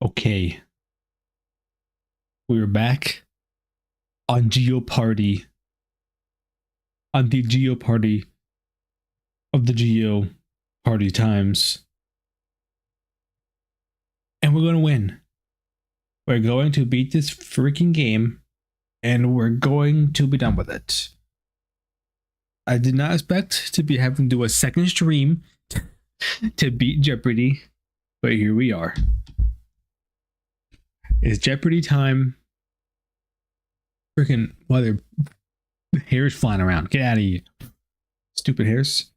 Okay, we're back on JEOPARDY, on the JEOPARDY of the JEOPARDY times, and we're going to win. We're going to beat this freaking game, and we're going to be done with it. I did not expect to be having to do a second stream to beat Jeopardy, but here we are. It's Jeopardy time. Freaking, well, their hairs flying around. Get out of here. Stupid hairs.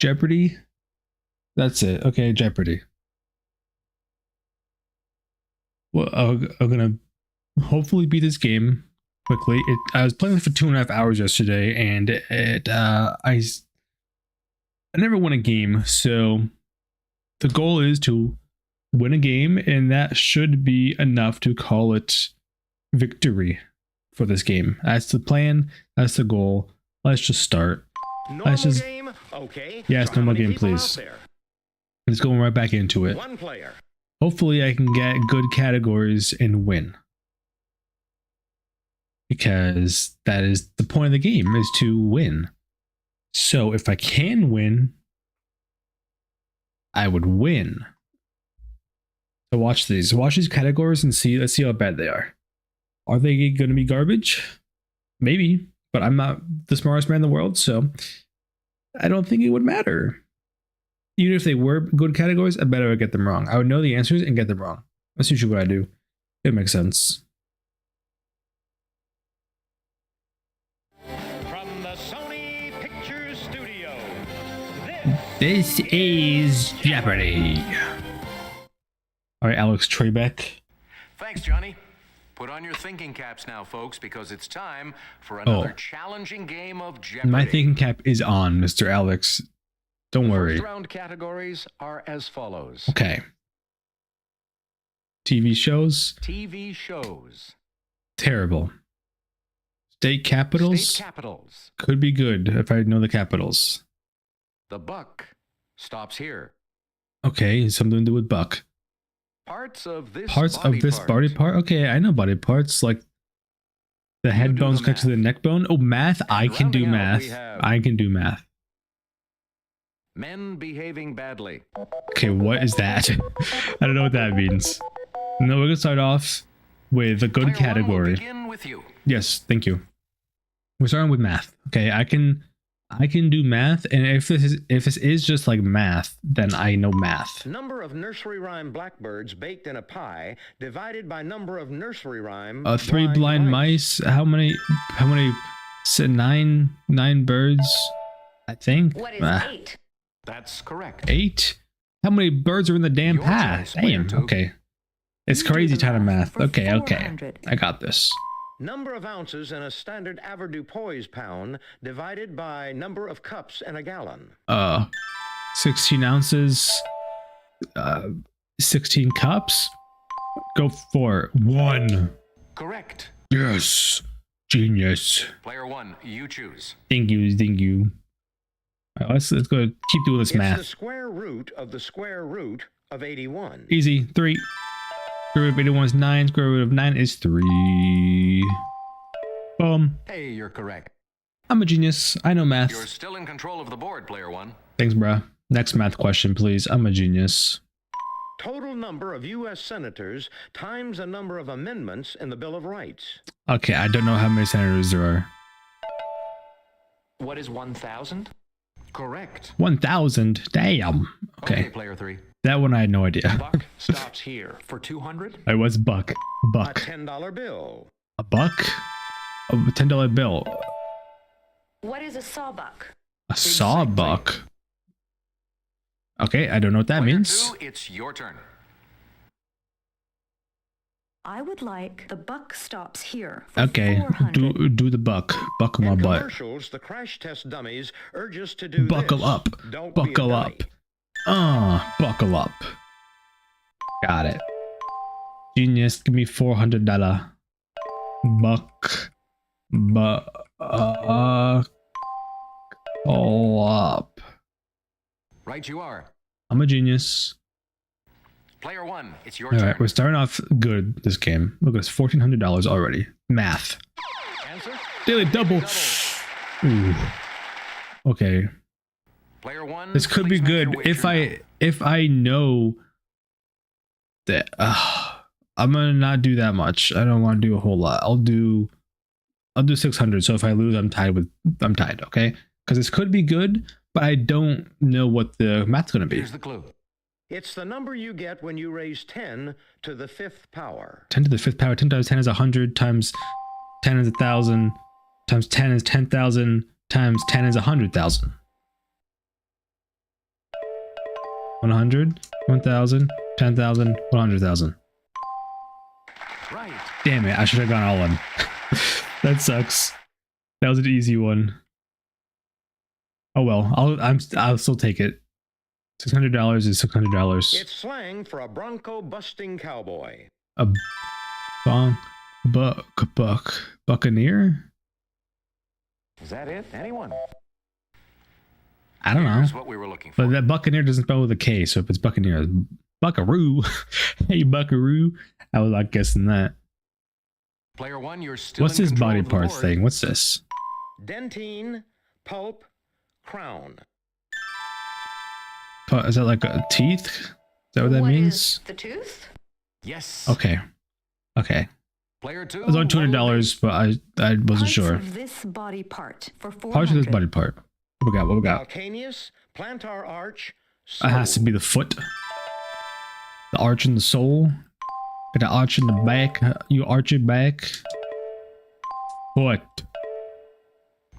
Jeopardy. That's it. Okay, Jeopardy. Well, I'm gonna hopefully beat this game quickly. I was playing for 2.5 hours yesterday, and I never won a game, so the goal is to win a game, and that should be enough to call it victory for this game. That's the plan. That's the goal. Let's just start. Let's just game? Okay. yes, normal game, please. Let's go right back into it. One player. Hopefully, I can get good categories and win, because that is the point of the game, is to win. So if I can win, I would win. So watch these categories and see. Let's see how bad they are. Are they going to be garbage? Maybe, but I'm not the smartest man in the world, so I don't think it would matter. Even if they were good categories, I bet I would get them wrong. I would know the answers and get them wrong. That's usually what I do. It makes sense. From the Sony Pictures Studio, This is Jeopardy. All right, Alex Trebek. Thanks, Johnny. Put on your thinking caps now, folks, because it's time for another challenging game of Jeopardy. My thinking cap is on, Mr. Alex. Don't worry. First round categories are as follows. Okay. TV shows. TV shows. Terrible. State capitals. State capitals. Could be good if I know the capitals. The buck stops here. Okay, something to do with buck. Parts of this body part. Okay, I know body parts, like the head bones connected to the neck bone. Oh, math. I can do math. I can do math. Men behaving badly. Okay, what is that? I don't know what that means. No, we're gonna start off with a good category. Begin with you. Yes, thank you. We're starting with math. Okay, I can do math, and if this is just like math, then I know math. Number of nursery rhyme blackbirds baked in a pie divided by number of nursery rhyme 3 blind mice. How many said nine birds, I think. What is 8? That's correct. 8? How many birds are in the damn Your path? choice, Damn, player two. okay. It's crazy kind of math. Okay. I got this. Number of ounces in a standard avoirdupois pound divided by number of cups in a gallon. 16 ounces, 16 cups. Go for 1. Correct. Yes, genius. Player 1, you choose. Thank you. All right, let's go. Keep doing this math. It's the square root of the square root of 81. Easy. 3. Square root of 81 is 9. Square root of 9 is 3. Boom. Hey, you're correct. I'm a genius. I know math. You're still in control of the board, player 1. Thanks, bruh. Next math question, please. I'm a genius. Total number of U.S. senators times the number of amendments in the Bill of Rights. Okay, I don't know how many senators there are. What is 1,000? Correct. 1,000. Damn. Okay. Player 3. That one I had no idea. Buck stops here for 200. It was buck. A Buck. $10 bill. A buck? A $10 bill. What is a sawbuck? A sawbuck. Okay, I don't know what that Player means. 2, it's your turn. I would like the buck stops here for Okay, 400. do the buck. Buck my In butt. commercials, the crash test dummies urge us to do Buckle this. up. Don't be a Buckle dummy. up. Buckle up. Got it. Genius, give me $400. Buck. All up. Right you are. I'm a genius. Player one, it's your All turn. right, we're starting off good this game. Look at this, $1,400 already. Math. Answer. Daily double. Ooh. Okay, Player one. this could be please make your good wager if I know that. I'm gonna not do that much. I don't want to do a whole lot. I'll do 600. So if I lose, I'm tied. Okay, because this could be good, but I don't know what the math's gonna now. be. Here's the clue. It's the number you get when you raise 10 to the 5th power. 10 to the 5th power. 10 times 10 is 100. Times 10 is 1,000. Times 10 is 10,000. Times 10 is 100,000. 100, 1,000, 10,000, 100,000. Right. Damn it! I should have gone all in. That sucks. That was an easy one. Oh well. I'll still take it. $600 is $600. It's slang for a bronco-busting cowboy. A buccaneer? Is that it? Anyone? I don't know. Here's what we were looking for. But that buccaneer doesn't spell with a K, so if it's buccaneer, it's buckaroo. Hey, buckaroo. I was not guessing that. Player one, you're still What's in this control body of the part board. thing? What's this? Dentine, pulp, crown. Is that like a teeth? Is that what that What means? is the tooth? Yes. Okay. Okay. Player two. It was only $200, but I wasn't Parts sure. of this body part for 400. Parts of this body part. What we got? What we got? Calcaneus, plantar arch, It has to sole. be the foot. The arch in the sole. Got the arch in the back. You arch it back. Foot.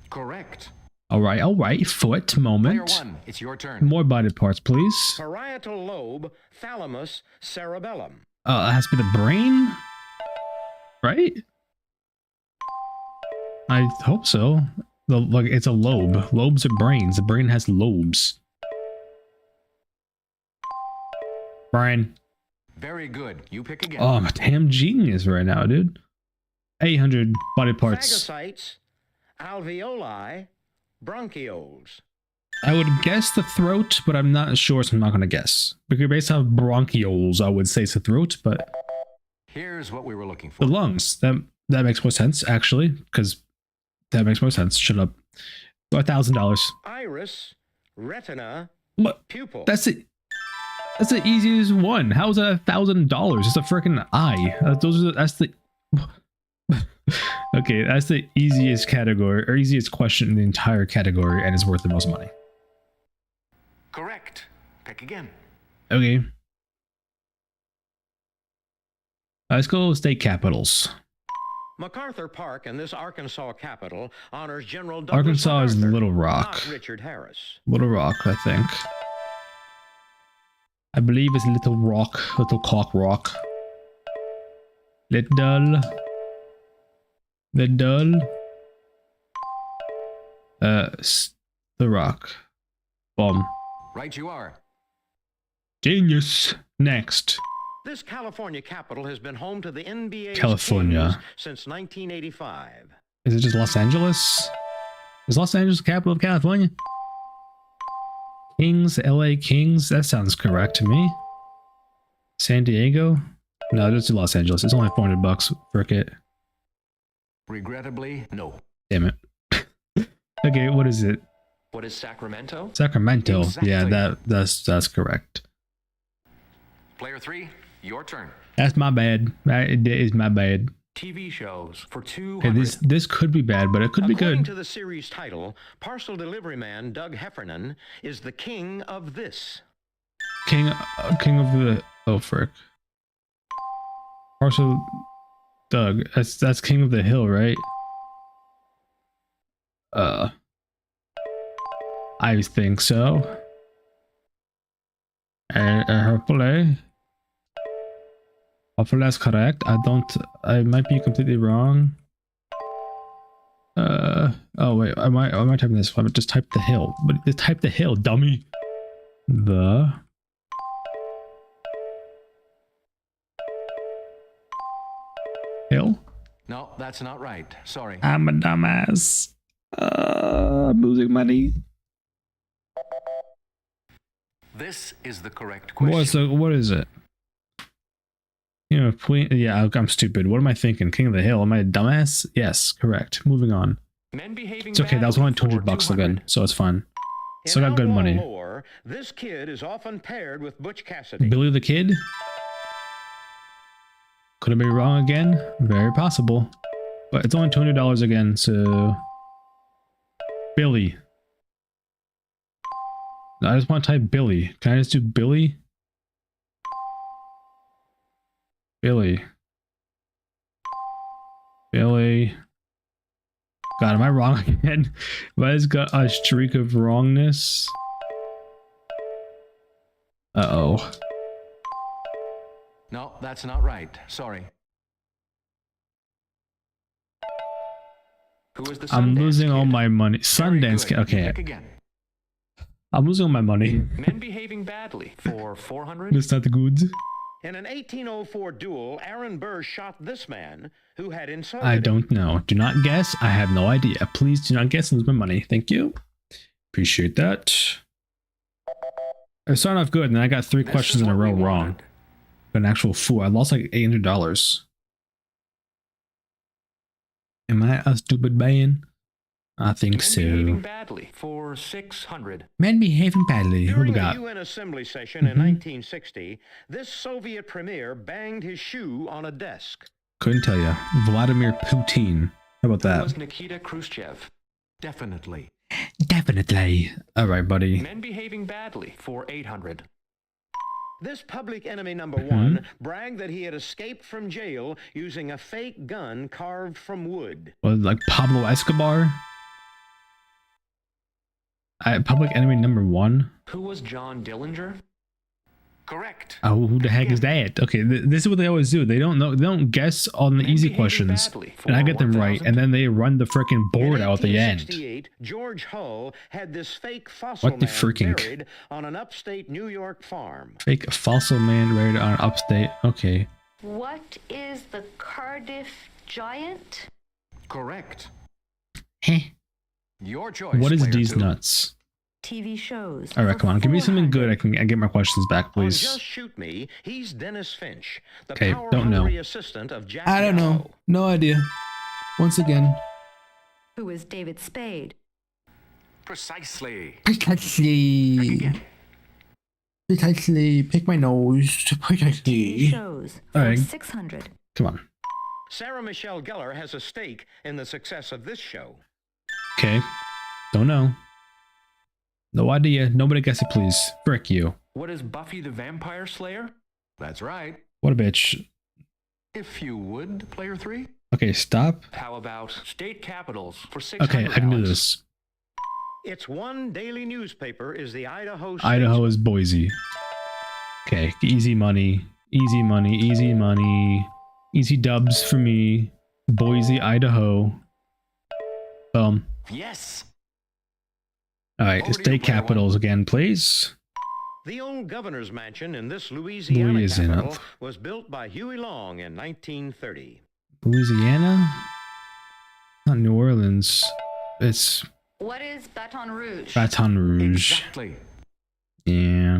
Correct. All right. Foot Player moment. one, it's your turn. More body parts, please. Parietal lobe, thalamus, cerebellum. It has to be the brain, right? I hope so. Like it's a lobe. Lobes are brains. The brain has lobes. Brian. Very good. You pick again. Oh, I'm a damn genius right now, dude. 800 body parts. Phagocytes, alveoli, bronchioles. I would guess the throat, but I'm not sure, so I'm not going to guess. Because based off bronchioles, I would say it's the throat, but Here's what we were looking for. the lungs. That makes more sense, actually, because that makes more sense. Shut up. $1,000. Iris, retina, What? pupil. That's it. That's the easiest one. How is that $1,000? It's a freaking eye. That's the. Okay, that's the easiest category or easiest question in the entire category, and it's worth the most money. Correct. Pick again. Okay. Let's go state capitals. MacArthur Park in this Arkansas capital honors General Douglas Arkansas is MacArthur, Little Rock. not Richard Harris. Little Rock, I think. I believe it's Little Rock, Little Cock Rock. Little. The Rock. Bomb. Right you are. Genius. Next. This California capital has been home to the NBA California. since 1985. Is it just Los Angeles? Is Los Angeles the capital of California? Kings, LA Kings. That sounds correct to me. San Diego? No, just Los Angeles. It's only $400 for it. Regrettably, no. Damn it. Okay, what is it? What is Sacramento? Sacramento. Exactly. Yeah, that's correct. Player three, your turn. That's my bad. That is my bad. TV shows for 200. Okay, this could be bad, but it could be According good. to the series title, parcel delivery man Doug Heffernan is the king of this. King of the frick. Parcel Doug. That's King of the Hill, right? I think so. Hopefully that's correct. I might be completely wrong. Oh wait, am I typing this? I just type the hill. But just type the hill, dummy. The hill? No, that's not right. Sorry. I'm a dumbass. I'm losing money. This is the correct question. What is it? You know, yeah, I'm stupid. What am I thinking? King of the Hill. Am I a dumbass? Yes, correct. Moving on. Men behaving It's okay. That was badly only for 200 bucks 200. again, so it's fine. In Still got good outlaw money. lore, this kid is often paired with Butch Cassidy. Billy the Kid? Could I be wrong again? Very possible. But it's only $200 again, so... Billy. I just want to type Billy. Can I just do Billy? Billy. Billy. God, am I wrong again? Have I just got a streak of wrongness? Uh-oh. No, that's not right. Sorry. Who is the I'm Sundance losing all Kid? my money. Very Sundance good. Kid. Okay. Pick again. I'm losing all my money. Men behaving badly for 400. That's not good. In an 1804 duel, Aaron Burr shot this man who had insulted I him. don't know. Do not guess. I have no idea. Please do not guess and lose my money. Thank you. Appreciate that. I started off good, and then I got 3 This questions is in a what row we wrong. wanted. An actual fool. I lost like $800. Am I a stupid man? I think Men behaving so. badly for 600. Men behaving badly. What we During the got? UN Assembly session in 1960, this Soviet premier banged his shoe on a desk. Couldn't tell you. Vladimir Putin. How about Who was that? Nikita Khrushchev? Definitely. Definitely. All right, buddy. Men behaving badly for 800. This public enemy number one bragged that he had escaped from jail using a fake gun carved from wood. Well, like Pablo Escobar. Public enemy number 1. Who was John Dillinger? Correct. Oh, who the heck is that? Okay, this is what they always do. They don't know. They don't guess on the Men easy behaving questions, badly and I for get them right, 1,000. and then they run the freaking board In out at the end. 1868, George Hull had this fake fossil What the man freaking- buried on an upstate New York farm. Fake fossil man buried on upstate. Okay. What is the Cardiff Giant? Correct. Heh. Your choice. What is player these 2. nuts? TV shows. All right, for come on. Give me something good. 400. I get my questions back, On please. Just Shoot Me, he's Dennis Finch, the Okay, don't know. power-hungry assistant of Jack I don't know. Gallo. No idea. Once again. Who is David Spade? Precisely. Precisely. Precisely. Pick my nose. TV Precisely. shows. All For right. 600. Come on. Sarah Michelle Gellar has a stake in the success of this show. Okay. Don't know. No idea. Nobody guess it, please. Frick you. What is Buffy the Vampire Slayer? That's right. What a bitch. If you would, player 3. Okay, stop. How about state capitals for 600? Okay, I can do Alex? this. Its one daily newspaper is the Idaho Idaho Statesman. is Boise. Okay, easy money. Easy money. Easy money. Easy dubs for me. Boise, Idaho. Yes. All right, Over to you, state player capitals again, please. The old governor's mansion in this Louisiana Louisiana. capital was built by Huey Long in 1930. Louisiana? Not New Orleans. It's What is Baton Rouge? Baton Rouge. Exactly. Yeah.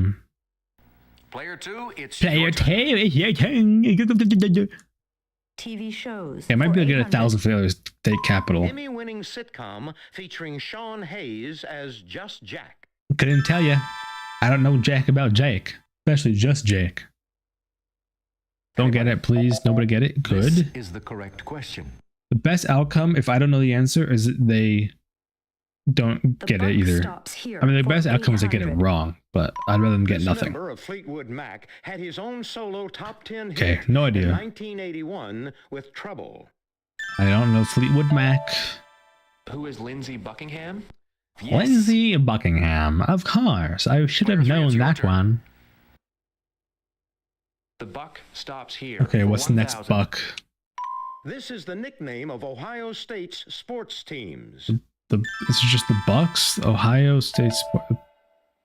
Player 2, it's Player your turn. 2. TV shows. I might for be able to get 800. 1,000 failures. State capital. Emmy-winning sitcom featuring Sean Hayes as Just Jack. Couldn't tell you. I don't know jack about Jake, especially just Jake. Don't get it, please. Nobody get it. This Good. is the correct question. The best outcome, if I don't know the answer, is that they don't The get buck it either. stops here I mean, the for best outcome is they get it 800. wrong, but I'd rather them get This nothing. member of Fleetwood Mac had his own solo top 10 Okay, hit no in idea. 1981 with Trouble. I don't know Fleetwood Mac. Who is Lindsey Buckingham? Yes. Lindsay Buckingham, of course. I should have Player 3, known it's your that turn. one. The buck stops here. Okay, for what's the next 1,000. buck? This is the nickname of Ohio State's sports teams. It's just the Bucks, Ohio State,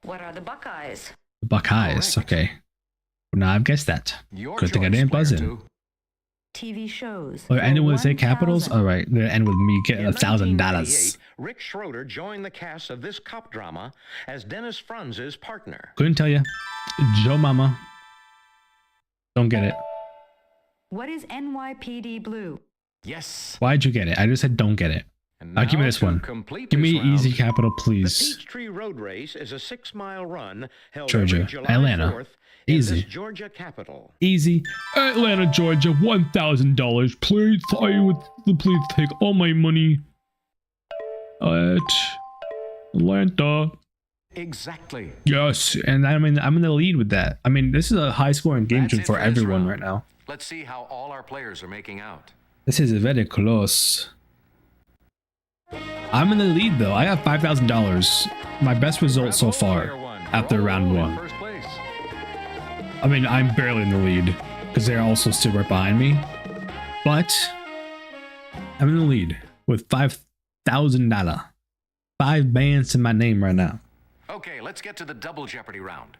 What are the Buckeyes? the Buckeyes. Correct. Okay. Well, now I've guessed that. Your Good thing I choice, didn't player buzz in. 2. TV shows. Oh, for ending with state capitals. 1,000. All right, they're end with me getting In $1,000. 1998, Rick Schroeder joined the cast of this cop drama as Dennis Franz's partner. Couldn't tell you. Joe Mama. Don't get it. What is NYPD Blue? Yes. Why'd you get it? I just said don't get it. And Give me now this to one. complete Give this me easy round, capital, The please. Peachtree Road Race is a 6-mile run held Georgia. every July Atlanta. 4th in Easy. this Georgia capital. Easy. Atlanta, Georgia, $1,000. Please, please take all my money at Atlanta. Exactly. Yes, and I'm in the lead with that. I mean, this is a high-scoring game That's it for for this everyone round. right now. Let's see how all our players are making out. This is very close. I'm in the lead though. I have $5,000. My best result so far after round one. First place. I mean, I'm barely in the lead because they're also still right behind me. But I'm in the lead with $5,000. 5 bands to my name right now. Okay, let's get to the double Jeopardy round.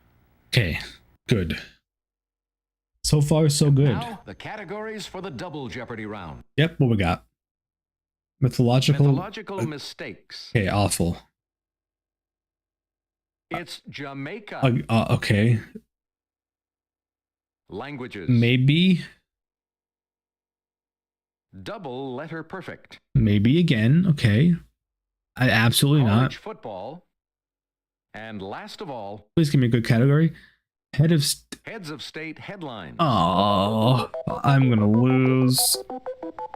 Okay, good. So far, so good. Now, the categories for the double Jeopardy round. Yep, what we got? Mythological mistakes. Okay, awful. It's Jamaica. Okay, Languages. maybe Double letter perfect. again. Okay, I absolutely College not. football. And last of all, Please give me a good category. Head of heads of state headlines. Oh, I'm gonna lose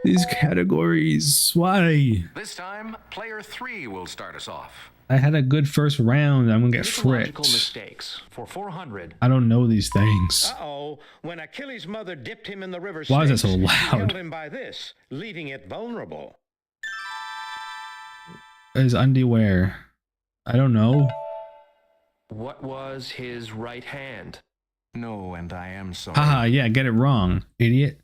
these categories. Why? This time, player 3 will start us off. I had a good first round. I'm gonna get Mythological fricked. mistakes for 400. I don't know these things. Uh-oh, when Achilles' mother dipped him in the river Why is that Styx, so he loud? held him by this, leaving it vulnerable. Is underwear? I don't know. What was his right hand? No, and I am sorry. Haha, yeah, get it wrong, idiot.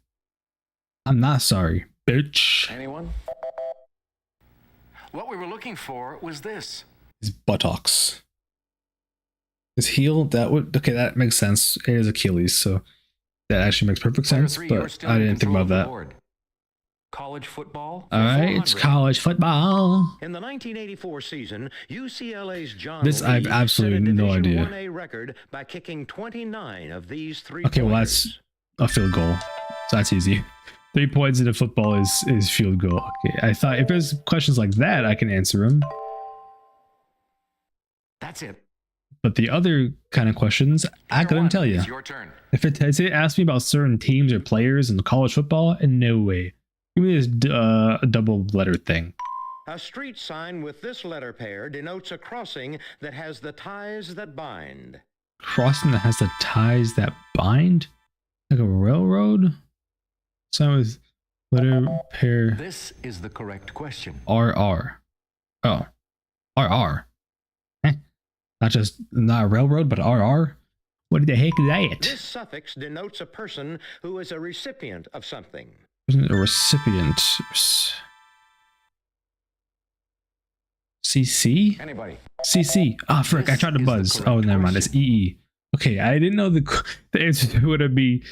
I'm not sorry, bitch. Anyone? What we were looking for was this. His buttocks. His heel, that would, okay, that makes sense. It is Achilles, so that actually makes perfect Player sense, 3, you're but still I in didn't think control about of the that. board. College football for Alright, it's 400. college football. In the 1984 season, UCLA's John This, Lee I've absolutely set a no Division idea. 1A record by kicking 29 of these 3 Okay, well, that's a field goal, so that's easy. 3 points in a football is field goal. Okay, I thought if there's questions like that, I can answer them. That's it. But the other kind of questions, I Player couldn't 1, tell you. It's your turn. If it asks me about certain teams or players in college football, no way. Give me this double letter thing. A street sign with this letter pair denotes a crossing that has the ties that bind. Crossing that has the ties that bind? Like a railroad? Sign with letter pair This is the correct question. RR. Oh. RR. Not a railroad, but RR? What the heck is that? This suffix denotes a person who is a recipient of something. Isn't it a recipient? CC? Anybody? CC. Ah, frick, I This tried to is the buzz. correct Oh, never mind. It's question. EE. Okay, I didn't know the answer would be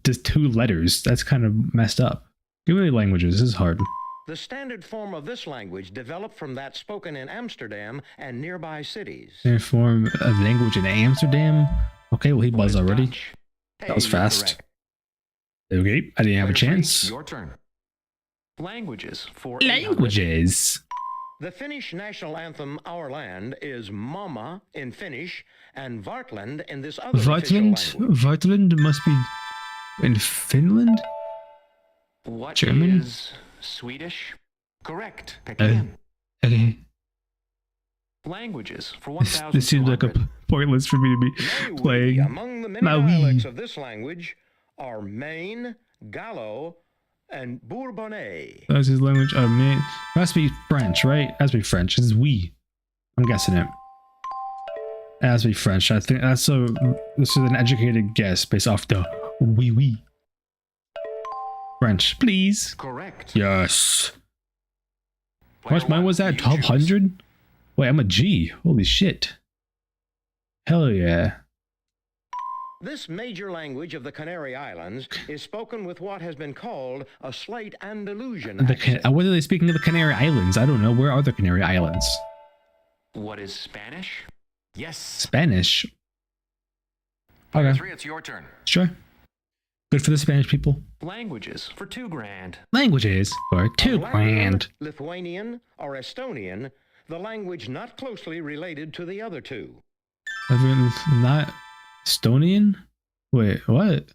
just 2 letters. That's kind of messed up. Give me the languages. This is hard. The standard form of this language developed from that spoken in Amsterdam and nearby cities. Their form of language in Amsterdam. Okay, well, he What buzzed is already. Dutch? That was you're fast. correct. Okay, I didn't have a Player 3, chance. your turn. Languages for 800. Languages. The Finnish national anthem, Our Land, is Mama in Finnish and Vartland in this other official Vartland? language. Vartland must be in Finland? What German? is Swedish? Correct. Pick Uh, again. Okay. Languages for This seems like a 1,200. pointless for me to be Maui, playing. among the many Maui. dialects of this language are Maine, Gallo, and Bourbonnais. That's his language. Oh man, it has to be French, right? It has to be French. This is we. I'm guessing it. It has to be French. I think that's so. This is an educated guess based off the oui. French, please. Correct. Yes. How Player much money 1, was that? you choose. 1,200. Wait, I'm a G. Holy shit. Hell yeah. This major language of the Canary Islands is spoken with what has been called a slight Andalusian accent. What are they speaking of the Canary Islands? I don't know. Where are the Canary Islands? What is Spanish? Yes. Spanish. Player Okay. 3, it's your turn. Sure. Good for the Spanish people. Languages for $2,000. Languages for $2 Latvian, grand. Lithuanian, or Estonian, the language not closely related to the other two. Not Estonian? Wait, what?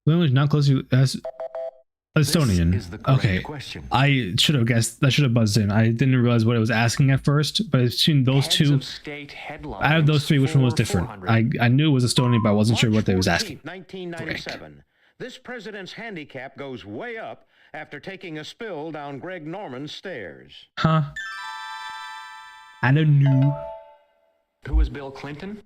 Language not close to Estonian. This is the correct Okay. question. I should have guessed. I should have buzzed in. I didn't realize what it was asking at first, but between those Heads two, of state headlines out of those three, which one was for different? 400. I knew it was Estonian, but I wasn't sure March what they was 14th, asking. 1997. This president's handicap goes way up after taking a spill down Greg Norman's stairs. Huh? I don't know. Who was Bill Clinton?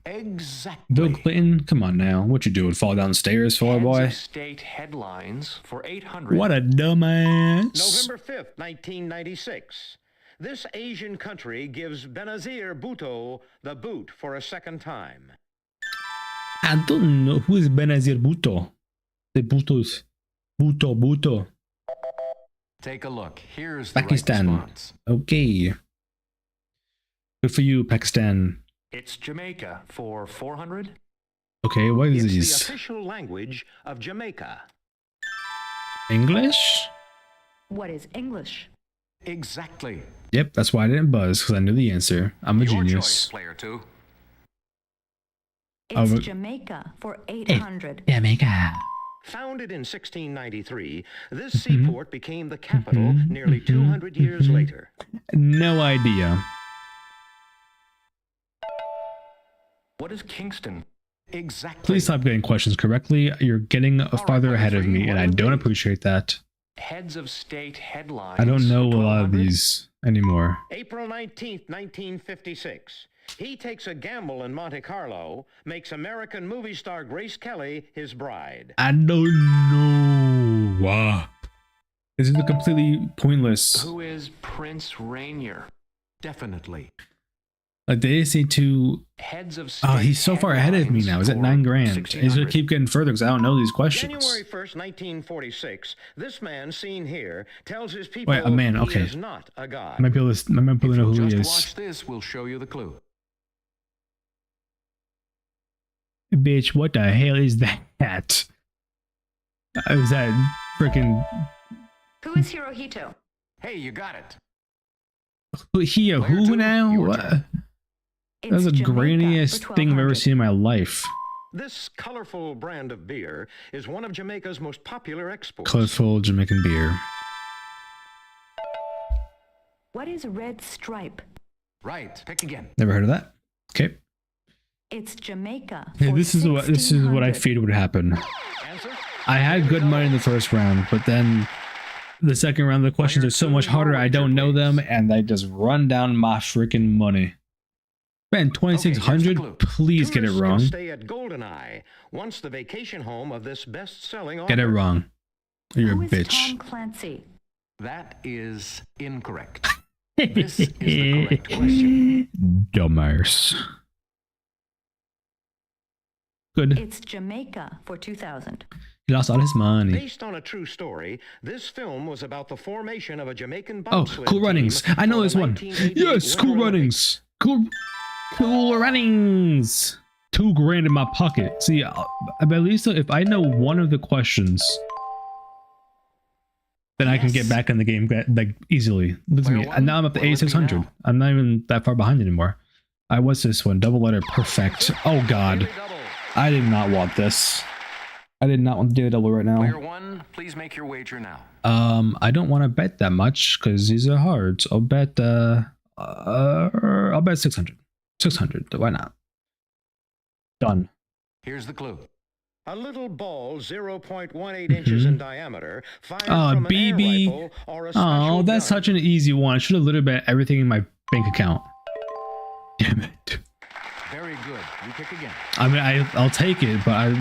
Exactly. Bill Clinton, come on now. What you doing? Fall down the stairs for, Heads boy? of state headlines for 800. What a dumbass. November 5th, 1996. This Asian country gives Benazir Bhutto the boot for a second time. I don't know who is Benazir Bhutto. The Bhuttos. Bhutto. Take a look. Here's the Pakistan. right response. Okay. Good for you, Pakistan. It's Jamaica for 400. Okay, what is It's the these? official language of Jamaica. English? What is English? Exactly. Yep, that's why I didn't buzz, because I knew the answer. I'm a Your genius. choice, player 2. It's but- Jamaica for 800. Jamaica. Founded in 1693, this seaport became the capital nearly 200 years later. No idea. What is Kingston? Exactly. Please stop getting questions correctly. You're getting farther ahead of me, and I don't appreciate that. Heads of state headlines. I don't know a for lot of 1200. these anymore. April 19th, 1956. He takes a gamble in Monte Carlo, makes American movie star Grace Kelly his bride. I don't know. This is completely pointless. Who is Prince Rainier? Definitely. Like they just need to. Heads of state Oh, he's so far ahead of me now. He's at for $9 grand. He's gonna 1600. keep getting further because I don't know these questions. January 1st, 1946, this man seen here tells his people Wait, a man, he okay. is not a god. I might be able to know who Just he is. watch this. We'll show you the clue. Bitch, what the hell is that? Is that freaking Who is Hirohito? Hey, you got it. here? Player Who two, now? your What? turn. That's the Jamaica grainiest for thing I've ever 1200. seen in my life. This colorful brand of beer is one of Jamaica's most popular exports. Colorful Jamaican beer. What is Red Stripe? Right. Pick again. Never heard of that. Okay. It's Jamaica. Yeah, for this is what I 1600. feared would happen. Answer? I had good money in the first round, but then the second round the questions are so much harder. I don't know them, and they just run down my freaking money. Man, Okay, here's the 2600. clue. Please get it Tourists can wrong. stay at GoldenEye, once the vacation home of this best-selling author. Get it wrong. You're Who a is bitch. Tom Clancy? That is incorrect. This is the correct question. Dumbass. Good. It's Jamaica for 2000. He lost all his money. Based on a true story, this film was about the formation of a Jamaican Oh, bobsled Cool team Runnings. I know for this the one. 1988 Yes, Cool Winter Runnings. Cool Runnings. $2 grand in my pocket. See, at least if I know one of the questions, then I can get Yes. back in the game like easily. Look at Player me. one, And now I'm up to what would it be 8600. now? I'm not even that far behind anymore. What's this one? Double letter perfect. Oh god. Daily Double. I did not want this. I did not want to do a double right Player now. 1, please make your wager now. I don't want to bet that much because these are hard. So I'll bet 600. 600. Why not? Done. Here's the clue. A little ball 0.18 inches in diameter, fired Oh, from an air BB. rifle or a special Oh, that's gun. such an easy one. I should have literally bet everything in my bank account. Damn it. Very good. You pick again. I mean, I'll take it, but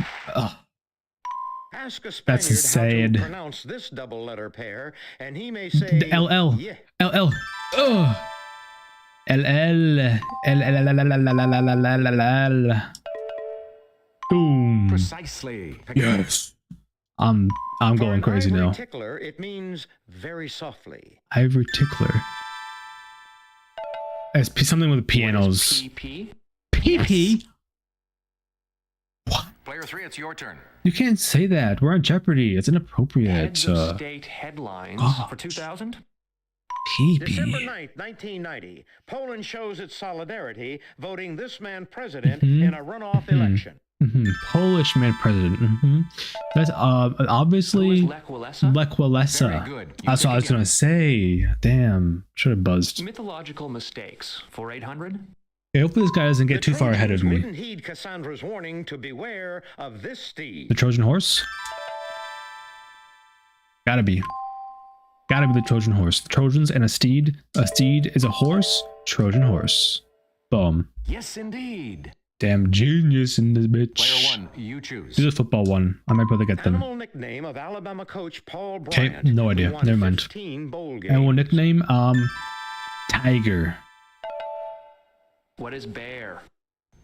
Ask a Spaniard That's how sad. to pronounce this double letter pair, and he may say the LL. Yeah. LL. Ugh. LL. LL. Boom. Precisely. Pick again. Yes. I'm For going an crazy ivory now. tickler, it means very softly. Ivory tickler. It's something with What is pianos. PP? PP. Player 3, it's your turn. You can't say that. We're on Jeopardy. It's inappropriate. Heads of state headlines for 2000. December 9th, 1990, Poland shows its solidarity, voting this man president in a runoff election. Polish man president. That's obviously Lech Walesa? Lech Walesa. Very good. That's what I was gonna say. Damn, should have buzzed. Mythological mistakes for 800. Okay, hopefully this guy doesn't get too far ahead of me. Wouldn't heed Cassandra's warning to beware of this steed. The Trojan horse? Gotta be the Trojan horse. The Trojans and a steed. A steed is a horse. Trojan horse. Boom. Yes, indeed. Damn genius in this bitch. Player 1, you choose. Do the football one. I might be able to get them. Animal nickname of Alabama coach Paul Okay, Bryant. no idea. who won Never mind. 15 bowl Animal games. nickname, Tiger. What is bear?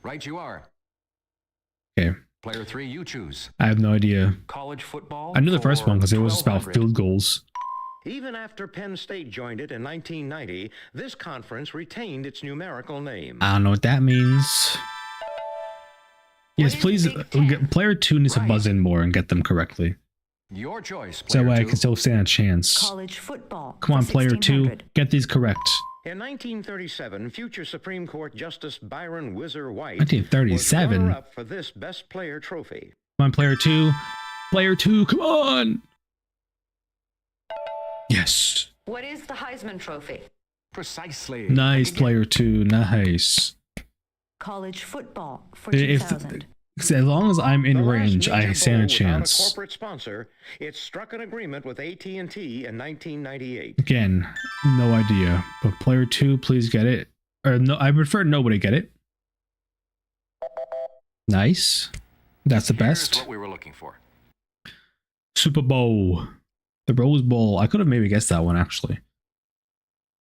Right you are. Okay, Player 3, you choose. I have no idea. College football. I knew the first for one because it was about 1200. field goals. Even after Penn State joined it in 1990, this conference retained its numerical name. I don't know what that means. Yes, please. Player 2 needs to buzz in more and get them correctly. Your choice, So that player way I 2. can still stand a chance. College football. Come on, for player 2. 1600. Get these correct. In 1937, future Supreme Court Justice Byron Whizzer White 1937? was runner-up for this Best Player trophy. Come on, player 2. Player 2, come on! Yes. What is the Heisman Trophy? Precisely. Nice, Again. player 2. Nice. College football for If, 2000. as long as I'm in The last range, I major stand a bowl without chance. A corporate sponsor, it struck an agreement with AT&T in 1998. Again, no idea. But player 2, please get it. Or no, I prefer nobody get it. Nice. That's the Here's best. what we were looking for. Super Bowl. The Rose Bowl. I could have maybe guessed that one, actually.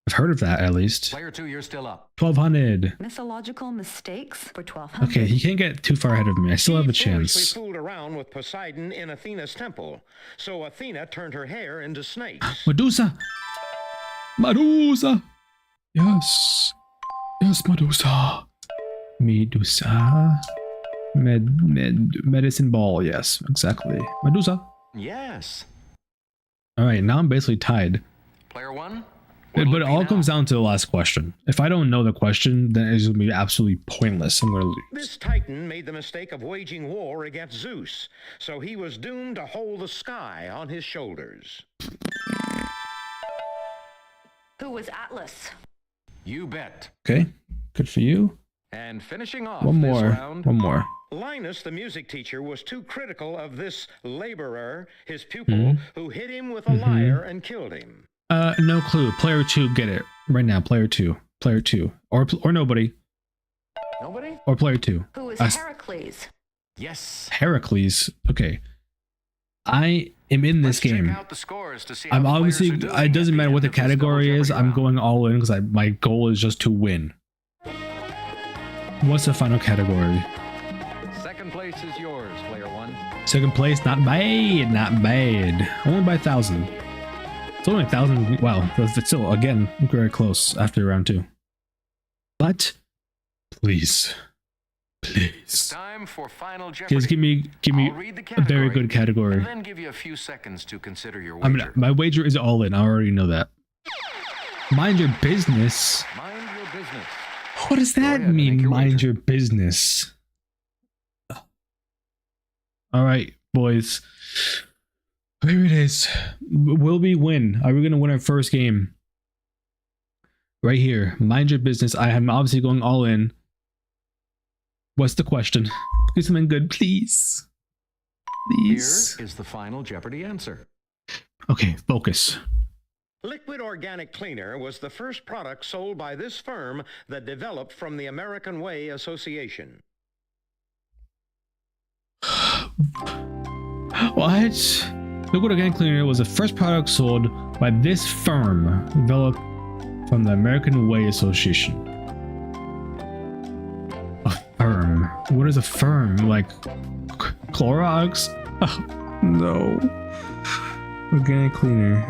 I've heard of that, at least. Player 2, you're still up. 1200. Mythological mistakes for 1200. Okay, he can't get too far ahead of me. I still have a He foolishly chance. fooled around with Poseidon in Athena's temple, so Athena turned her hair into snakes. Medusa! Medusa! Yes. Yes, Medusa. Medusa. Medicine ball. Yes, exactly. Medusa. Yes. All right, now I'm basically tied. Player 1. But it all comes down to the last question. If I don't know the question, then it's going to be absolutely pointless. I'm going to lose. This Titan made the mistake of waging war against Zeus, so he was doomed to hold the sky on his shoulders. Who was Atlas? You bet. Okay, good for you. And finishing off One this more. round. One more. Linus, the music teacher, was too critical of this laborer, his pupil, who hit him with a lyre and killed him. No clue. Player 2, get it right now. Player 2. Player 2. Or nobody. Nobody? Or player 2. Who was Us- Heracles? Yes. Heracles. Okay. I am in this Let's check game. out the scores to see how I'm the players obviously. are doing It doesn't at matter the what the end of this category double is. Jeopardy I'm going round. all in because my goal is just to win. What's the final category? Second place is yours, player 1. Second place, not bad, not bad. Only by 1,000. It's only 1,000. Wow, that's still again very close after round 2. But please, please, Time for final Jeopardy. just give me I'll read the a very category good category. And then give you a few seconds to consider your wager. I mean, my wager is all in. I already know that. Mind your business. Mind your business. What does that ahead and make mean? your Mind wager. your business. All right, boys. Here it is. Will we win? Are we going to win our first game? Right here. Mind your business. I am obviously going all in. What's the question? Do something good, please. Please. Here is the final Jeopardy answer. Okay, focus. Liquid Organic Cleaner was the first product sold by this firm that developed from the American Way Association. What? Liquid Organic Cleaner was the first product sold by this firm, developed from the American Way Association. A firm? What is a firm? Like Clorox? Oh, no. Organic Cleaner.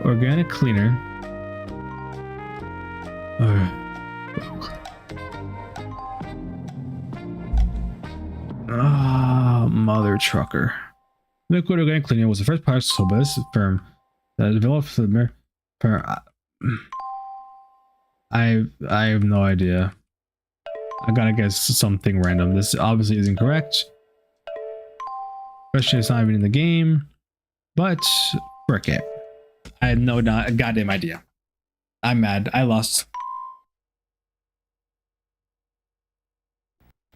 Organic Cleaner. Mother trucker. Liquid Organic Cleaner was the first product sold by this firm that developed the firm. I have no idea. I gotta guess something random. This obviously is incorrect. Especially it's not even in the game. But frick it. I had no goddamn idea. I'm mad. I lost.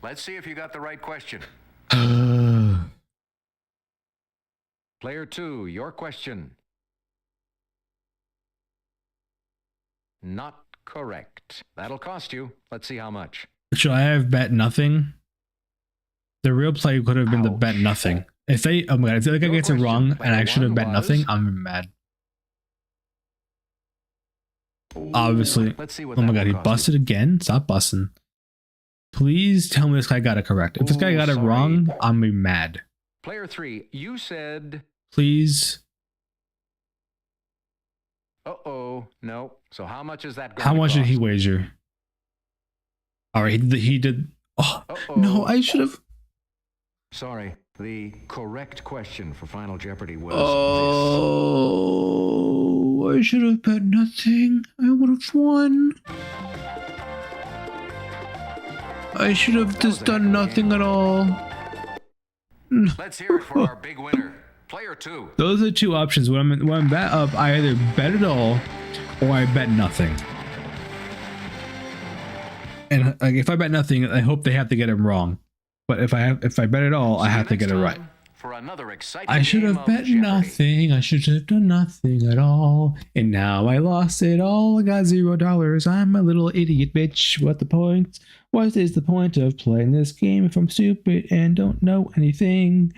Let's see if you got the right question. Player 2, your question. Not correct. That'll cost you. Let's see how much. Should I have bet nothing? The real play could have been the bet nothing. If they, oh my god, if I get it wrong and I should have bet nothing, I'm mad. Obviously. Let's see what Oh my god, he busted again? Stop busting. Please tell me this guy got it correct. If this guy got it wrong, I'm gonna be mad. Player 3, you said... Please. Uh-oh. No. So how much is that going How to much did he cost? wager? Alright, he did. Oh, no, I should have. Sorry. The correct question for Final Jeopardy was Oh, I should have bet nothing. I would have won. I should have just done nothing at all. this. Let's hear it for our big winner. Player 2. Those are two options. When I'm bet up, I either bet it all or I bet nothing. And like, if I bet nothing, I hope they have to get it wrong. But if I bet it all, I have to get it right. For another exciting I should game have of bet Jeopardy. nothing. I should have done nothing at all. And now I lost it all. I got $0. I'm a little idiot, bitch. What the point? What is the point of playing this game if I'm stupid and don't know anything?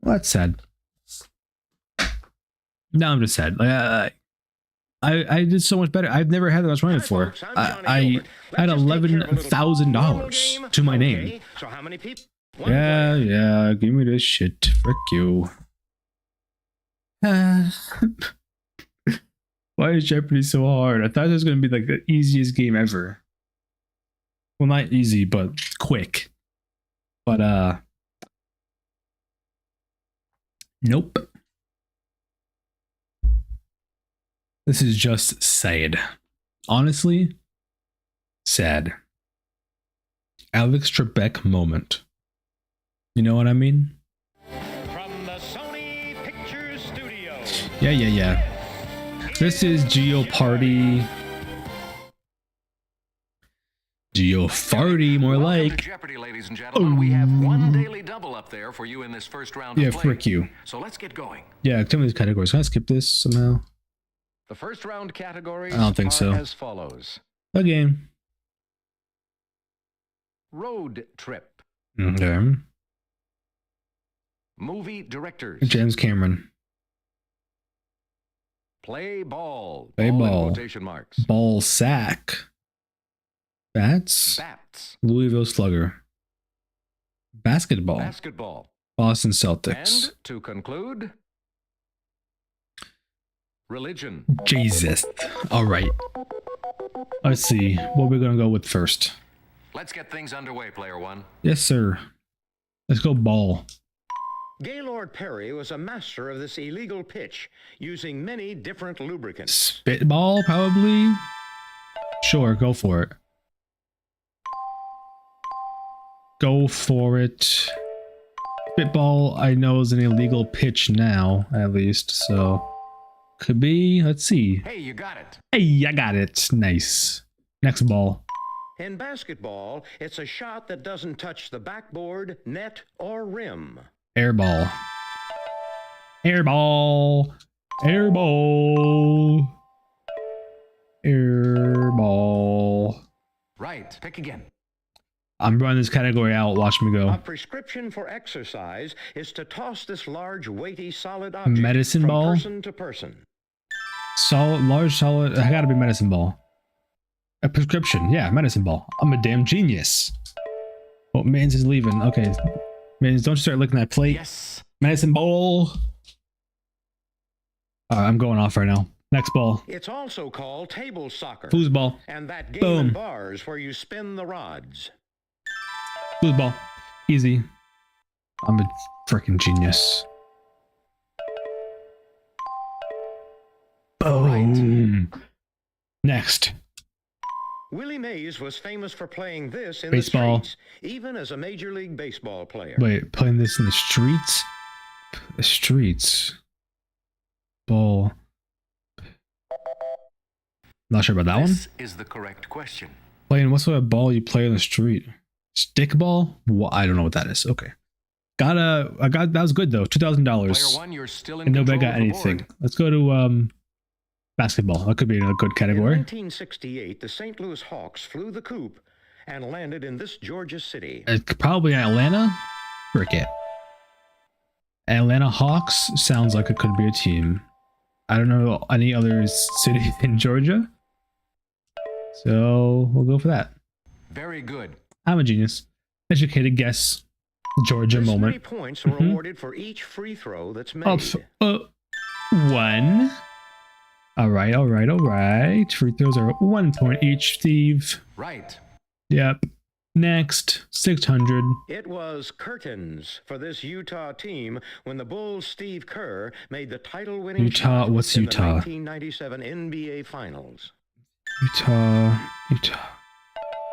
Well, that's sad. No, I'm just sad. I did so much better. I've never had that much money before. I had $11,000 to my name. So how many people? Yeah, give me this shit. Frick you. Why is Jeopardy so hard? I thought it was going to be like the easiest game ever. Well, not easy, but quick. But, nope. This is just sad. Honestly, sad. Alex Trebek moment. You know what I mean? From the Sony Pictures Studio. Yeah. This is JEOPARDY. JEOPARDY, more Welcome like. to Jeopardy, ladies and gentlemen. We have one daily double up there for you in this first round Yeah, of play. frick you. So let's get going. Yeah, tell me these categories. Can I skip this somehow? The first round categories I don't think are so. as follows. Again. Road trip. Okay. Movie directors. James Cameron. Play ball. Play in ball. quotation marks. Ball sack. Bats. Bats. Louisville Slugger. Basketball. Basketball. Boston Celtics. And to conclude, religion. Jesus. All right. Let's see what we're gonna go with first. Let's get things underway, player 1. Yes, sir. Let's go ball. Gaylord Perry was a master of this illegal pitch, using many different lubricants. Spitball, probably. Sure, go for it. Go for it. Spitball, I know, is an illegal pitch now, at least, so could be. Let's see. Hey, you got it. Hey, I got it. Nice. Next ball. In basketball, it's a shot that doesn't touch the backboard, net, or rim. Airball. Airball. Airball. Airball. Right. Pick again. I'm running this category out. Watch me A go. prescription for exercise is to toss this large, weighty, solid object Medicine from ball? person to person. Solid, large, solid. I gotta be medicine ball. A prescription. Yeah, medicine ball. I'm a damn genius. Oh, Mans is leaving. Okay. Mans, don't start licking that plate. Yes. Medicine ball. I'm going off right now. Next ball. It's also called table soccer. Foosball. And that game Boom. in bars where you spin the rods. Foosball. Easy. I'm a freaking genius. Boom. Next. Willie Mays was famous for playing this in Baseball. the streets, even as a Major League Baseball player. Wait, playing this in the streets? The streets. Ball. Not sure about that one. This is the correct question. Playing what sort of ball you play on the street? Stick ball? What? I don't know what that is. Okay. That was good though. Player $2,000. one, you're still in And nobody control got of the anything. board. Let's go to basketball. That could be in a good In category. 1968, the St. Louis Hawks flew the coop and landed in this Georgia city. Probably Atlanta. Forget. Atlanta Hawks sounds like it could be a team. I don't know any other city in Georgia. So we'll go for that. Very good. I'm a genius. Educated guess. Georgia This moment. many points are awarded for each free throw that's made. One. All right. Free throws are 1 point each, Steve. Right. Yep. Next, 600. It was curtains for this Utah team when the Bulls' Steve Kerr made the title-winning Utah, shot what's in Utah? the 1997 NBA Finals. Utah.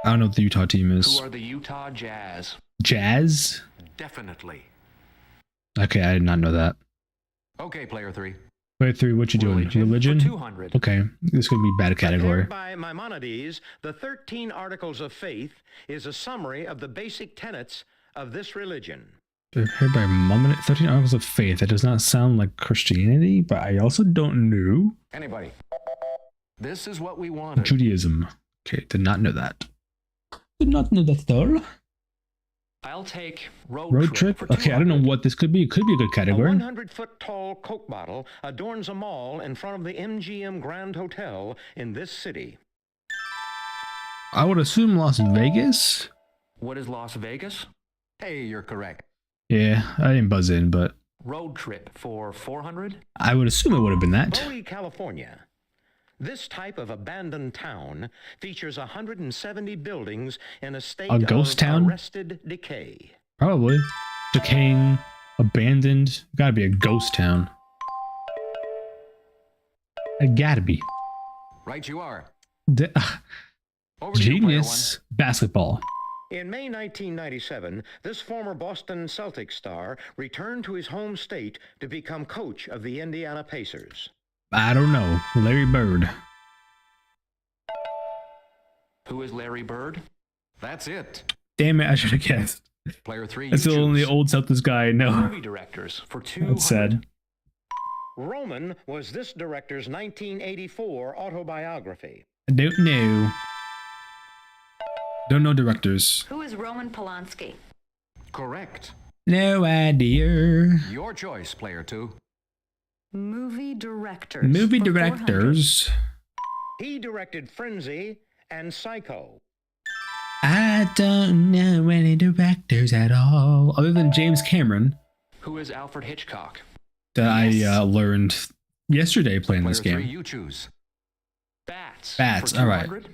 I don't know what the Utah team Who is. are the Utah Jazz? Jazz? Definitely. Okay, I did not know that. Okay, player three. Wait, 3, what you doing? Religion? For 200. Okay, this could be bad category. Prepared by Maimonides, the 13 Articles of Faith is a summary of the basic tenets of this religion. Prepared by 13 Articles of Faith. That does not sound like Christianity, but I also don't know Anybody? This is what we wanted. Judaism. Okay, did not know that. Did not know that at all. I'll take Road trip? for Okay, I don't know 200. what this could be. It could be a good A category. 100-foot-tall Coke bottle adorns a mall in front of the MGM Grand Hotel in this city. I would assume Las Vegas. What is Las Vegas? Hey, you're correct. Yeah, I didn't buzz in, but Road trip for 400. I would assume it would have been that. Bowie, California. This type of abandoned town features 170 buildings in a state A ghost of town? arrested decay. Probably. Decaying, abandoned. Gotta be a ghost town. It gotta be. Right you are. De- Over to you, player Genius. Basketball. In May 1997, this former Boston Celtics star returned to his home state to become coach of the Indiana Pacers. I don't know. Larry Bird. Who is Larry Bird? one. That's it. Damn it, I should have guessed. Player three, you That's the only choose. old Celtics guy I know. Movie directors for 200. That's sad. Roman was this director's 1984 autobiography. I don't know. Don't know directors. Who is Roman Polanski? Correct. No idea. Your choice, player two. Movie directors. Movie for 400. directors. He directed Frenzy and Psycho. I don't know any directors at all, other than James Cameron, Who is Alfred Hitchcock? that Yes. I learned yesterday playing Player this three, game. you choose. Bats. Bats, for all right. 200.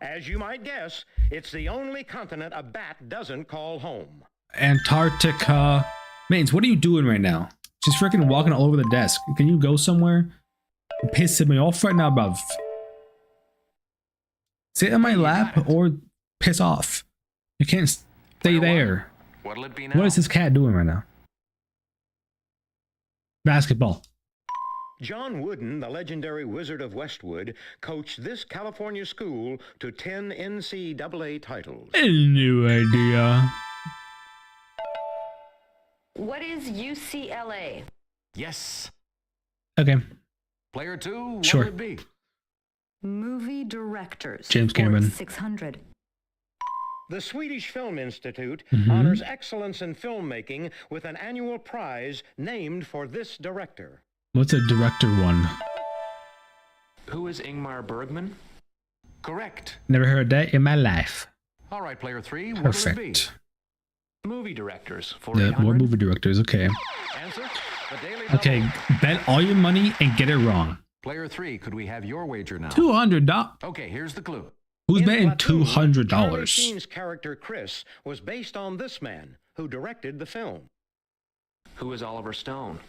As you might guess, it's the only continent a bat doesn't call home. Antarctica. Mains, what are you doing right now? She's freaking walking all over the desk. Can you go somewhere? You're pissing me off right now, bruv. Sit on my Hey, you lap got it. or piss off. You can't stay Player one. there. What'll it be now? What is this cat doing right now? Basketball. John Wooden, the legendary Wizard of Westwood, coached this California school to 10 NCAA titles. No idea. What is UCLA? Yes. Okay. Player two, what Sure. will it be? Movie directors. James for Cameron. 600. The Swedish Film Institute Mhm. honors excellence in filmmaking with an annual prize named for this director. What's a director one? Who is Ingmar Bergman? Correct. Never heard that in my life. All right, player three, what will it be? Perfect. Movie directors for Yeah, 800. more movie directors. Okay. Answer? The Daily Okay. Double. Bet all your money and get it wrong. Player 3, could we have your wager now? $200. Okay, here's the clue. Who's In betting Platoon, Charlie $200? Sheen's character Chris was based on this man who directed the film. Who is Oliver Stone?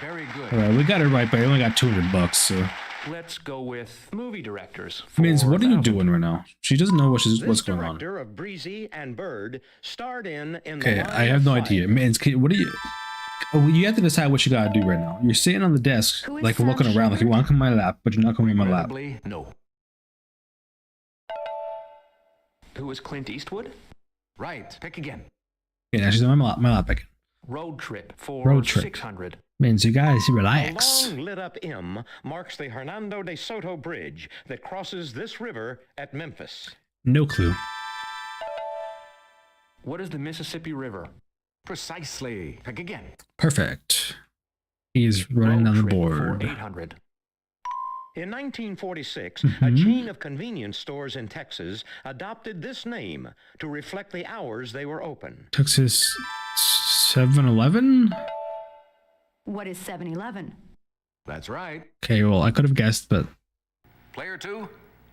Very good. All right, we got it right, but I only got $200. So, Let's go with movie directors. Means, what are you 4,000. doing right now? She doesn't know what's This going on. director of Breezy and Bird starred in Okay, The I Line have of no Fire. idea. Means, what do you? Oh, you have to decide what you gotta do right now. You're sitting on the desk, Who is like Sam looking around, like you Shepard? want to come in my lap, but you're not coming in my lap. Regrettably, no. Who is Clint Eastwood? Right. Pick again. Yeah, she's on my lap again. Road Trip for Road Trip. 600. Means you guys A relax. long lit up M marks the Hernando de Soto Bridge that crosses this river at Memphis. No clue. What is the Mississippi River? Precisely. Pick again. Perfect. He's running Road on the Trip board. for 800. In 1946, Mm-hmm. a chain of convenience stores in Texas adopted this name to reflect the hours they were open. Texas 7-Eleven? What is 7-Eleven? That's right. Okay, well, I could have guessed, but Player 2,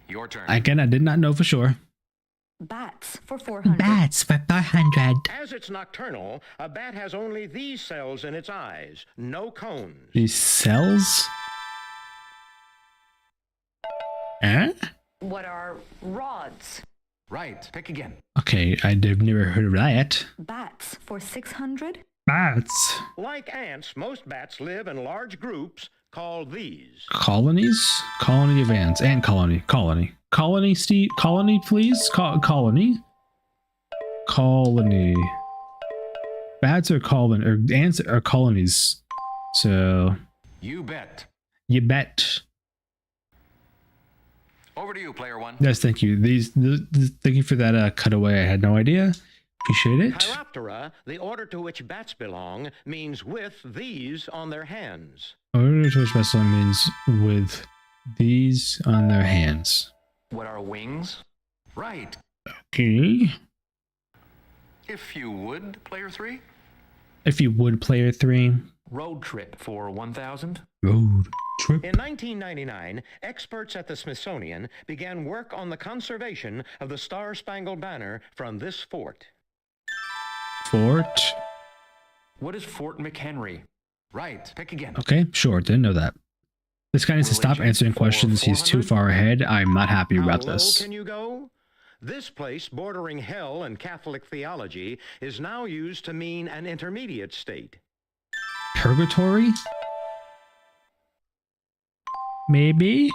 your turn. again, I did not know for sure. Bats for 400. Bats for 400. As it's nocturnal, a bat has only these cells in its eyes, no cones. These cells? Eh? What are rods? Right. Pick again. Okay, I've never heard of that. Bats for 600. Bats. Like ants, most bats live in large groups called these. Colonies? Colony of ants. Ant colony. Colony. Colony, Steve? Colony, please? Colony? Colony. Bats are colony, or ants are colonies. So, You bet. you bet. Over to you, Player 1. Yes, thank you. Thank you for that cutaway. I had no idea. Appreciate it. Chiroptera, the order to which bats belong, means with these on their hands. Order to which vessel means with these on their hands. What are wings? Right. Okay. If you would, Player 3. If you would, player 3. Road Trip for 1,000. Road trip. In 1999, experts at the Smithsonian began work on the conservation of the Star-Spangled Banner from this fort. Fort. What is Fort McHenry? Right. Pick again. Okay, sure. Didn't know that. This guy needs to stop Religion answering for questions. He's too 400? far ahead. I'm not happy How about low this. can you go? This place, bordering hell and Catholic theology, is now used to mean an intermediate state. Purgatory? Maybe?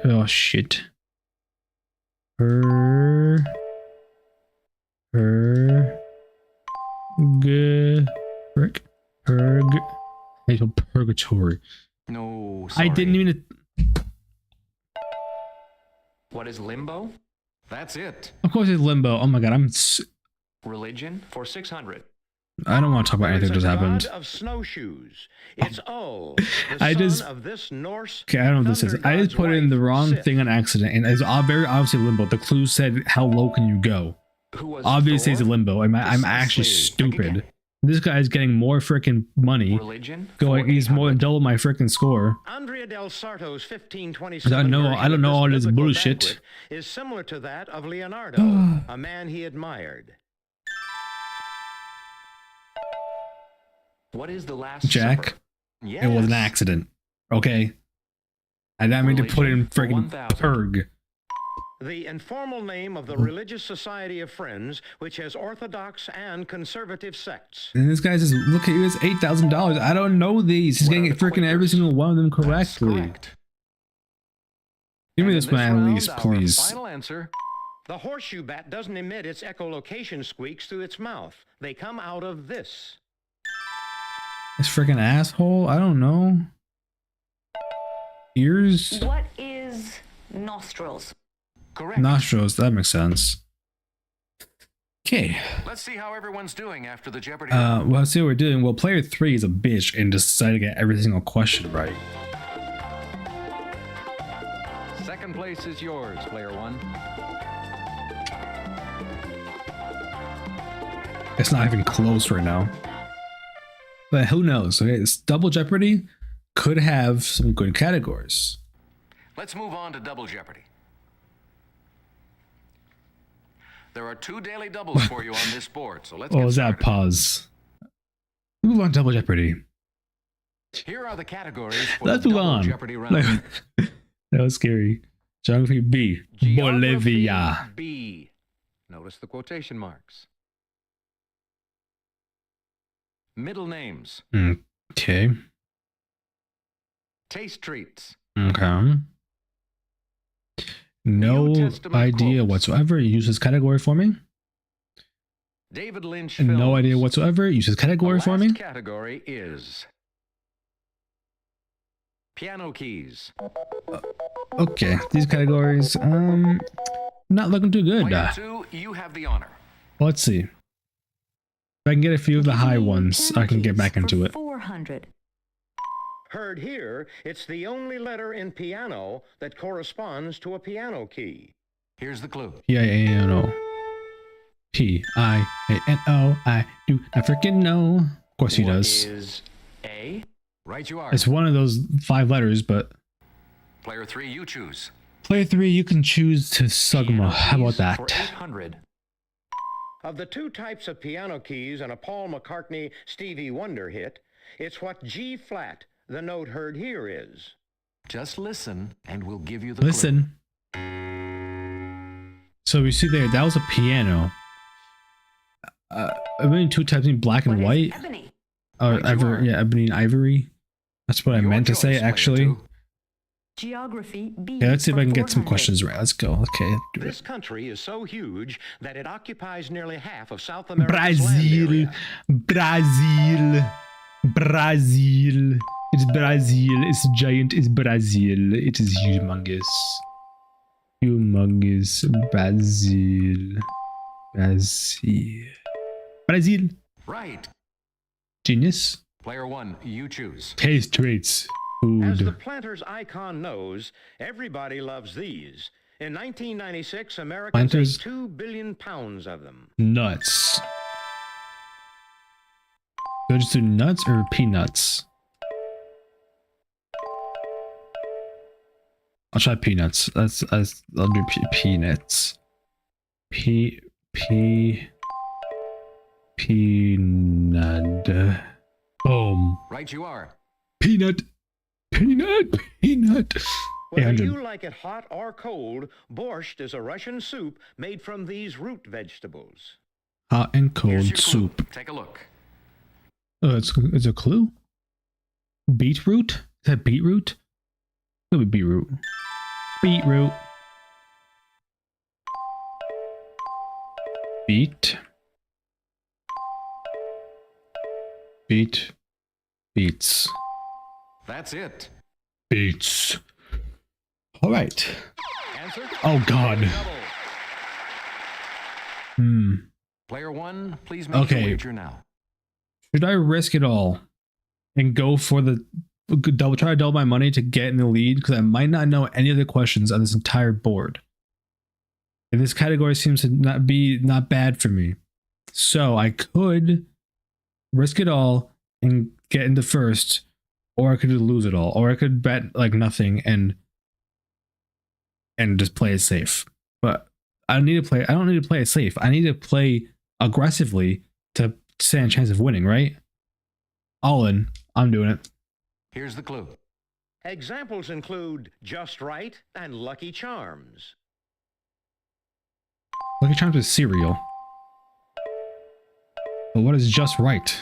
Oh shit. Purgatory. No, I didn't even. What is Limbo? That's it. Of course, it's limbo. Oh my god, Religion for 600. I don't want to talk about anything that There's just a happened. god of snowshoes. It's O, the I son just- of this Norse. Okay, I don't know what this is. thunder I just god's put in the wife, wrong Sif. thing on accident, and it's very obviously limbo. The clue said, "How low can you go?" Who was Obviously, it's a Thor? limbo. I'm actually Precisely. stupid. This guy's getting more freaking money. Religion Going, for he's more than 800. double my freaking score. Andrea del Sarto's 1527 I don't know version of all this biblical bullshit. banquet is similar to that of Leonardo, a man he admired. What is the Last Jack, Supper? Yes. it was an accident. Okay, I didn't mean to put in Religion for freaking 1,000. purg. The informal name of the Religious Society of Friends, which has orthodox and conservative sects. And this guy says, "Look at you, it's $8,000. I don't know these. He's What getting are the freaking every Quakers? single one of them That's correctly. correct. Give me And this in one at round, least, our please." Final answer. The horseshoe bat doesn't emit its echolocation squeaks through its mouth. They come out of this. This freaking asshole. I don't know. Ears, What is nostrils? Correct. nostrils. That makes sense. Okay. Let's see how everyone's doing after the Jeopardy. Well, let's see what we're doing. Well, player 3 is a bitch and decided to get every single question right. Second place is yours, Player 1. It's not even close right now. But who knows? Okay, this Double Jeopardy could have some good categories. Let's move on to Double Jeopardy. There are 2 daily doubles for you on this board, so let's Oh, get is that started. pause? Move on, Double Jeopardy. Here are the categories for Let's the move Double on. Jeopardy round. That was scary. Geography B. Geography Bolivia. B. Notice the quotation marks. Middle names. Okay. Taste treats. Okay. No New Testament idea quotes. whatsoever. Use this category for me. David Lynch And films. no idea whatsoever. Use this category The for me. last category is piano keys. Okay. These categories, not looking too good. Player 2, you have the honor. Let's see. If I can get a few of the Give high me ones, I can get piano back keys into for it. 400. Heard here, it's the only letter in piano that corresponds to a piano key. Here's the clue. P-I-A-N-O. P-I-A-N-O. I do not freaking know. Of course he What does. is A? Right you are. It's one of those 5 letters, but Player 3, you choose. player 3, you can choose to Piano Sugma. How about keys For that? 800. Of the 2 types of piano keys in a Paul McCartney Stevie Wonder hit, it's what G flat, the note heard here, is. Just listen, and we'll give you the clue. Listen. So we see there, that was a piano. I mean, 2 types in black and What is white. ebony? Or Right you ivory, are. yeah, ebony and ivory. That's what I Your meant to choice, say, player actually. 2. Geography B. Okay, let's see if for I can get some 400. questions right. Let's go. Okay. Do This it. country is so huge that it occupies nearly half of South America's land Brazil. area. Brazil. Brazil. It's Brazil. It's giant. It's Brazil. It is humongous. Humongous. Brazil. Brazil. Brazil. Right. Genius. Player 1, you choose. Taste traits. As the Food. planter's icon knows, everybody loves these. In 1996, Americans Planters. ate 2 billion pounds of them. Nuts. Do I just do nuts or peanuts? I'll try peanuts. I'll do peanuts. Peanut. Boom. Right you are. Peanut. Peanut. 800. Whether you like it hot or cold, borscht is a Russian soup made from these root vegetables. Hot and Here's cold your clue. soup. Take a look. Oh, it's a clue? Beetroot? Is that beetroot? It would be beetroot. Beetroot. Beets. That's it. Beets. All right. Answer? Oh God. Double. Player 1, please make Okay. your wager now. Should I risk it all and go for the try to double my money to get in the lead? Because I might not know any of the questions on this entire board. And this category seems to not bad for me. So I could risk it all and get into first, or I could lose it all, or I could bet like nothing and just play it safe. But I don't need to play it safe. I need to play aggressively to stand a chance of winning, right? All in. I'm doing it. Here's the clue. Examples include Just Right and Lucky Charms. Lucky Charms is cereal. But what is just right?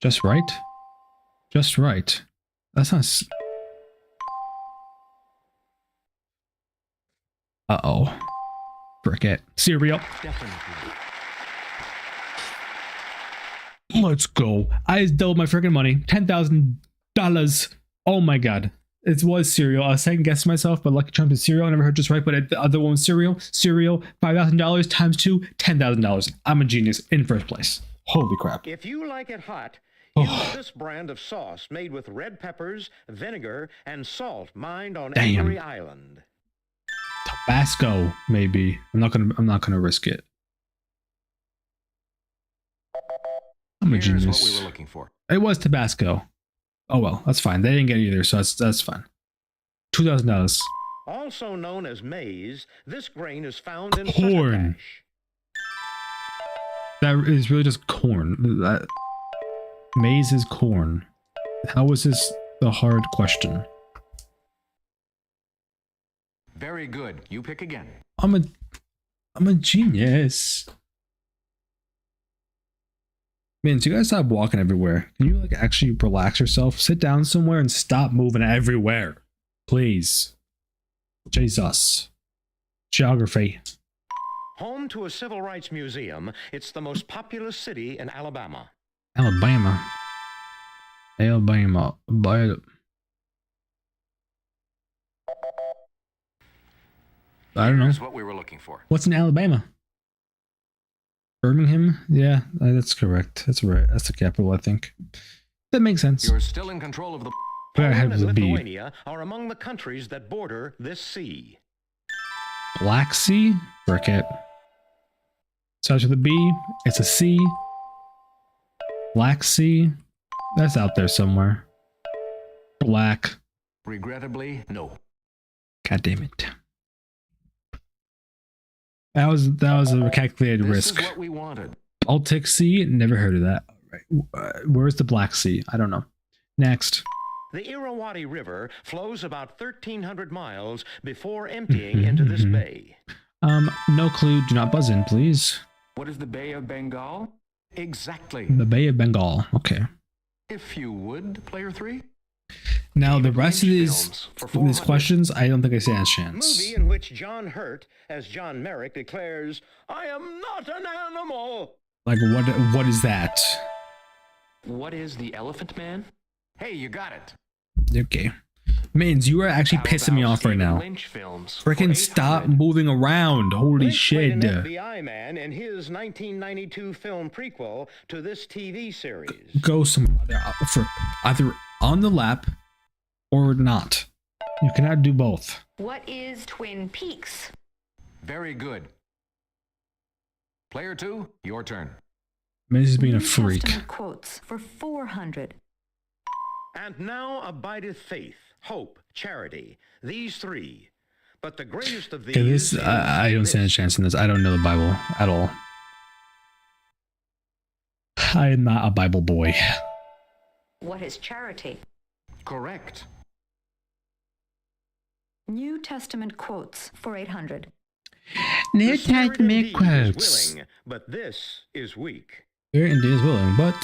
Just right? Just right. That's not. Uh-oh. Frick it. Cereal. Definitely. Let's go. I just doubled my freaking money. $10,000. Oh my god. It was cereal. I was second guessing myself, but Lucky Charms is cereal. I never heard just right, but the other one was cereal. Cereal, $5,000 times 2, $10,000. I'm a genius in first place. Holy crap. If you like it hot, Oh. use this brand of sauce made with red peppers, vinegar, and salt mined on Damn. Avery Island. Tabasco, maybe. I'm not gonna risk it. I'm a Here's what genius. we were looking for. It was Tabasco. Oh well, that's fine. They didn't get either, so that's fine. $2,000. Also known as maize, this grain is found in Corn. succotash. That is really just corn. That maize is corn. How is this the hard question? Very good. You pick again. I'm a genius. Man, so you guys stop walking everywhere. Can you like actually relax yourself? Sit down somewhere and stop moving everywhere. Please. Jesus. Geography. Home to a civil rights museum, it's the most populous city in Alabama. Alabama. Alabama. I don't know. Here's what we were looking for. What's in Alabama? Birmingham? Yeah, that's correct. That's right. That's the capital, I think. That makes sense. You're still in control of the... But I have Poland and the B. Lithuania are among the countries that border this sea. Black Sea? Cricket. Starts with a B. It's a C. Black Sea? That's out there somewhere. Black. Regrettably, no. God damn it. That was a calculated This risk. is what we wanted. Baltic Sea? Never heard of that. Where's the Black Sea? I don't know. Next. The Irrawaddy River flows about 1,300 miles before emptying into this bay. No clue. Do not buzz in, please. What is the Bay of Bengal? Exactly. The Bay of Bengal. Okay. If you would, player 3. Now the David rest of Lynch these films for 400. questions, I don't think I stand a chance. Movie in which John Hurt, as John Merrick, declares, "I am not an animal." Like what is that? What is the Elephant Man? Hey, you got it. Okay. Mans, you are actually How pissing me about off right David now. Lynch films for Freaking stop 800? moving around. Holy Lynch shit. played an FBI man in his 1992 film prequel to this TV series. Go some for either on the lap or not. You cannot do both. What is Twin Peaks? Very good. Player 2, your turn. Mans is being a New freak. Testament quotes for 400. And now abideth faith, hope, charity, these three. But the greatest of these Okay, this is I don't stand a this. chance in this. I don't know the Bible at all. I am not a Bible boy. What is charity? Correct. New Testament quotes for 800. New The spirit indeed quotes. is willing, but this is weak. Spirit indeed is willing, but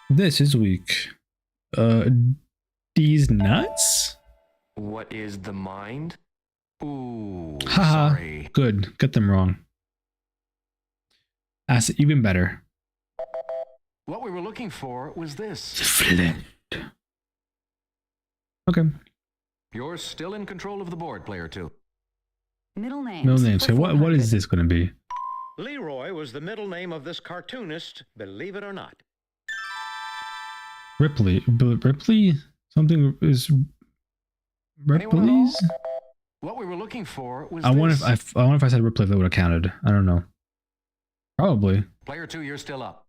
this is weak. These nuts? What is the mind? Ooh, Haha. sorry. Good. Get them wrong. That's even better. What we were looking for was this. Flint. Okay. You're still in control of the board, player 2. Middle names. No name. for So what 400. is this going to be? Leroy was the middle name of this cartoonist, believe it or not. Ripley. Ripley? Something is Ripley's? What we were looking for was I wonder this. if I wonder if I said Ripley, if that would have counted. I don't know. Probably. Player 2, you're still up.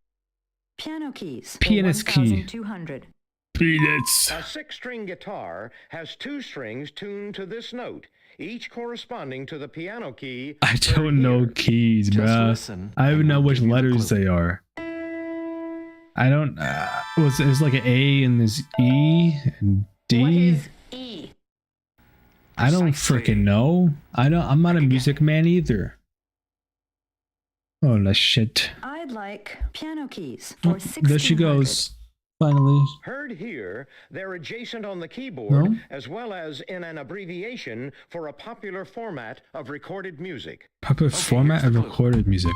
Piano keys. Pianist key. 1,200. Peanuts. A 6-string guitar has 2 strings tuned to this note, each corresponding to the piano key. I don't know here. keys, Just bruh. listen, I don't and know we'll which give you the letters clue. they are. I don't. It's like an A and there's E and D. What is E? I don't Precisely. freaking know. I'm not a music man either. Oh, no shit. I'd like piano keys Oh, for 1,600. there she goes. Finally. Heard here, they're adjacent on the keyboard, No? as well as in an abbreviation for a popular format of recorded music. Proper format here's of the clue. recorded music.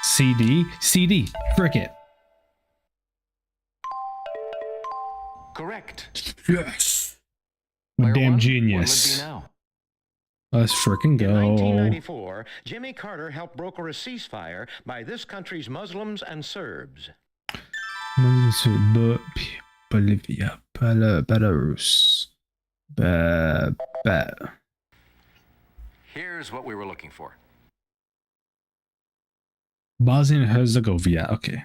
CD? CD. Frick it. Correct. Yes. I'm a Player damn 1, genius. What would it be now? Let's frickin' In go. 1994, Jimmy Carter helped broker a ceasefire by this country's Muslims and Serbs. Bolivia. Belarus. Here's what we were looking for. Bosnia and Herzegovina. Okay.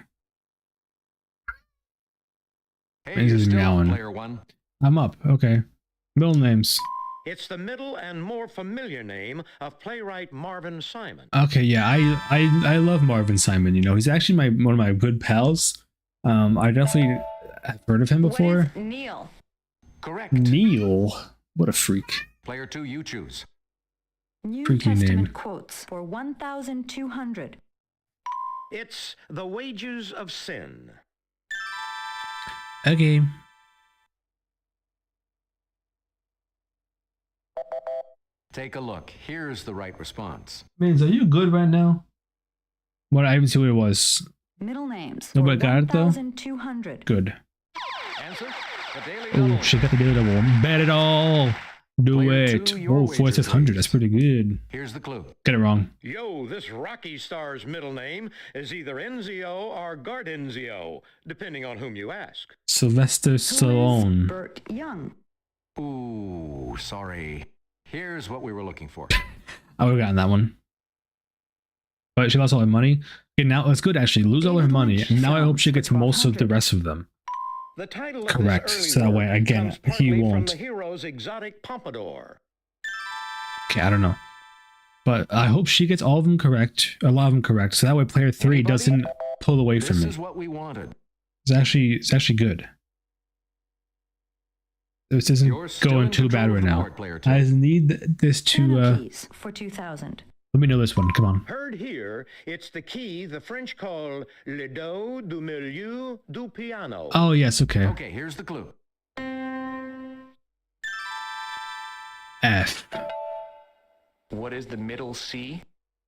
Hey, This you're is still on, meowing. player one. I'm up. Okay. Middle names. It's the middle and more familiar name of playwright Marvin Simon. Okay, yeah, I love Marvin Simon. You know, he's actually one of my good pals. I definitely have heard of him before. What is Neil? Correct. Neil, what a freak. Player two, you choose. New Freaky Testament name. quotes for 1,200. It's The Wages of Sin. Okay. Take a look. Here's the right response. Mans, are you good right now? What? I haven't seen what it was. Middle names No, for but got it, though? 1,200. Good. Answer? The Daily Oh, Double. she got the data. Bet it all. Do Player it. two, your Oh, wager, 4,600. please. That's pretty good. Here's the clue. Get it wrong. Yo, this Rocky star's middle name is either Enzio or Gardenzio, depending on whom you ask. Sylvester Who is Stallone. Burt Young? Ooh, sorry. Here's what we were looking for. I would have gotten that one. But she lost all her money. Okay, now it's good actually. Lose all her David money. Lynch And now I hope films she for gets most of the 1,200. rest of them. The title of Correct. this early So that way, work again, comes he partly won't. from the hero's exotic pompadour. Okay, I don't know. But I hope she gets all of them correct. A lot of them correct. So that way player 3 Anybody? doesn't pull away This from me. is what we wanted. It's actually good. This isn't You're still going in too bad control of right the now. board, player two. I need this to Piano keys for 2,000. let me know this one. Come on. Heard here, it's the key the French call le do du milieu du piano. Oh yes, okay. Okay, here's the clue. F. What is the middle C?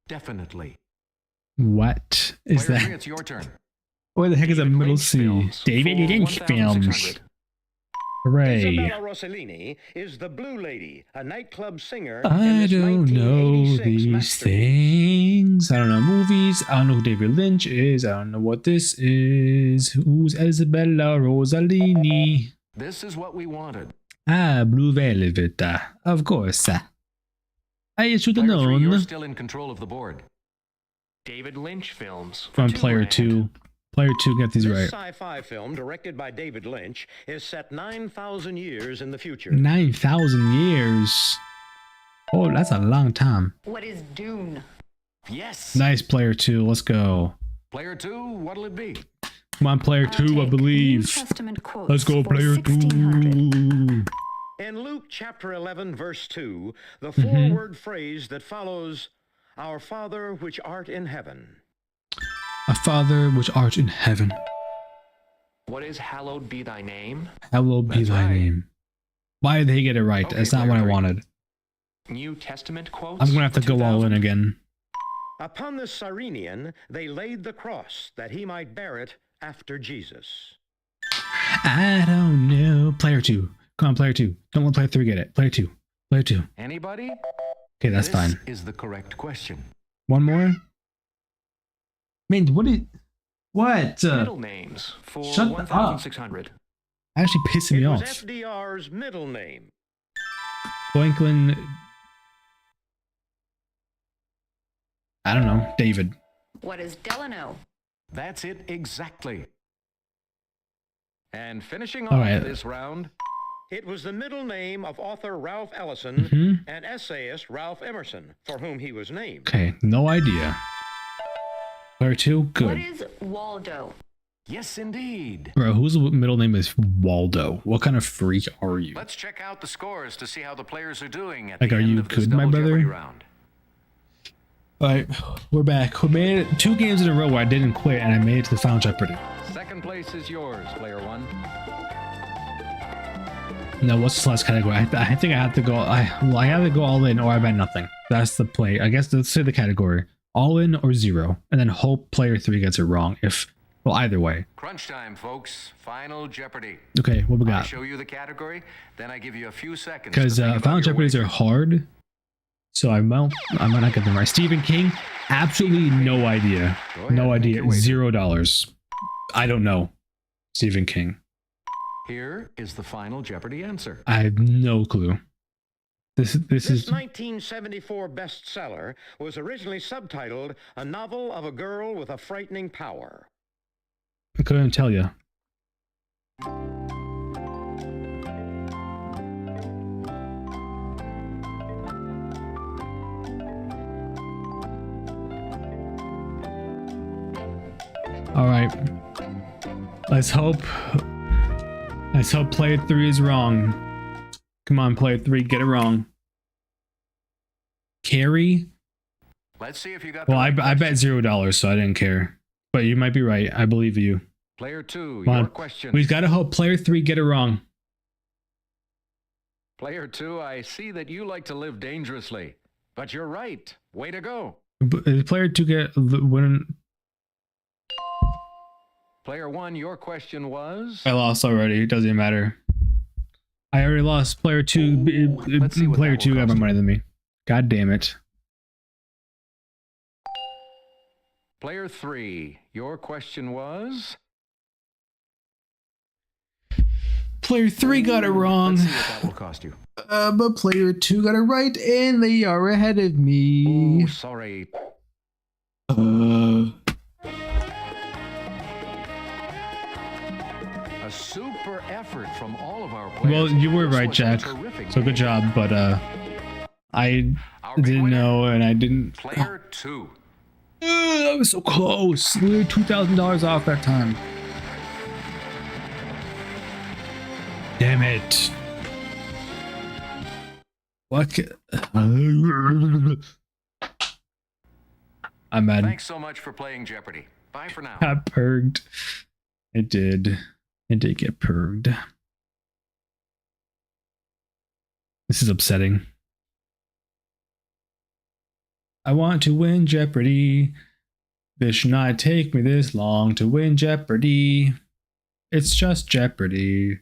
Definitely. What is Player three, that? it's your turn. What the heck is a David middle Lynch C? films David for Lynch films. 1,600. Hooray. Isabella Rossellini is the Blue Lady, a nightclub singer. in I this don't know 1986 these masterpiece. things. I don't know movies. I don't know who David Lynch is. I don't know what this is. Who's Isabella Rossellini? This is what we wanted. Ah, Blue Velvet. Of course. I should have Player three, you're known. still in control of the board. David Lynch films for From 2 player grand. 2. Player 2, get these This right. sci-fi film, directed by David Lynch, is set 9,000 years in the future. 9,000 years. Oh, that's a long time. What is Dune? Yes. Nice, player 2. Let's go. Player two, what'll it be? Come on, player I'll 2, I take believe. New Testament quotes Let's go, for player 1,600. 2. In Luke chapter 11, verse 2, the Mm-hmm. four-word phrase that follows, Our Father which art in heaven. Our Father which art in heaven, What is hallowed be thy name? hallowed be That's thy right. name. Why did they get it right? Okay, That's not what I player three. wanted. New Testament quotes. I'm gonna have to for go all in 2,000. again. Upon the Cyrenian, they laid the cross that he might bear it after Jesus. I don't know. Player 2. Come on, player 2. Don't let player 3 get it. Player 2. Player 2. Anybody? Okay, that's this fine. is the correct question. One more. Man, what is... What? Middle names for Shut up. 1,600. Actually pissing me It was off. FDR's middle name. Boinklin... I don't know. David. What is Delano? That's it exactly. And finishing All off right. this round, It was the middle name of author Ralph Ellison Mhm. and essayist Ralph Emerson, for whom he was named. Okay, no idea. Player 2, What good. is Waldo? yes indeed. Bro, whose middle name is Waldo? What kind of freak are you? Let's check out the scores to see how the players are doing at Like, the are end you of this good, my Double brother? Jeopardy round. Alright, we're back. We made it 2 games in a row where I didn't quit and I made it to the final Jeopardy. Second place is yours, player one. No, what's the last category? I think I have to go. I have to go all in or I bet nothing. That's the play. I guess let's say the category: all in or 0, and then hope player 3 gets it wrong. Well, either way. Crunch time, folks. Final Jeopardy. Okay, what we I got? show you the category, then I give you a few seconds. Because to think about final your Jeopardies are wager. hard, so I might not get them right. Stephen King, absolutely no idea. Go ahead, No make idea. your wager. $0. I don't know. Stephen King. Here is the final Jeopardy answer. I have no clue. This This is 1974 bestseller was originally subtitled A Novel of a Girl with a Frightening Power. I couldn't tell you. All right. Let's hope player 3 is wrong. Come on, player 3, get it wrong. Carrie? Let's see if you got Well, the right I bet question. $0, so I didn't care. But you might be right. I believe you. Player 2, Come your on. question. We've got to hope player 3 get it wrong. Player 2, I see that you like to live dangerously. But you're right. Way to go. Did player 2 get win? Player 1, your question was... I lost already. It doesn't matter. I already lost. Player 2. Let's see what Player that 2 will got more cost money you. than me. God damn it. Player 3, your question was... Player 3 got it wrong. Let's see what that will cost you. But player 2 got it right, and they are ahead of me. Oh, sorry. A super effort from all of our players. Well, you were This right, was a Jack. terrific So good game. job, but I Our big didn't winner, know, and I didn't. Player 2. That was so close. We were $2,000 off that time. Damn it. What? I'm mad. Thanks so much for playing Jeopardy. Bye for now. Got purged. It did. It did get purged. This is upsetting. I want to win Jeopardy. This should not take me this long to win Jeopardy. It's just Jeopardy.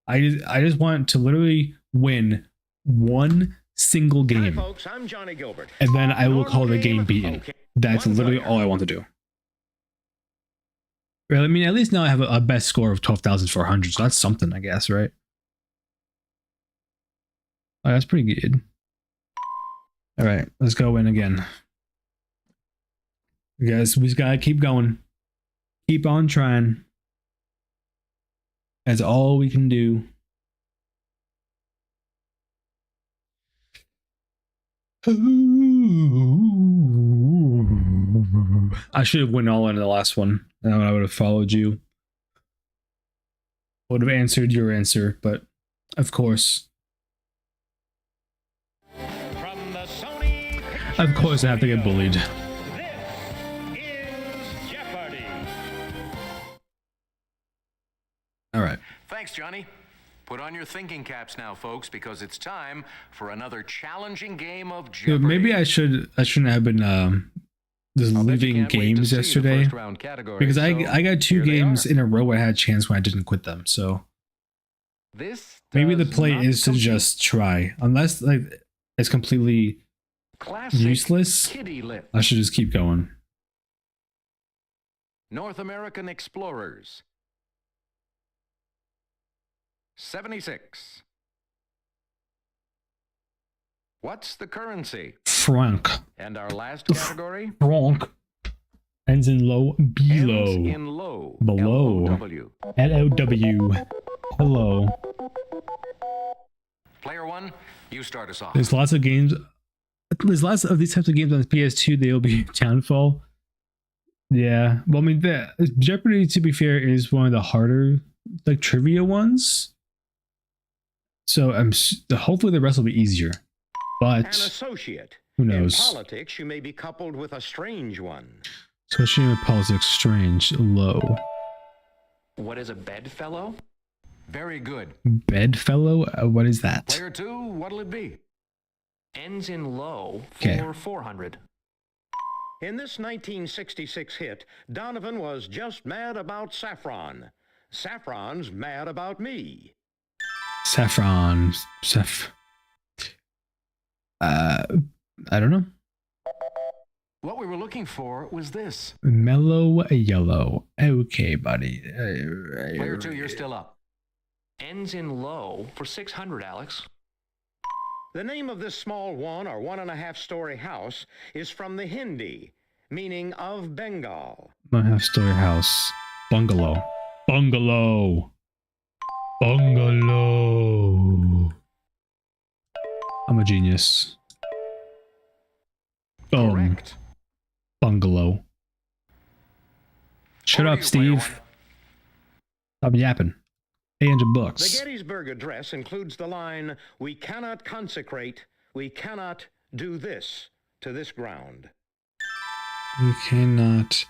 I just want to literally win one single Hi, game, folks. I'm Johnny Gilbert. and then I will Normal call the game beaten. Okay. That's One literally player. all I want to do. Well, I mean, at least now I have a best score of 12,400, so that's something, I guess, right? Oh, that's pretty good. All right, let's go in again. Guys, we just gotta keep going. Keep on trying. That's all we can do. I should have went all in the last one. And I would have followed you. Would have answered your answer, but of course. From the Sony Pictures Of course I have to get Studio, bullied. This is Jeopardy! Alright. Thanks, Johnny. Put on your thinking caps now, folks, because it's time for another challenging game of Jeopardy. Maybe I shouldn't have been just I'll bet you leaving can't wait to games see the yesterday. first round categories, Because so I got 2 here they games are. in a row where I had a chance when I didn't quit them. So This maybe the does play not is to compute. just try. Unless like it's completely Classic useless, kitty lift. I should just keep going. North American explorers. 76. What's the currency? Frank. And our last category? Frank. Ends in low. Ends Below. in low. Below. L-O-W. LOW. Hello. Player 1, you start us off. There's lots of games. There's lots of these types of games on the PS2. They'll be Downfall. Yeah. Well, I mean, Jeopardy, to be fair, is one of the harder like trivia ones. So hopefully the rest will be easier. An But associate. who In knows? politics, you may be coupled with a strange one. Especially in politics, strange. Low. What is a bedfellow? Very good. Bedfellow? What is that? Player 2, what'll it be? Ends in low for Okay. 400. In this 1966 hit, Donovan was just mad about saffron. Saffron's mad about me. Saffron. I don't know. What we were looking for was this. Mellow yellow. Okay, buddy. Player 2, you're still up. Ends in low for 600, Alex. The name of this small 1 or 1.5 story house is from the Hindi, meaning of Bengal. 1.5 story house. Bungalow. Bungalow. Bungalow. I'm a genius. Boom. Correct. Bungalow. Shut Over up, to you, player Steve. one. Stop yapping. $800 The bucks. Gettysburg Address includes the line, "We cannot consecrate, we cannot do this to this ground." We cannot.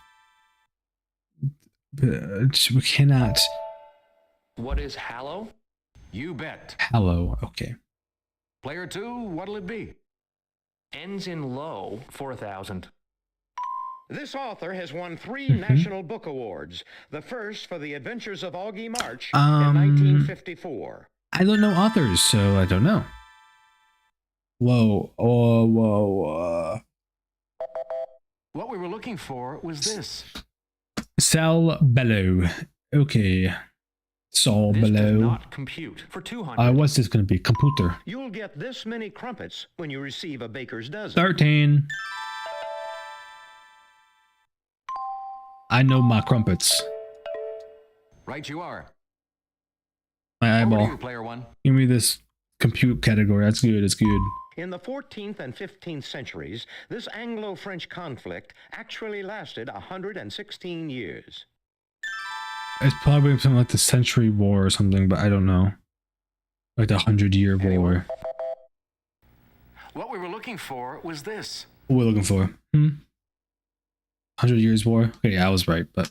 We cannot. What is hallow? You bet. Hallow. Okay. Player 2, what'll it be? Ends in low, 4,000. This author has won 3 National Book Awards, the first for The Adventures of Augie March in 1954. I don't know authors, so I don't know. Whoa. Oh, whoa. What we were looking for was this. Sal Bellow. Okay. Saul This does Bellow. not compute for 200. What's this going to be? Computer. You'll get this many crumpets when you receive a baker's dozen. 13. I know my crumpets. Right you are. My Over to eyeball. you, player 1. Give me this compute category. That's good. That's good. In the 14th and 15th centuries, this Anglo-French conflict actually lasted 116 years. It's probably something like the Century War or something, but I don't know. Like the 100-Year War. Anyone? What we were looking for was this. What we're looking for? 100 Years War? Okay, yeah, I was right, but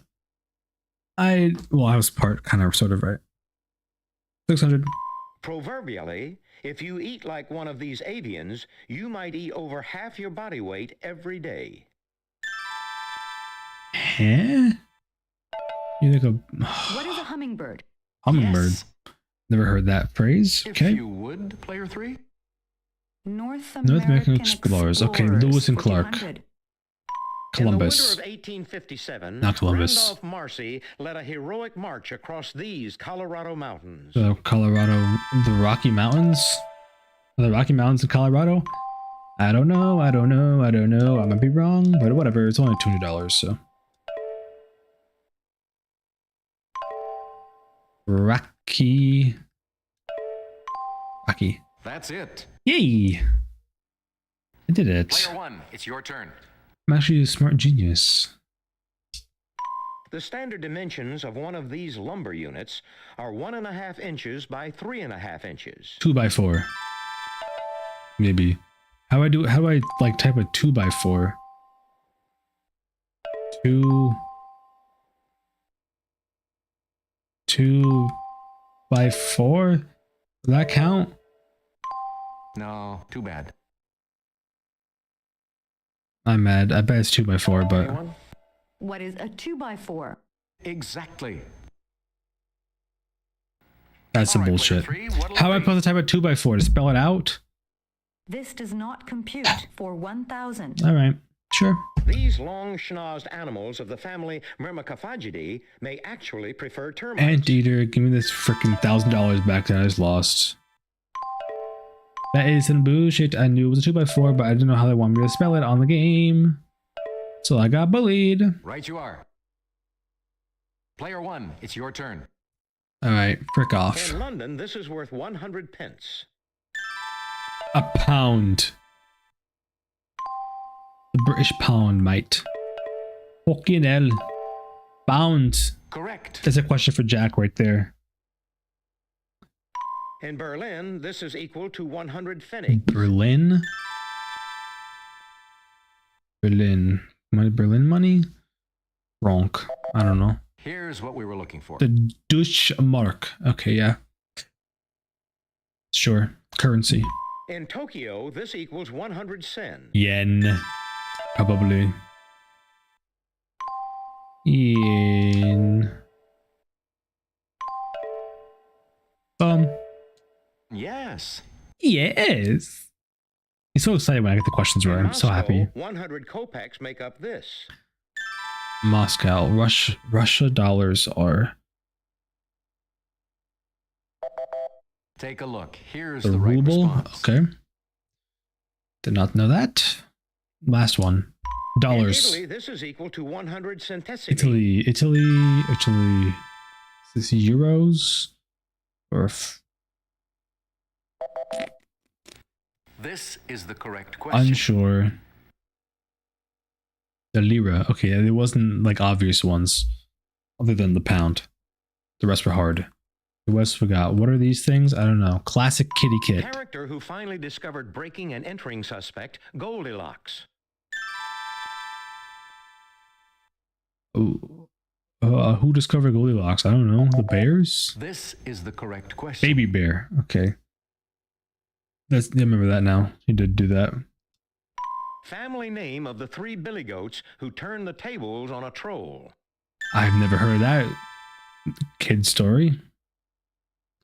I was kind of sort of right. 600. Proverbially, if you eat like one of these avians, you might eat over half your body weight every day. Huh? You think a What is a hummingbird? hummingbird? Yes. Never heard that phrase. If Okay. you would, player 3. North American American explorers. Okay, Lewis and for Clark. 200. Columbus. In the winter of 1857, Not Columbus. Randolph Marcy led a heroic march across these Colorado mountains. Colorado, the Rocky Mountains? Are the Rocky Mountains in Colorado? I don't know. I might be wrong, but whatever. It's only $200, so. Rocky. That's it. Yay! I did it. Player 1, it's your turn. I'm actually a smart genius. The standard dimensions of one of these lumber units are 1.5 inches by 3.5 inches. 2x4. Maybe. How do I like type a 2x4? 2 by 4? Does that count? No, too bad. I'm mad. I bet it's 2x4, but Anyone? What is a 2x4? Exactly. that's some All right, bullshit. player 3, what'll How am it I be? supposed to type a 2x4? To spell it out? This does not compute for 1,000. All right. Sure. These long schnozzed animals of the family Myrmecophagidae may actually prefer termites. Anteater, give me this freaking $1,000 back that I just lost. That is some bullshit. I knew it was a 2x4, but I didn't know how they wanted me to spell it on the game. So I got bullied. Right you are. Player 1, it's your turn. Alright, frick off. In London, this is worth 100 pence. A pound. The British pound, mate. Fucking hell. Pound. Correct. That's a question for Jack right there. In Berlin, this is equal to 100 pfennig. Berlin? Berlin. Berlin money? Wrong. I don't know. Here's what we were looking for. The Deutsche Mark. Okay, yeah. Sure. Currency. In Tokyo, this equals 100 sen. Yen. Probably. Yen. Yes. Yes. He's so excited when I get the questions right. In I'm so Moscow, happy. 100 kopecks make up this. Moscow. Russia dollars are Take a look. Here's the the right ruble. response. Okay. Did not know that. Last one. In Dollars. Italy, this is equal to 100 centesimi. Italy. Is this euros? Or This is the correct question. unsure. The lira. Okay, it wasn't like obvious ones. Other than the pound. The rest were hard. The rest forgot. What are these things? I don't know. Classic kitty kit. Character who finally discovered breaking and entering suspect, Goldilocks. Ooh. Who discovered Goldilocks? I don't know. The bears? This is the correct question. Baby bear. Okay. I remember that now. He did do that. Family name of the 3 billy goats who turned the tables on a troll. I've never heard of that kid story.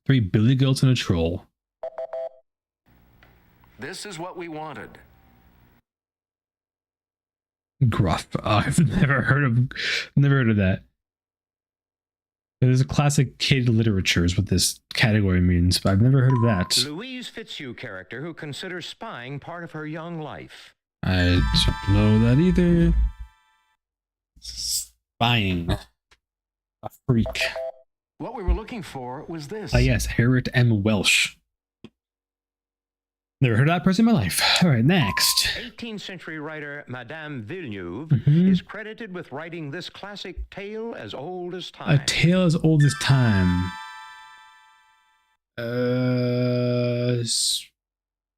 3 billy goats and a troll. This is what we wanted. Gruff. I've never heard of that. There's a classic kid literature is what this category means, but I've never heard of that. Louise Fitzhugh character who considers spying part of her young life. I don't know that either. Spying. A freak. What we were looking for was this. Yes, Harriet M. Welsh. Never heard of that person in my life. All right, next. 18th century writer Madame Villeneuve Mhm. is credited with writing this classic tale as old as A time. tale as old as time.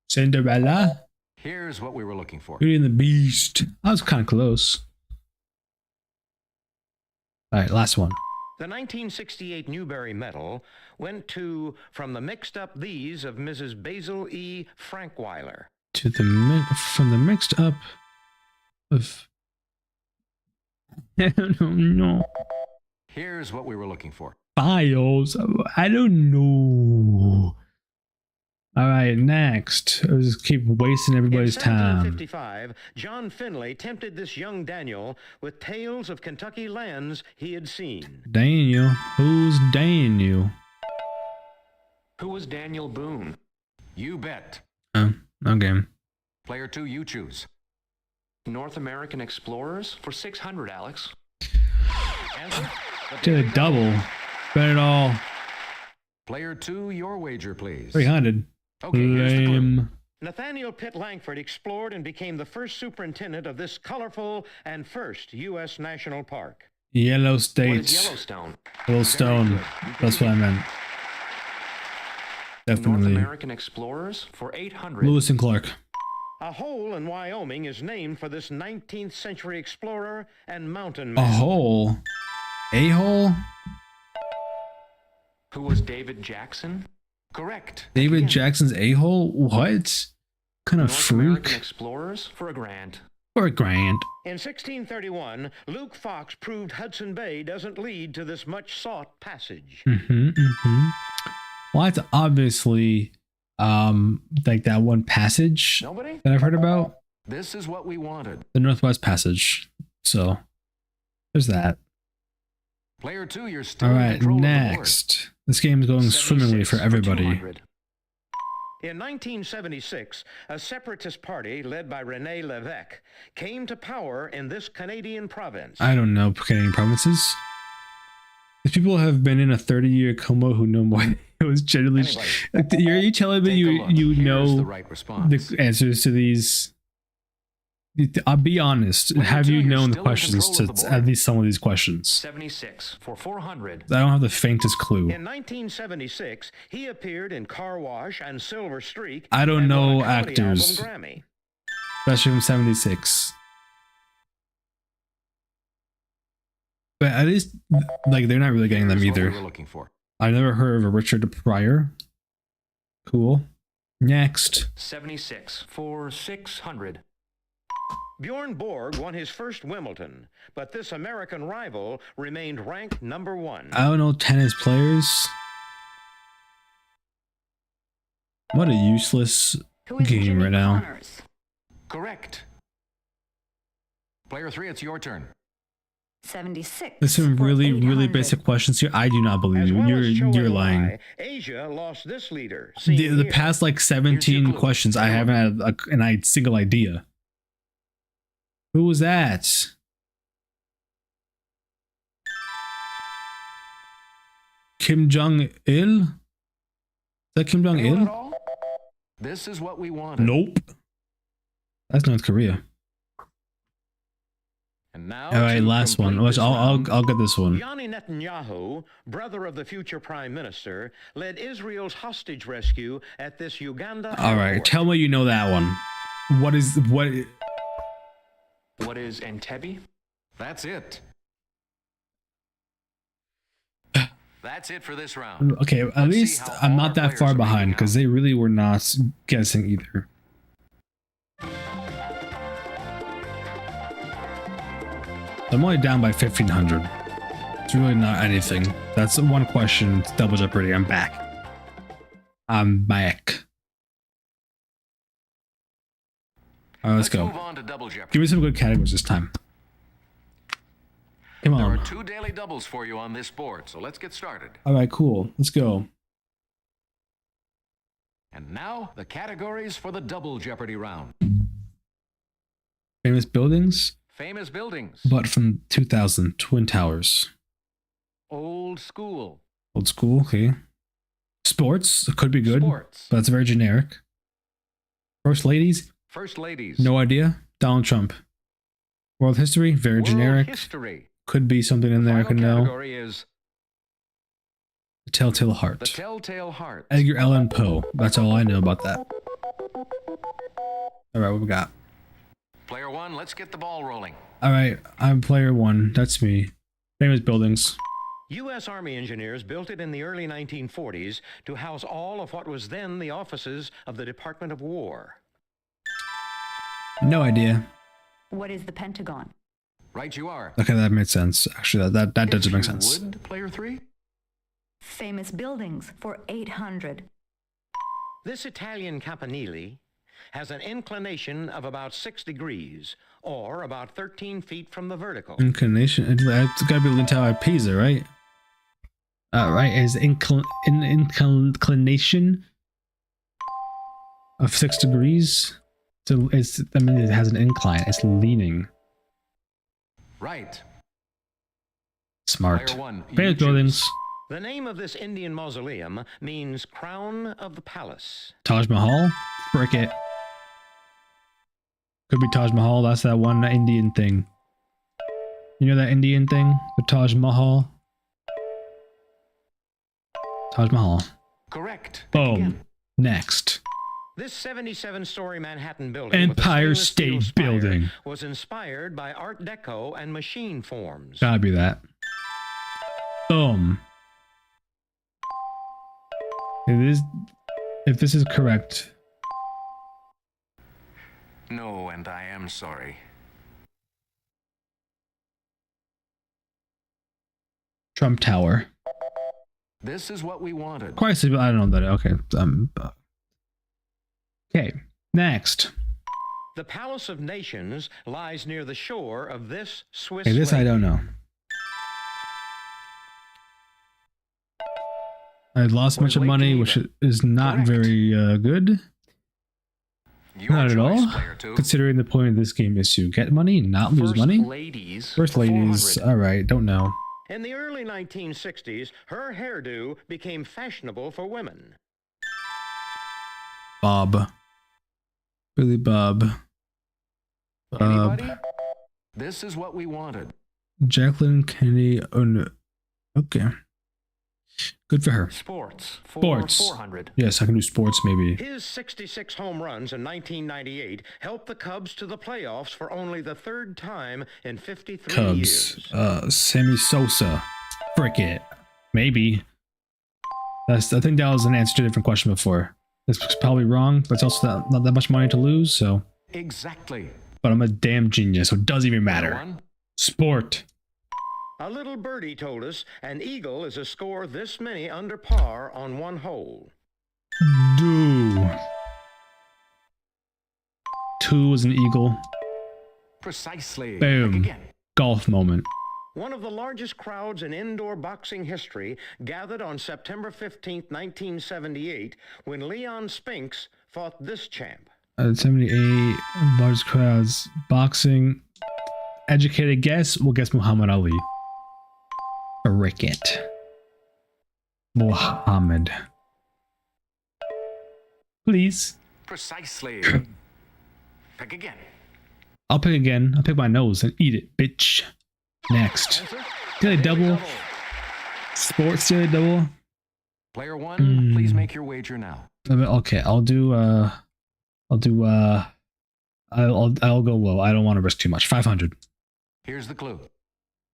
Cinderella? Here's what we were looking for. Beauty and the Beast. I was kind of close. All right, last one. The 1968 Newbery Medal went to From the Mixed Up These of Mrs. Basil E. Frankweiler. From the mixed up of. I don't know. Here's what we were looking for. Files. I don't know. All right, next. I'll just keep wasting everybody's In time. 1755, John Finlay tempted this young Daniel with tales of Kentucky lands he had seen. Daniel. Who's Daniel? Who was Daniel Boone? You bet. Oh, okay. Player 2, you choose. North American explorers for 600, Alex. Answer? Did a double. Bet it all. Player 2, your wager, please. 300. Okay, here's the clue. Lame. Nathaniel Pitt Langford explored and became the first superintendent of this colorful and first U.S. national park. Yellow What is States. Yellowstone? Yellowstone. That's what I meant. North Definitely. American explorers for 800. Lewis and Clark. A hole in Wyoming is named for this 19th century explorer and mountain A man. hole. A hole? Who was David Jackson? Correct. David Again. Jackson's a hole? What? Kind of North American freak? explorers for a grand. Or a grand. In 1631, Luke Fox proved Hudson Bay doesn't lead to this much sought passage. Well, that's obviously like that one passage Nobody? that I've heard about. This is what we wanted. The Northwest Passage. So there's that. Player 2, you're still All in right, control of the board. next. This game is going swimmingly 76 for everybody. 200. In 1976, a separatist party led by René Lévesque came to power in this Canadian province. I don't know Canadian provinces. These people have been in a 30-year coma who know more. It was generally. Anyway, Are you telling me Take a look. you Here's know the right response. the answers to these? I'll be honest. Player Have 2, you you're known the still in questions control to of the board. at least some of these questions? 76 for 400. I don't have the faintest clue. In 1976, he appeared in Car Wash and Silver Streak. I don't and won know a comedy actors. album Grammy. Especially from '76. But at least, like, they're not really getting them Here's what either. we were looking for. I never heard of a Richard Pryor. Cool. Next. 76 for 600. Bjorn Borg won his first Wimbledon, but this American rival remained ranked number 1. I don't know tennis players. What a useless Who is game Jimmy right now. Connors? Correct. Player 3, it's your turn. 76. There's some for really 800. basic questions here. I do not believe As you. well as showing You're lying. why Asia lost this leader. seen The here. past like Here's your 17 clue. questions, I haven't had a single idea. Who was that? Kim Jong Il? Is that Kim Jong Anyone at Il? all? This is what we wanted. Nope. That's North Korea. And now, All right, to last one. complete this round, I'll get this one. Yanni Netanyahu, brother of the future prime minister, led Israel's hostage rescue at this Uganda All right, airport. tell me you know that one. What is what? What is Entebbe? That's it. That's it for this round. Okay, at Let's see least how I'm all not our that players far are behind making because out. they really were not guessing either. I'm only down by 1,500. It's really not anything. That's one question. It's Double Jeopardy. I'm back. I'm back. All right, let's go. Move on to Double Jeopardy. Give me some good categories this time. Come There are on. 2 daily doubles for you on this board, so let's get started. All right, cool. Let's go. And now, the categories for the Double Jeopardy round. Famous buildings, Famous buildings. but from 2000. Twin Towers. Old school. Old school, okay. Sports, could be good, Sports. but it's very generic. First ladies, First ladies. no idea. Donald Trump. World history, very World generic. history. Could be something in there I Final could know. category is The Telltale Heart. the Telltale Heart. Edgar Allan Poe. That's all I know about that. All right, what we got? Player 1, let's get the ball rolling. All right, I'm player 1. That's me. Famous buildings. U.S. Army engineers built it in the early 1940s to house all of what was then the offices of the Department of War. No idea. What is the Pentagon? Right you are. Okay, that made sense. Actually, that does If make you sense. would, player 3? Famous buildings for 800. This Italian campanile has an inclination of about 6 degrees, or about 13 feet from the vertical. Inclination. It's got to be the Tower of Pisa, right? Right. Is inclination of 6 degrees? So it's. I mean, it has an incline. It's leaning. Right. Smart. Player 1, you Famous choose. buildings. The name of this Indian mausoleum means crown of the palace. Taj Mahal. Frick it. Could be Taj Mahal. That's that one Indian thing. You know that Indian thing? The Taj Mahal. Taj Mahal. Correct. Think Boom. again. Next. This 77-story Manhattan building with a Empire stainless steel State spire Building. was inspired by Art Deco and machine forms. Gotta be that. Boom. If this is correct, No, and I am sorry. Trump Tower. This is what we wanted. Christ, I don't know that. Okay. Okay. Next. The Palace of Nations lies near the shore of this Swiss Okay, this lake. I don't know. I lost a What bunch is of Lake money, Geneva? which is not Correct. very good. Your Not at choice, all. player 2. Considering the point of this game is to get money, not lose First money. ladies. First ladies. 400. All right. Don't know. In the early 1960s, her hairdo became fashionable for women. Bob. Billy Bob. Bob. Anybody? This is what we wanted. Jacqueline Kennedy. Oh no. Okay. Good for her. Sports. For Sports. 400. Yes, I can do sports maybe. His 66 home runs in 1998 helped the Cubs to the playoffs for only the third time in 53 Cubs. years. Sammy Sosa. Frick it. Maybe. I think that was an answer to a different question before. This was probably wrong, but it's also not that much money to lose, so. Exactly. But I'm a damn genius, so it doesn't even Player matter. 1, Sport. A little birdie told us an eagle is a score this many under par on one hole. Do. 2 was an eagle. precisely. Boom. Think again. Golf moment. One of the largest crowds in indoor boxing history gathered on September 15, 1978, when Leon Spinks fought this champ. 78 large crowds boxing. Educated guess. We'll guess Muhammad Ali. Frick it. Muhammad. Please. Precisely. Pick again. I'll pick again. I'll pick my nose and eat it, bitch. Next. Daily double. Sports daily double. Player one, please make your wager now. Okay, I'll go low. I don't want to risk too much. 500. Here's the clue.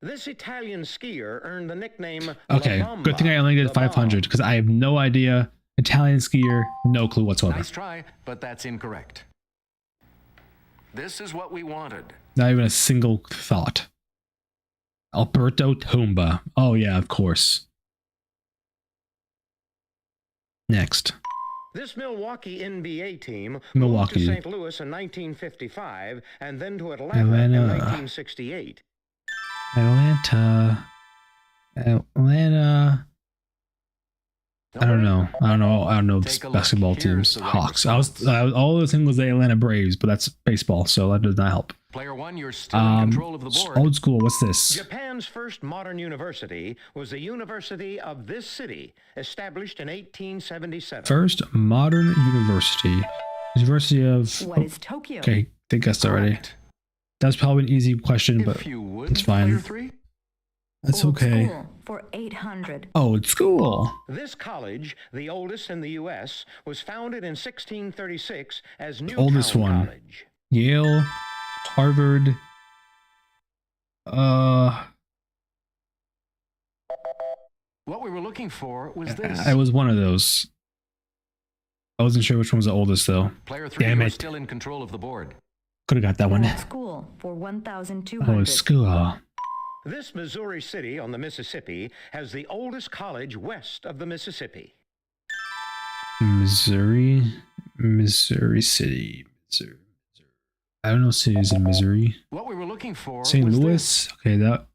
This Italian skier earned the nickname Okay, La Bamba, good thing I only did the 500 because I have no idea. Italian skier, no clue whatsoever. Nice try, but that's incorrect. This is what we wanted. Not even a single thought. Alberto Tomba. Oh yeah, of course. Next. This Milwaukee NBA team Milwaukee. moved to St. Louis in 1955 and then to Atlanta, in Atlanta. 1968. Atlanta. I don't know Take a look. basketball Here's teams. the right Hawks. I was response. all the thing was the Atlanta Braves, but that's baseball, so that does not help. Player one, you're still in control of the board. Old school. What's this? Japan's first modern university was the University of this city, established in 1877. First modern university. University of. What is Tokyo? Okay, they guessed already. Correct. That's probably an easy question, but If you would, it's fine. Player three. that's Old okay. School for 800. Old school. This college, the oldest in the U.S., was founded in 1636 as Newtown oldest one. College. Yale, Harvard. What we were looking for was this. I was one of those. I wasn't sure which one was the oldest though. Player three, Damn you're it. still in control of the board. Could have got that one. Old School for 1,200. Old school. This Missouri city on the Mississippi has the oldest college west of the Mississippi. Missouri City. Missouri. I don't know cities in Missouri. What we were looking for St. was Louis. this. Okay, that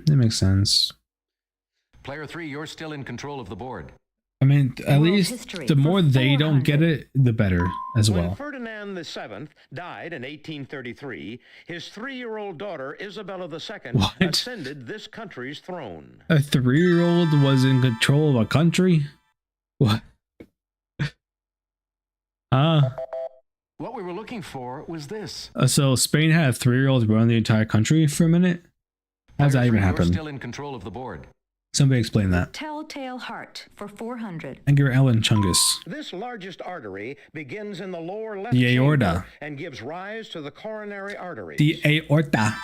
makes sense. Player three, you're still in control of the board. I mean, at World least history the for more they don't get 400. it, the better as When well. Ferdinand VII died in 1833, his 3-year-old daughter Isabella II What? ascended this country's throne. A 3-year-old was in control of a country? What? What we were looking for was this. So Spain had a 3-year-old run the entire country for a minute? How does that Player even three, you're happen? still in control of the board. Somebody explain that. Telltale Heart for 400. Edgar Allan Chungus. This largest artery begins in the lower left The aorta. chamber and gives rise to the coronary arteries. The aorta.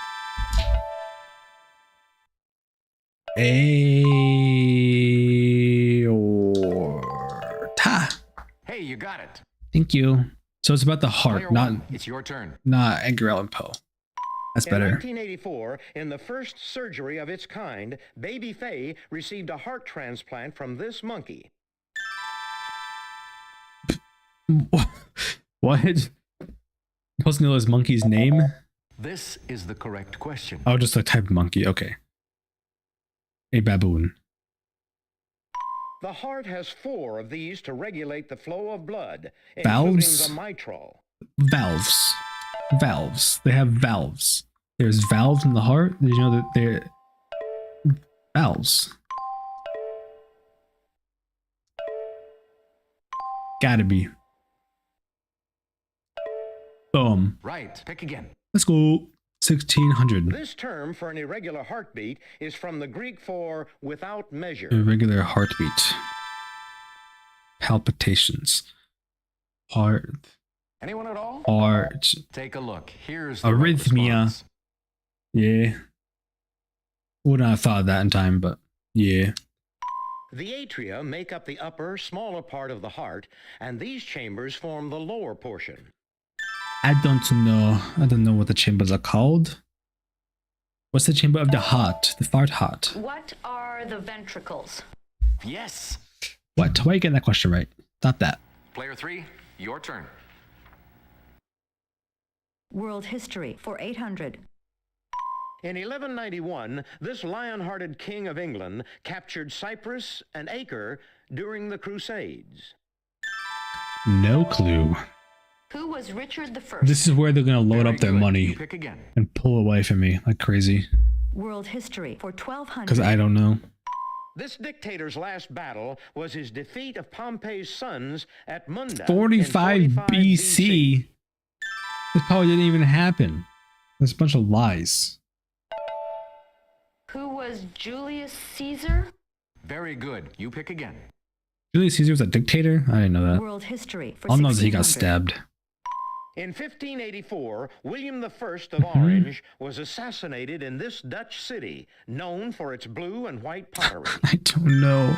Aorta. Hey, you got it. Thank you. So it's about the heart, Player not one, it's your turn. Edgar Allan Poe. That's In better. 1984, in the first surgery of its kind, baby Faye received a heart transplant from this monkey. What? Supposed to know this monkey's name? This is the correct question. Oh, just a type of monkey. Okay. A baboon. The heart has 4 of these to regulate the flow of blood, Valves? including the mitral. Valves. Valves. They have valves. There's valves in the heart. Did you know that they're valves? Gotta be. Boom. Right. Pick again. Let's go. 1600. This term for an irregular heartbeat is from the Greek for without measure. Irregular heartbeat. Palpitations. Heart. Anyone at all? Heart. Take a look. Here's the right Arrhythmia. response. Yeah. Would not have thought of that in time, but yeah. The atria make up the upper, smaller part of the heart, and these chambers form the lower portion. I don't know. I don't know what the chambers are called. What's the chamber of the heart? The fart heart. What are the ventricles? Yes. What? Why are you getting that question right? Not that. Player three, your turn. World history for 800. In 1191, this lion-hearted king of England captured Cyprus and Acre during the Crusades. No clue. Who was Richard I? This is where they're gonna load Very up their good. money You pick again. and pull away from me like crazy. World history for 1200. Because I don't know. This dictator's last battle was his defeat of Pompey's sons at Munda. 45 in BC. This probably didn't even happen. That's a bunch of lies. Who was Julius Caesar? Very good. You pick again. Julius Caesar was a dictator? I didn't know that. World history for All I know is he got 1600. stabbed. In 1584, William I of Orange was assassinated in this Dutch city, known for its blue and white pottery. I don't know.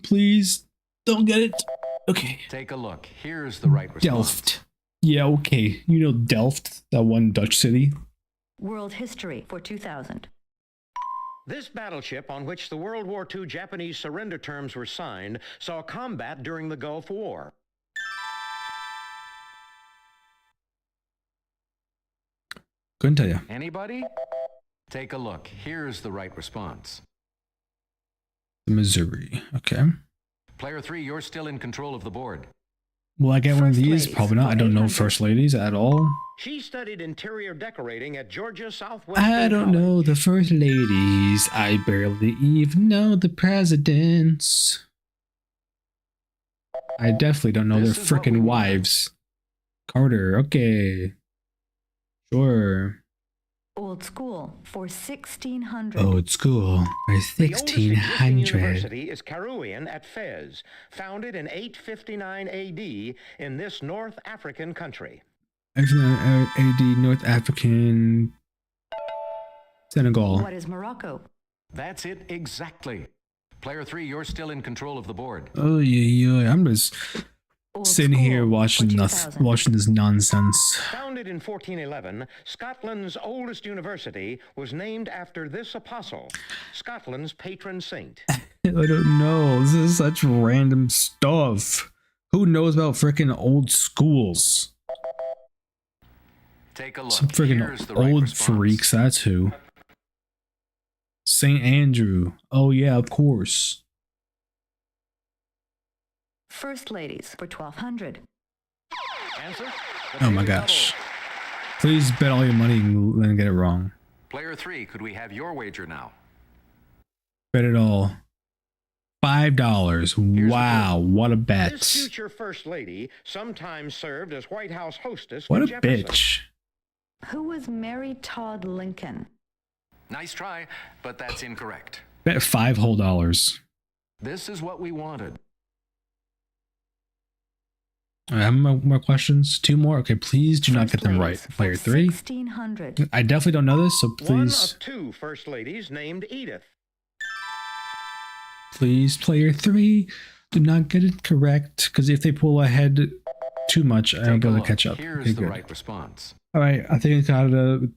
Please don't get it. Okay. Take a look. Here's the right response. Delft. Yeah, okay. You know Delft, that one Dutch city? World history for 2000. This battleship, on which the World War II Japanese surrender terms were signed, saw combat during the Gulf War. Couldn't tell you. Anybody? Take a look. Here's the right response. Missouri. Okay. Player 3, you're still in control of the board. Will I get one of First these? ladies Probably not. I don't know 800. first ladies at all. She studied interior decorating at Georgia Southwestern I don't know College. the first ladies. I barely even know the presidents. I definitely don't know This their is what we freaking wanted. wives. Carter. Okay. Sure. Old school for 1600. Oh, it's cool. By The oldest existing 1600. university is Kairouan at Fez, founded in 859 AD in this North African country. AD, North African, Senegal. What is Morocco? That's it exactly. Player 3, you're still in control of the board. Oh yeah. I'm just Old sitting school here for watching 2000. watching this nonsense. Founded in 1411, Scotland's oldest university was named after this apostle, Scotland's patron saint. I don't know. This is such random stuff. Who knows about freaking old schools? Take a look. Some Here's freaking the right old response. freaks. That's who. St. Andrew. Oh yeah, of course. First ladies for 1200. Answer? The Oh my Daily gosh. Double. Please bet all your money and then get it wrong. Player 3, could we have your wager now? Bet it all. $5. the Wow, what a bet. This future first lady sometimes served as White House hostess What for a Jefferson. bitch. Who was Mary Todd Lincoln? Nice try, but that's incorrect. Bet $5 whole dollars. This is what we wanted. I have more questions. 2 more. Okay, please do not First get them right. ladies for Player 3. 1600. I definitely don't know this, so One please, of 2 first ladies named Edith. please, player 3, do not get it correct. Because if they pull ahead too much, I won't Take be a able to look. catch up. Here's Okay, the good. right response. All right, I think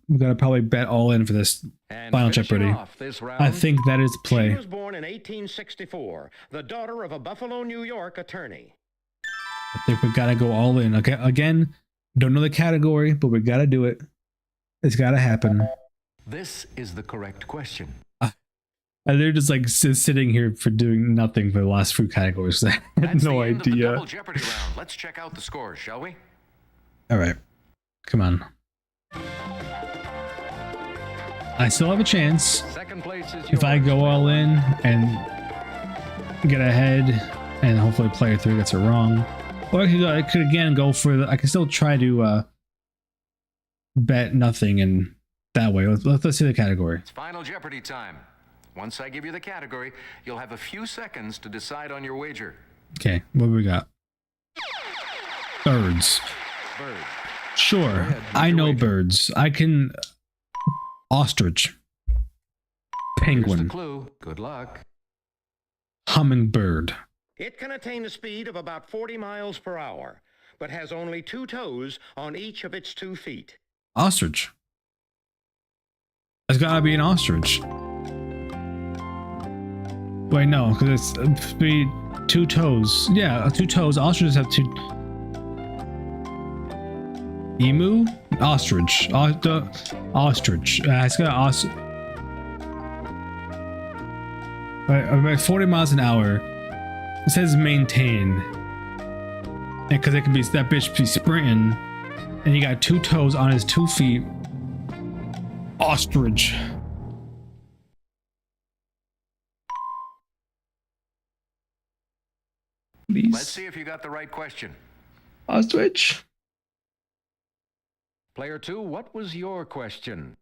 we gotta probably bet all in for this And Final finishing Jeopardy. off this round, I think that is the she play. was born in 1864, the daughter of a Buffalo, New York attorney. I think we gotta go all in. Okay, again, don't know the category, but we gotta do it. It's gotta happen. This is the correct question. And they're just like sitting here for doing nothing for the last 3 categories. I had That's no the end of the idea. Double Jeopardy round. Let's check out the scores, shall we? All right, come on. I still have a chance. Second place is yours. If I go all in and get ahead, and hopefully player 3 gets it wrong, or I could again go for the. I can still try to bet nothing, and that way. Let's see the category. It's Final Jeopardy time. Once I give you the category, you'll have a few seconds to decide on your wager. Okay, what do we got? Birds. Bird. Sure, ahead, make I your know wager. birds. I can. Ostrich. Here's the Penguin. clue. Good luck. Hummingbird. It can attain a speed of about 40 miles per hour, but has only 2 toes on each of its 2 feet. Ostrich. It's gotta be an ostrich. Wait, no, because it's be 2 toes. Yeah, 2 toes. Ostriches have 2. Emu? Ostrich. Ostrich. It's got I'm at 40 miles an hour. It says maintain. Because it can be that bitch be sprinting. And he got 2 toes on his 2 feet. Ostrich. Please. Let's see if you got the right question. Ostrich. Player 2, what was your question?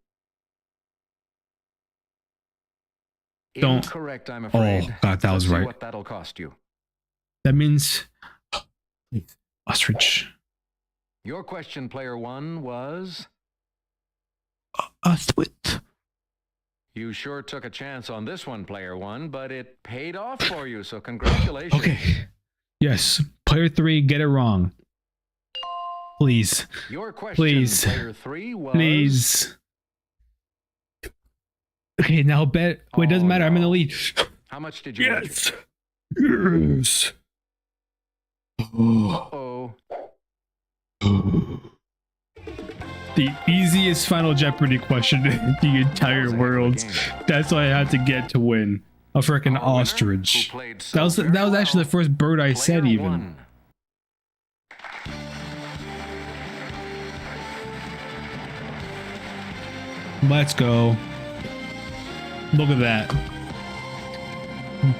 Don't. Incorrect, I'm afraid. Oh, God, that was Let's see right. what that'll cost you. That means ostrich. Your question, player 1, was... Ostrich. You sure took a chance on this one, player 1, but it paid off for you, so congratulations. Okay. Yes. Player 3, get it wrong. Please. Your question, Please. player 3, was... Please. Okay, now bet. Wait, it doesn't matter. I'm in the lead. How much did you Yes. Yes. Uh-oh. The easiest Final Jeopardy question in the entire world. That's what I had to get to win. A freaking ostrich. That was actually the first bird I said even. Let's go. Look at that.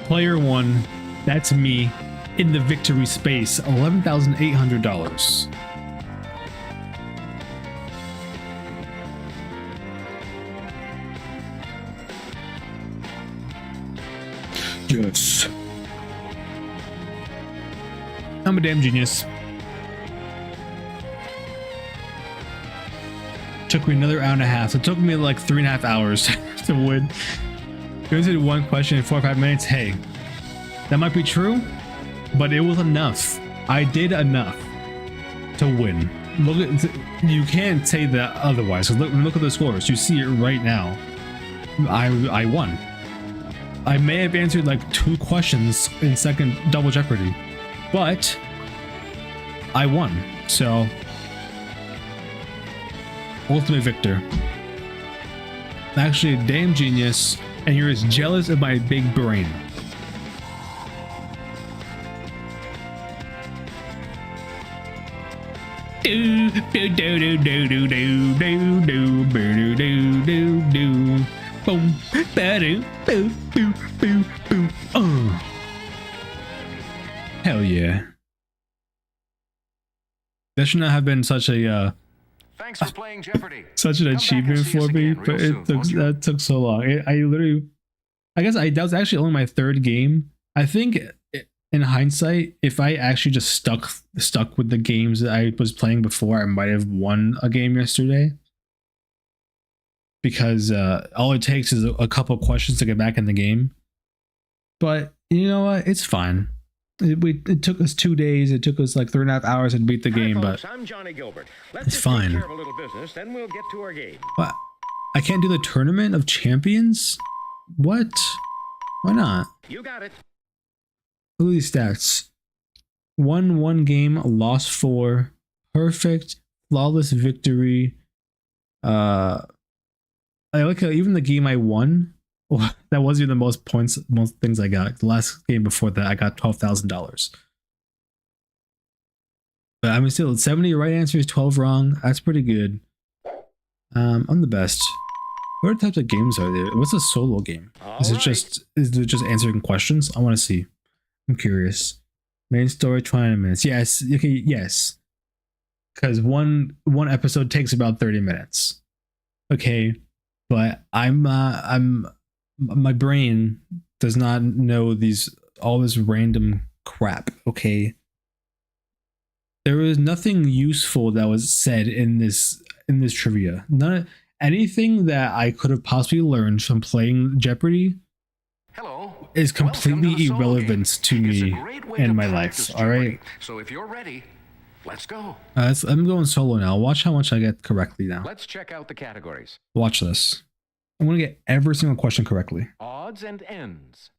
Player 1, that's me in the victory space. $11,800. Yes. I'm a damn genius. Took me another hour and a half. It took me like 3.5 hours to win. You answered one question in 4 or 5 minutes. Hey, that might be true, but it was enough. I did enough to win. Look at, you can't say that otherwise. Look at the scores. You see it right now. I won. I may have answered like 2 questions in second Double Jeopardy, but I won. So, ultimate victor. I'm actually a damn genius, and you're as jealous of my big brain. Do do do do do do do do do do do do do. Boom, ba-do, boo, boo, boo, boo. Oh. Hell yeah. That should not have been such a Thanks for playing Jeopardy. such an achievement for me, but that took so long. I literally, I guess that was actually only my 3rd game. I think in hindsight, if I actually just stuck with the games that I was playing before, I might have won a game yesterday. Because all it takes is a couple questions to get back in the game. But you know what? It's fine. It took us 2 days. It took us like 3.5 hours to beat the game, folks, but I'm Johnny Gilbert. it's fine. Take care of a little business, then we'll get to our game. What? I can't do the Tournament of Champions? What? Why not? You got it. Look at these stats. Won 1 game, lost 4, perfect, flawless victory. I like how even the game I won, that wasn't even the most points, most things I got. The last game before that, I got $12,000. But I mean, still 70 right answers, 12 wrong. That's pretty good. I'm the best. What types of games are there? What's a solo game? Is it just answering questions? I want to see. I'm curious. Main story 20 minutes. Yes. Okay. Yes. Because one episode takes about 30 minutes. Okay. But my brain does not know all this random crap. Okay. There was nothing useful that was said in this trivia. Anything that I could have possibly learned from playing Jeopardy is completely irrelevant to me and my life. All right. So if you're ready, let's go. I'm going solo now. Watch how much I get correctly now. Let's check out the categories. Watch this. I'm going to get every single question correctly. Odds and ends.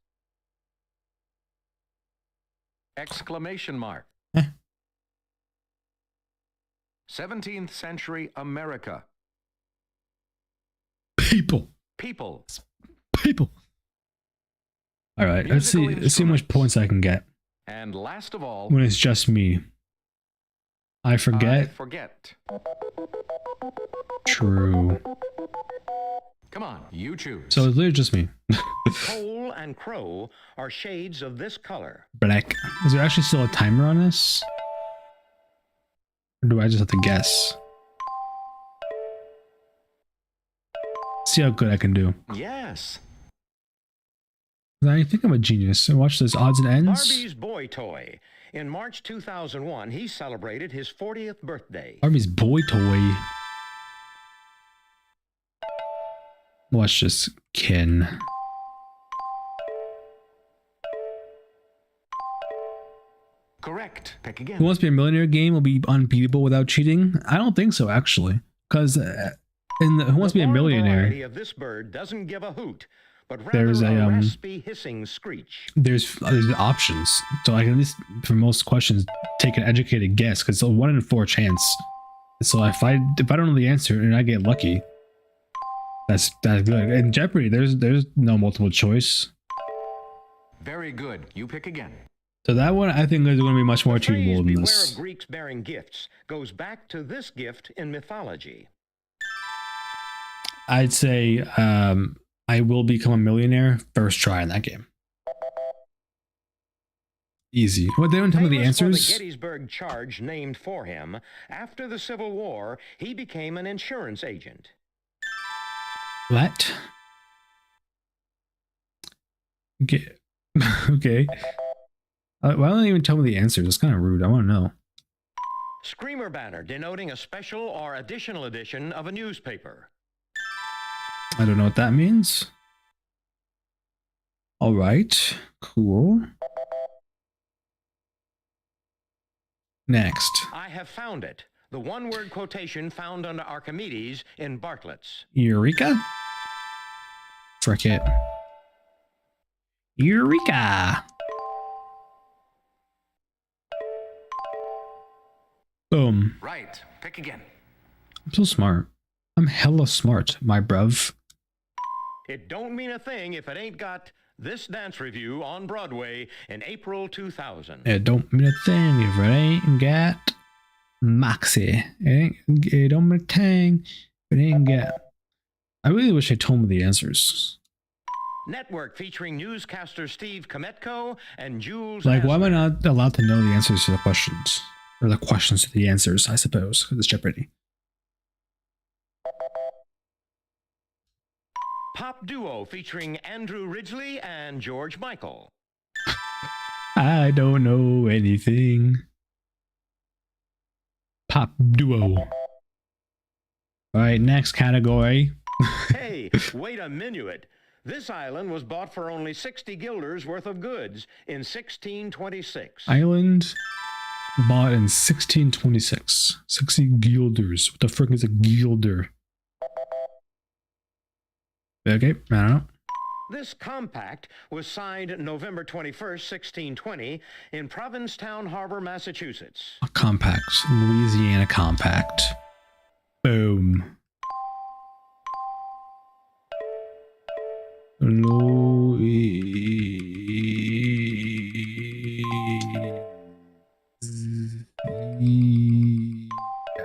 Exclamation mark. 17th century America. People. People. People. All right, let's see. Let's see how much points I can get And last of all, when it's just me. I I forget. forget. True. Come on, you choose. So it's literally just me. Coal and crow are shades of this color. Black. Is there actually still a timer on this? Or do I just have to guess? See how good I can do. Yes. I think I'm a genius. So watch this odds and ends. Barbie's boy toy. In March 2001, he celebrated his 40th birthday. Barbie's boy toy. Watch this, Ken. Correct. Pick again. Who Wants to Be a Millionaire game will be unbeatable without cheating? I don't think so, actually. Because in the Who Wants to Be a The farm Millionaire, variety of this bird doesn't give a hoot, but rather There's a, a raspy hissing screech. there's options. So I can at least, for most questions, take an educated guess. Because it's a 1 in 4 chance. So if I don't know the answer and I get lucky, that's good. In Jeopardy, there's no multiple choice. Very good. You pick again. So that one I think is going to be much more The phrase, achievable than beware this. of Greeks bearing gifts, goes back to this gift in mythology. I'd say I will become a millionaire first try in that game. Easy. What, they don't tell me the Famous for answers? the Gettysburg Charge named for him, after the Civil War, he became an insurance agent. What? Okay. Okay. Why don't they even tell me the answers? It's kind of rude. I want to know. Screamer banner denoting a special or additional edition of a newspaper. I don't know what that means. All right. Cool. Next. I have found it. The one-word quotation found under Archimedes in Bartlett's. Eureka? Frick it. Eureka! Boom. Right. Pick again. I'm so smart. I'm hella smart, my bruv. It don't mean a thing if it ain't got this dance review on Broadway in April 2000. It don't mean a thing if it ain't got Moxie. It don't mean a thing if it ain't got... I really wish they told me the answers. Network featuring newscaster Steve Kometko and Jules. Like, why am I Asner. not allowed to know the answers to the questions? Or the questions to the answers, I suppose, because it's Jeopardy. Pop duo featuring Andrew Ridgely and George Michael. I don't know anything. Pop duo. All right, next category. Hey, wait a minuet. This island was bought for only 60 guilders worth of goods in 1626. Island bought in 1626. 60 guilders. What the frick is a guilder? Okay, I don't know. This compact was signed November 21st, 1620 in Provincetown Harbor, Massachusetts. A compact. Louisiana compact. Boom.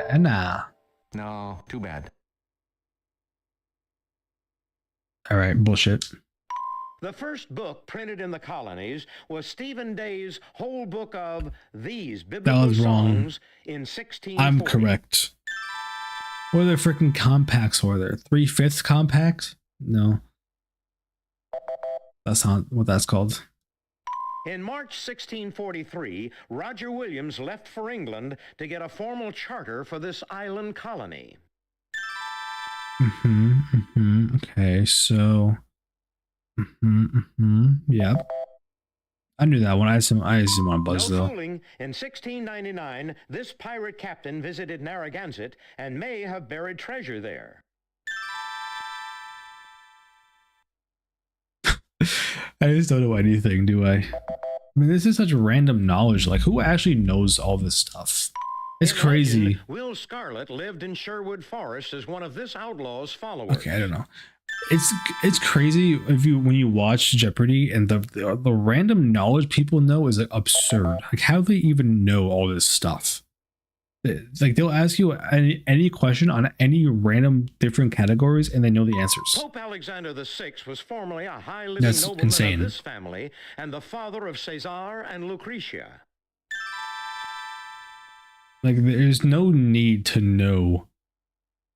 Louisiana. No, too bad. All right, bullshit. The first book printed in the colonies was Stephen Day's whole book of these biblical was wrong. songs in 1640. I'm correct. What other freaking compacts were there? 3/5 compact? No. That's not what that's called. In March 1643, Roger Williams left for England to get a formal charter for this island colony. Okay, so. Yep. I knew that one. I just didn't want to buzz No though. fooling, in 1699, this pirate captain visited Narragansett and may have buried treasure there. I just don't know anything, do I? I mean, this is such random knowledge. Like, who actually knows all this stuff? It's In crazy. legend, Will Scarlet lived in Sherwood Forest as one of this outlaw's followers. Okay, I don't know. It's crazy when you watch Jeopardy and the random knowledge people know is like absurd. Like how do they even know all this stuff? Like they'll ask you any question on any random different categories and they know the answers. Pope Alexander VI was formerly a high-living That's nobleman insane. of this family and the father of Caesar and Lucretia. Like there's no need to know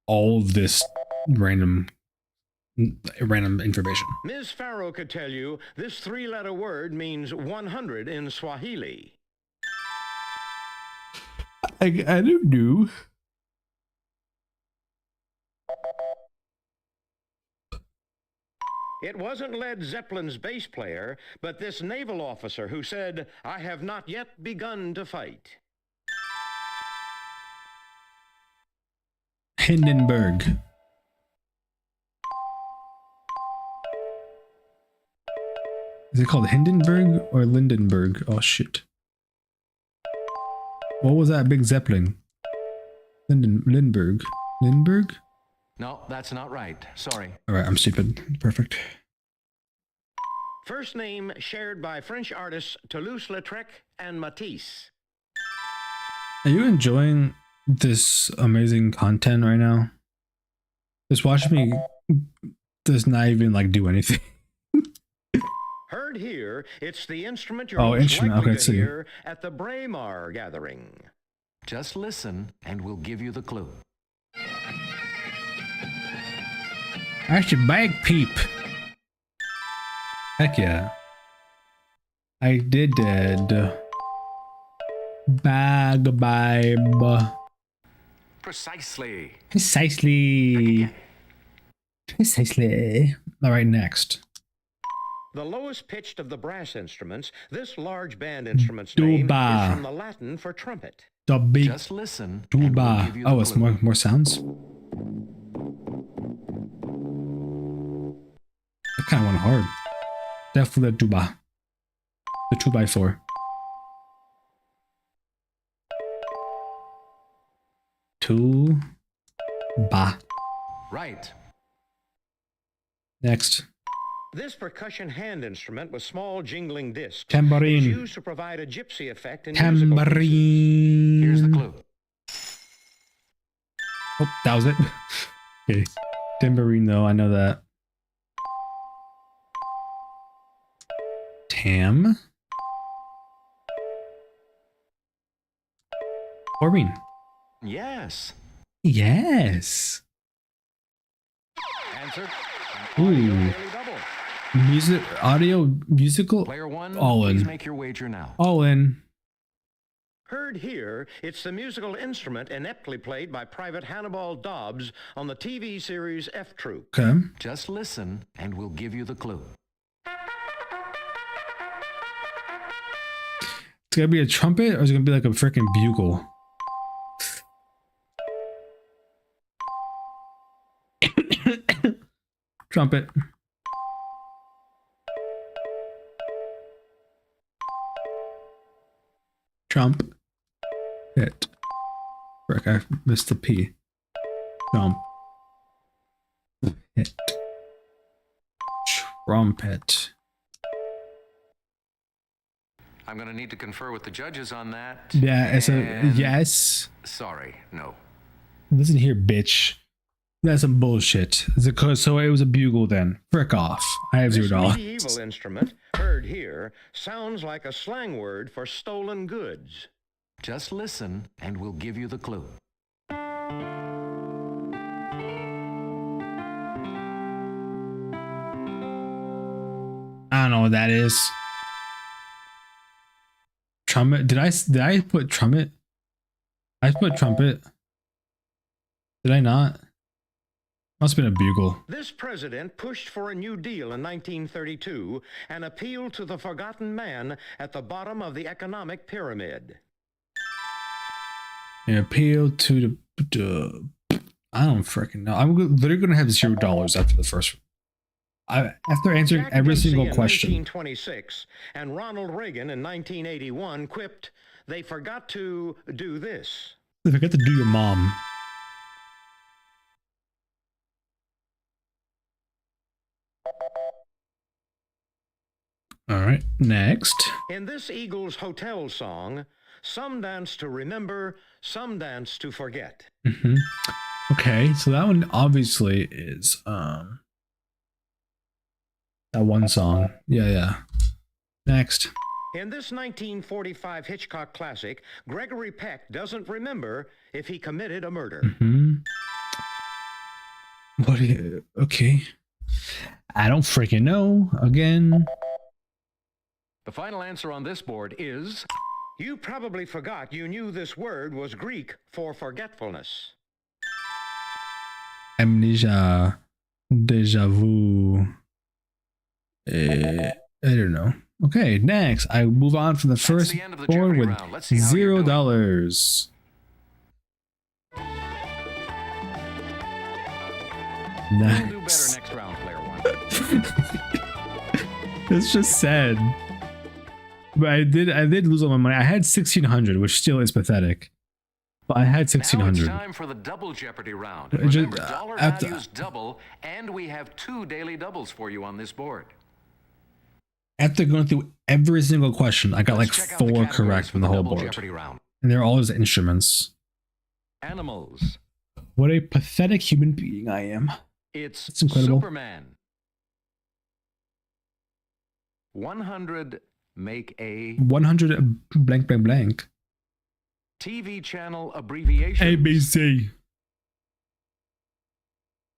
all of this random information. Ms. Farrow could tell you this three-letter word means 100 in Swahili. I don't know. It wasn't Led Zeppelin's bass player, but this naval officer who said, "I have not yet begun to fight." Hindenburg. Is it called Hindenburg or Lindenberg? Oh shit. What was that big Zeppelin? Lindbergh. Lindbergh? No, that's not right. Sorry. Alright, I'm stupid. Perfect. First name shared by French artists Toulouse-Lautrec and Matisse. Are you enjoying this amazing content right now? Just watch me does not even like do anything. Heard here, it's the instrument you're Oh, most instrument. likely Okay, to see. hear at the Braemar gathering. Just listen and we'll give you the clue. That's your bagpipe. Heck yeah. I did it. Bagpipe. Precisely. Precisely. Precisely. All right, next. The lowest pitched of the brass instruments, this large band instrument's name Tuba. is from the Latin for trumpet. The big Just listen. and we'll tuba. give you the Oh, it's clue. more sounds. That kind of went hard. Definitely the tuba. The 2x4. Tuba. Right. Next. This percussion hand instrument with small jingling discs Tambourine. is used to provide a gypsy effect in musical pieces. Tambourine. Here's the clue. Oh, that was it. Okay. Tambourine, though, I know that. Tam. Taurine. Yes. Yes. Answer. Ooh. Daily double. Musical. Player one, All in. please make your wager now. All in. Heard here, it's the musical instrument ineptly played by Private Hannibal Dobbs on the TV series F Troop. Okay. Just listen and we'll give you the clue. It's gonna be a trumpet or is it gonna be like a freaking bugle? Trumpet. Trump. Hit. Frick, I missed the P. Trump. Hit. Trumpet. I'm going to need to confer with the judges on that. Yeah, it's a and- yes. Sorry, no. Listen here, bitch. That's some bullshit. So it was a bugle then. Frick off. I have This $0. medieval instrument, heard here, sounds like a slang word for stolen goods. Just listen and we'll give you the clue. I don't know what that is. Trumpet. Did I put trumpet? I put trumpet. Did I not? Must have been a bugle. This president pushed for a New Deal in 1932 and appealed to the forgotten man at the bottom of the economic pyramid. An appeal to the I don't freaking know. I'm literally gonna have $0 after the first one. After answering Jack every Dempsey single in question. 1926 and Ronald Reagan in 1981 quipped, "They forgot to do this." I forget to do your mom. All right, next. In this Eagles Hotel song, some dance to remember, some dance to forget. Okay, so that one obviously is that one song. Yeah. Next. In this 1945 Hitchcock classic, Gregory Peck doesn't remember if he committed a murder. What? Okay. I don't freaking know. Again. The final answer on this board is... You probably forgot you knew this word was Greek for forgetfulness. Amnesia. Deja vu. I don't know. Okay, next. I move on from the first the end of the board Jeopardy with round. Let's see how you're doing. $0. We'll do better Nice. next round, player one. It's just sad. But I did lose all my money. I had 1,600, which still is pathetic. But I had Now it's 1,600. time for the double Jeopardy round. It just- Remember, dollar after- values double, and we have 2 daily doubles for you on this board. After going through every single question, I got Let's like check out the 4 categories correct for from the whole double board. Jeopardy round. And they're all just instruments. Animals. What a pathetic human being I am. It's That's incredible. Superman. 100 make a 100 blank blank blank. TV channel abbreviation. ABC.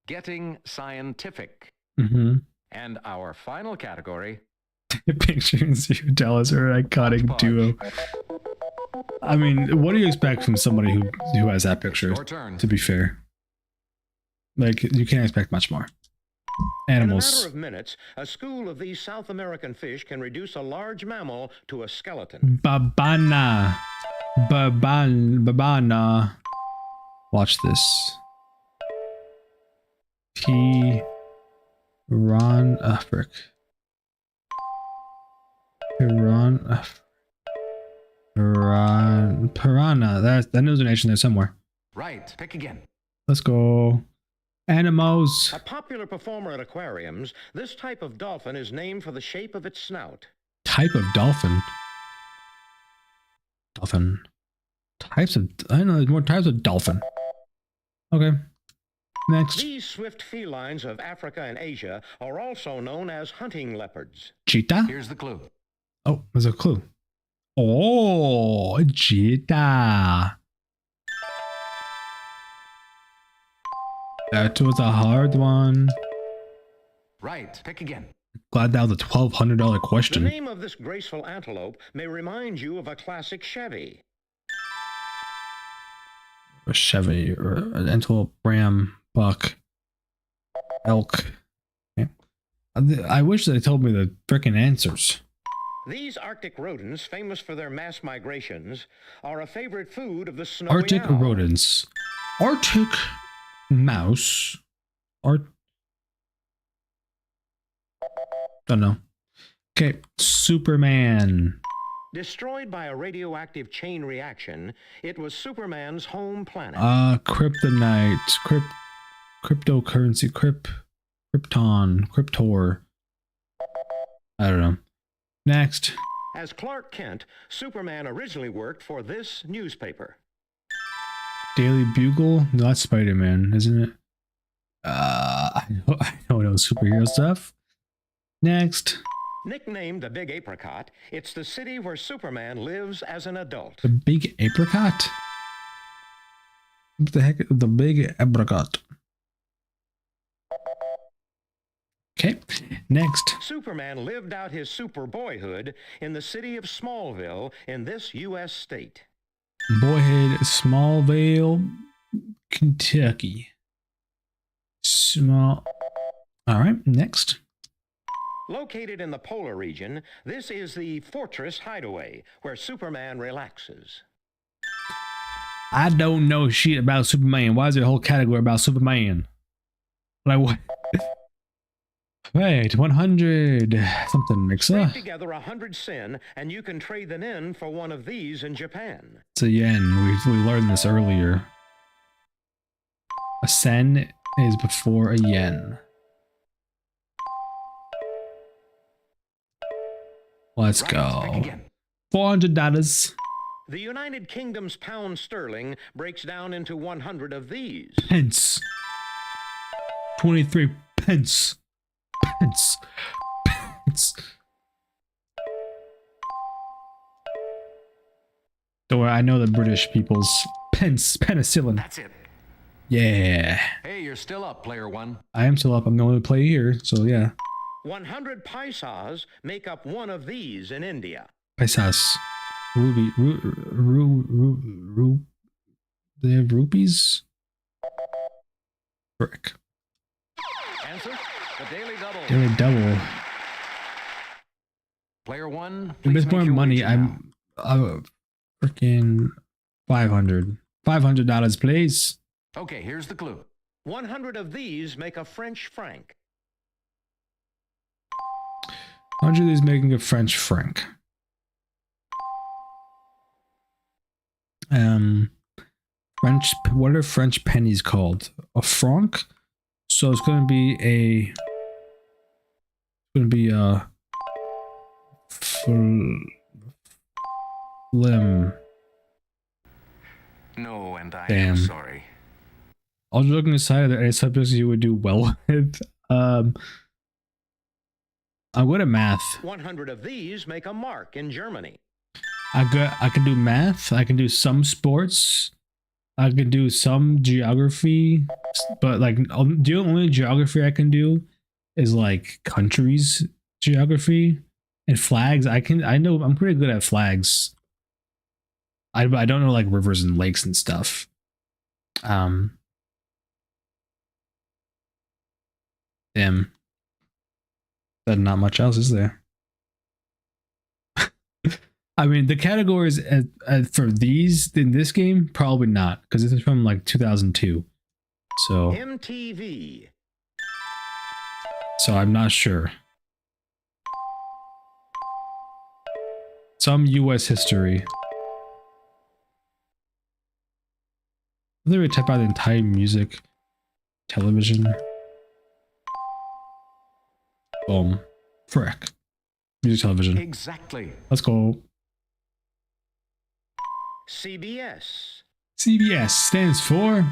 Getting scientific. And our final category, Pictures you tell us are an iconic Hodgepodge. duo. I mean, what do you expect from somebody who has that picture? Your turn. To be fair, like you can't expect much more. In a Animals. matter of minutes, a school of these South American fish can reduce a large mammal to a skeleton. Babana. Babana. Watch this. Frick. Piranha. That knows a nation there somewhere. Right. Pick again. Let's go. Animals. A popular performer at aquariums, this type of dolphin is named for the shape of its snout. Type of dolphin. Dolphin. Types of. I don't know. There's more types of dolphin. Okay. Next. These swift felines of Africa and Asia are also known as hunting leopards. Cheetah. Here's the clue. Oh, there's a clue. Oh, cheetah. That was a hard one. Right. Pick again. Glad that was a $1,200 The question. name of this graceful antelope may remind you of a classic Chevy. A Chevy or an antelope, ram, buck, elk. Okay. I wish they told me the frickin' answers. These Arctic rodents, famous for their mass migrations, are a favorite food of the snowy Arctic owl. rodents. Arctic mouse. Don't know. Okay, Superman. Destroyed by a radioactive chain reaction, it was Superman's home planet. Kryptonite. Cryptocurrency. Krypton. Cryptor. I don't know. Next. As Clark Kent, Superman originally worked for this newspaper. Daily Bugle? No, that's Spider-Man, isn't it? I don't know superhero stuff. Next. Nicknamed the Big Apricot, it's the city where Superman lives as an adult. The Big Apricot? What the heck? The Big Apricot. Okay, next. Superman lived out his superboyhood in the city of Smallville in this U.S. state. Boyhood, Smallville, Kentucky. All right, next. Located in the polar region, this is the Fortress Hideaway, where Superman relaxes. I don't know shit about Superman. Why is there a whole category about Superman? Like what? Wait, 100 something mixer. Scrape together 100 sen, and you can trade them in for one of these in Japan. It's a yen. We learned this earlier. A sen is before a yen. Let's go. $400. The United Kingdom's pound sterling breaks down into 100 of these. Pence. 23 pence. Pence. Pence. Don't worry, I know the British people's pence. Penicillin. That's it. Yeah. Hey, you're still up, player one. I am still up. I'm going to play here, so yeah. 100 paisas make up one of these in India. Paisas. Ruby. They have rupees? Frick. Answer, the Daily Double. Daily double. Player one, If please there's make more your money, wager now. I'm freaking 500. $500, please. Okay, here's the clue. 100 of these make a French franc. 100 is making a French franc. French. What are French pennies called? A franc. So it's going to be a. It's going to be a. Flim. No, and I Damn. am sorry. I was looking aside, are there any subjects you would do well with? I'm good at math. 100 of these make a mark in Germany. I can do math. I can do some sports. I can do some geography, but like the only geography I can do is like countries geography and flags. I know I'm pretty good at flags. I don't know like rivers and lakes and stuff. Damn. But not much else is there. I mean, the categories for these in this game, probably not, because this is from like 2002. So MTV. I'm not sure. Some US history. I think we type out the entire music, television. Boom. Frick. Music, television. Exactly. Let's go. CBS. CBS stands for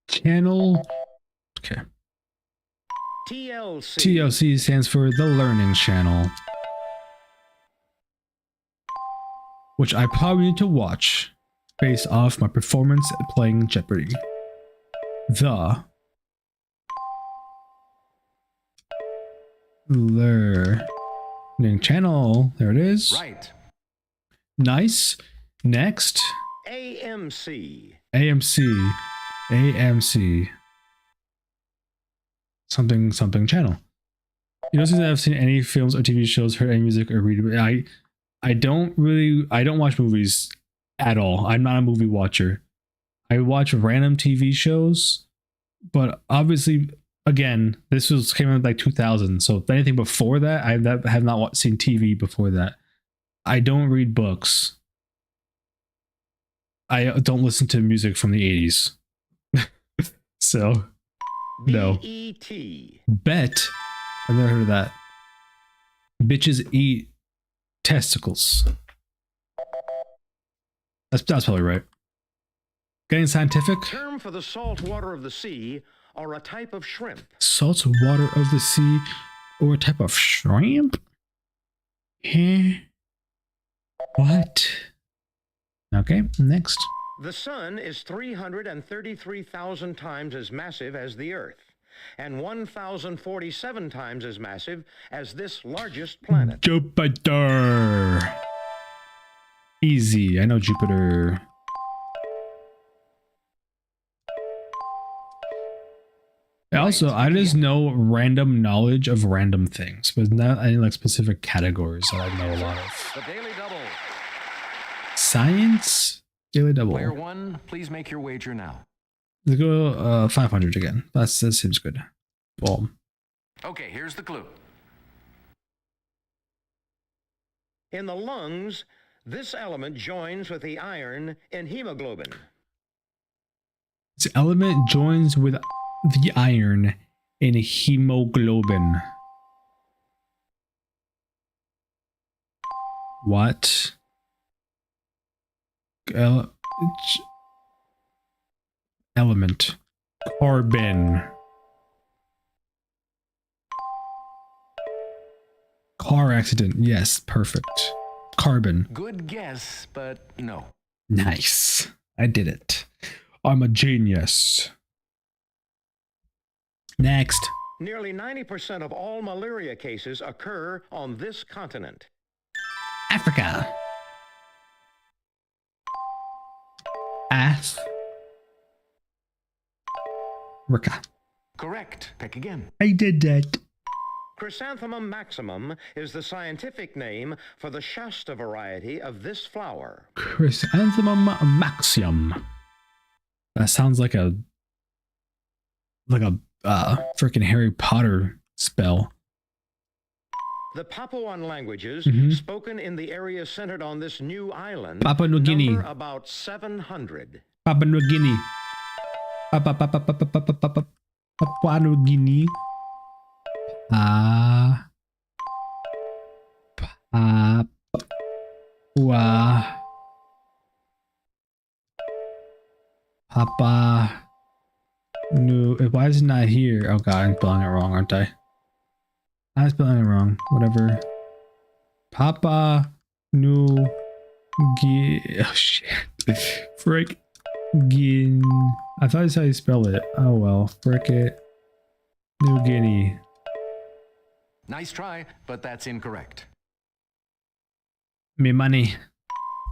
Channel. Okay. TLC. TLC stands for The Learning Channel, which I probably need to watch based off my performance at playing Jeopardy. The Learning Channel. There it is. Right. Nice. Next. AMC. AMC. AMC. Something channel. You don't seem to have seen any films or TV shows, heard any music, or read. I don't watch movies at all. I'm not a movie watcher. I watch random TV shows, but obviously, again, this came out like 2000. So if anything before that, I have not seen TV before that. I don't read books. I don't listen to music from the 80s. So, no. BET. Bet. I've never heard of that. Bitches eat testicles. That's probably right. Getting scientific. Term for the salt water of the sea or a type of shrimp. Salt water of the sea or a type of shrimp? Huh? What? Okay, next. The sun is 333,000 times as massive as the Earth and 1,047 times as massive as this largest planet. Jupiter. Easy. I know Jupiter. Also, I just know random knowledge of random things, but not any like specific categories that I know a lot of. The Daily Double. Science? Daily Double. Player one, please make your wager now. Let's go 500 again. That seems good. Boom. Okay, here's the clue. In the lungs, this element joins with the iron in hemoglobin. This element joins with the iron in hemoglobin. What? Element. Carbon. Car accident. Yes, perfect. Carbon. Good guess, but no. Nice. I did it. I'm a genius. Next. Nearly 90% of all malaria cases occur on this continent. Africa. Africa. Correct. Pick again. I did that. Chrysanthemum maximum is the scientific name for the Shasta variety of this flower. Chrysanthemum maximum. That sounds like a freaking Harry Potter spell. The Papuan languages spoken in the area centered on this new island Papua New Guinea. number about 700. Papua New Guinea. Papua New Guinea. Papa New. Why is it not here? Oh god, I'm spelling it wrong, aren't I? I'm spelling it wrong. Whatever. Papa New Oh shit. Frick. Gin. I thought that's how you spell it. Oh well. Frick it. New Guinea. Nice try, but that's incorrect. Me money.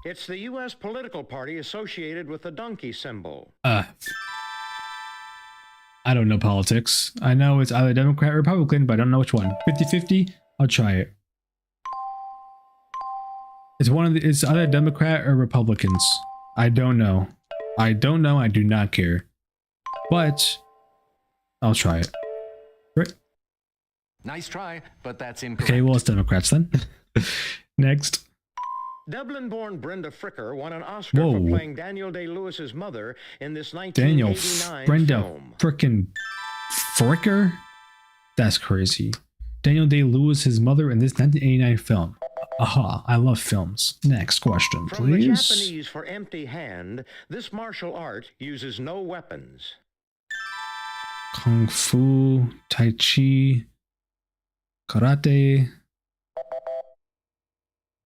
It's the U.S. political party associated with the donkey symbol. I don't know politics. I know it's either Democrat or Republican, but I don't know which one. 50-50? I'll try it. It's either Democrat or Republicans. I don't know. I don't know. I do not care. But I'll try it. Right. Nice try, but that's incorrect. Okay, well, it's Democrats then. Next. Dublin-born Brenda Fricker won an Oscar for playing Daniel Day-Lewis's mother in this 1989 Brenda film. frickin' Fricker? That's crazy. Daniel Day-Lewis's mother in this 1989 film. Aha, I love films. Next question, please. From the Japanese for empty hand, this martial art uses no weapons. Kung Fu, Tai Chi, Karate.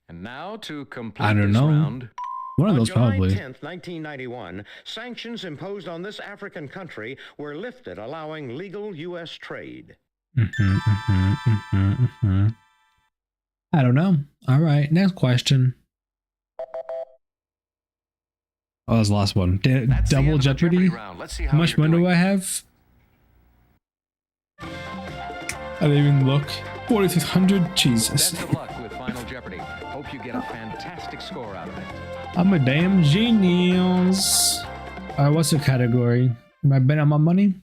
And now to complete I don't this know. round. One of those July probably. 10th, 1991, sanctions imposed on this African country were lifted, allowing legal U.S. trade. I don't know. All right, next question. Oh, that was the last one. That's the end Double of the Jeopardy? round. Let's see How much money do I have? I didn't even look. 4,600? Jesus. Best of luck with Final Jeopardy. Hope you get a fantastic score out of it. I'm a damn genius. What's the category? Am I betting on my money?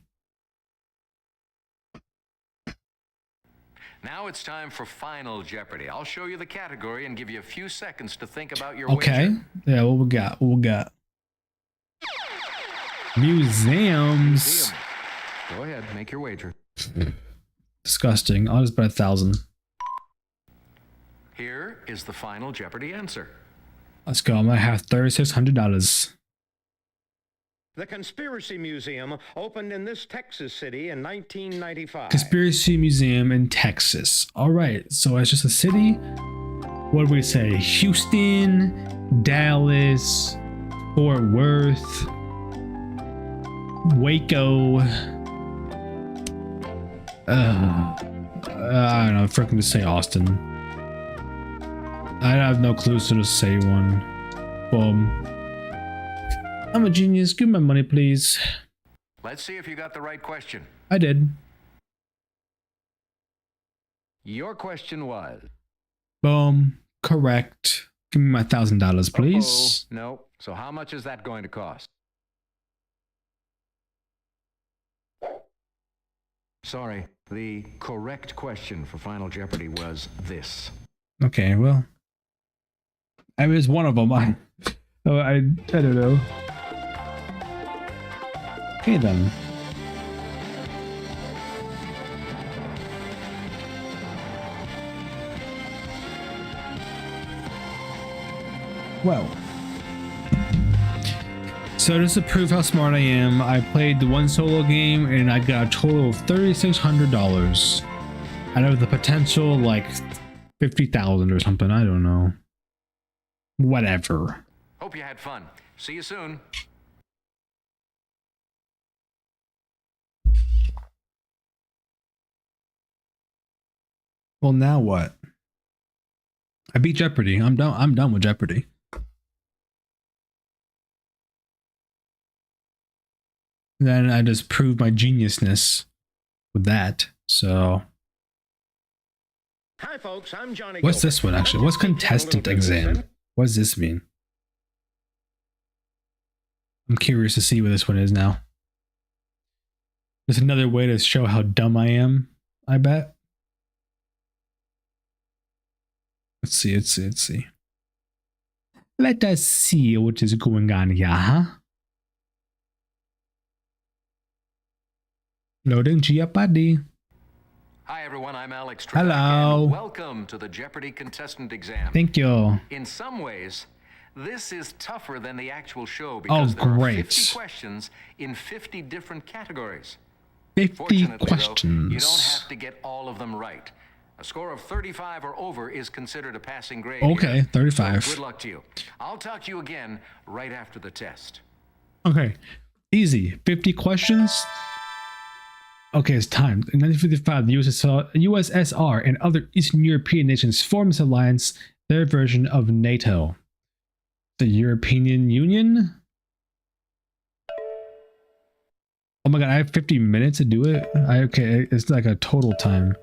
Now it's time for Final Jeopardy. I'll show you the category and give you a few seconds to think about your Okay. wager. Yeah, what we got? What we got? Museums. Museum. Go ahead, make your wager. Disgusting. I'll just bet 1,000. Here is the Final Jeopardy answer. Let's go. I'm gonna have $3,600. The Conspiracy Museum opened in this Texas city in 1995. Conspiracy Museum in Texas. All right. So it's just a city. What do we say? Houston, Dallas, Fort Worth, Waco. I don't know. Freaking just say Austin. I have no clue, so just say one. Boom. I'm a genius. Give me my money, please. Let's see if you got the right question. I did. Your question was... Boom. Correct. Give me my $1,000, please. No. So how much is that going to cost? Sorry, the correct question for Final Jeopardy was this. Okay, well, I mean, it's one of them. I don't know. Okay then. Well, so just to prove how smart I am, I played the one solo game and I got a total of $3,600 out of the potential like 50,000 or something. I don't know. Whatever. Hope you had fun. See you soon. Well, now what? I beat Jeopardy. I'm done. I'm done with Jeopardy. Then I just proved my geniusness with that. So Hi, folks. I'm Johnny. what's this one actually? What's contestant exam? What does this mean? I'm curious to see what this one is now. There's another way to show how dumb I am, I bet. Let's see. Let us see what is going on here, huh? Loading JEOPARDY. Hi everyone, I'm Alex Trebek, Hello. and welcome to the Jeopardy contestant exam. Thank you. In some ways, this is tougher than the actual show because there are 50 questions in 50 different categories. 50 Fortunately, questions. though, you don't have to get all of them right. A score of 35 or over is considered a passing grade. Okay, here. 35. So good luck to you. I'll talk to you again right after the test. Okay, easy. 50 questions. Okay, it's time. In 1955, the USSR and other Eastern European nations formed this alliance, their version of NATO. The European Union? Oh my god, I have 50 minutes to do it? Okay, it's like a total time.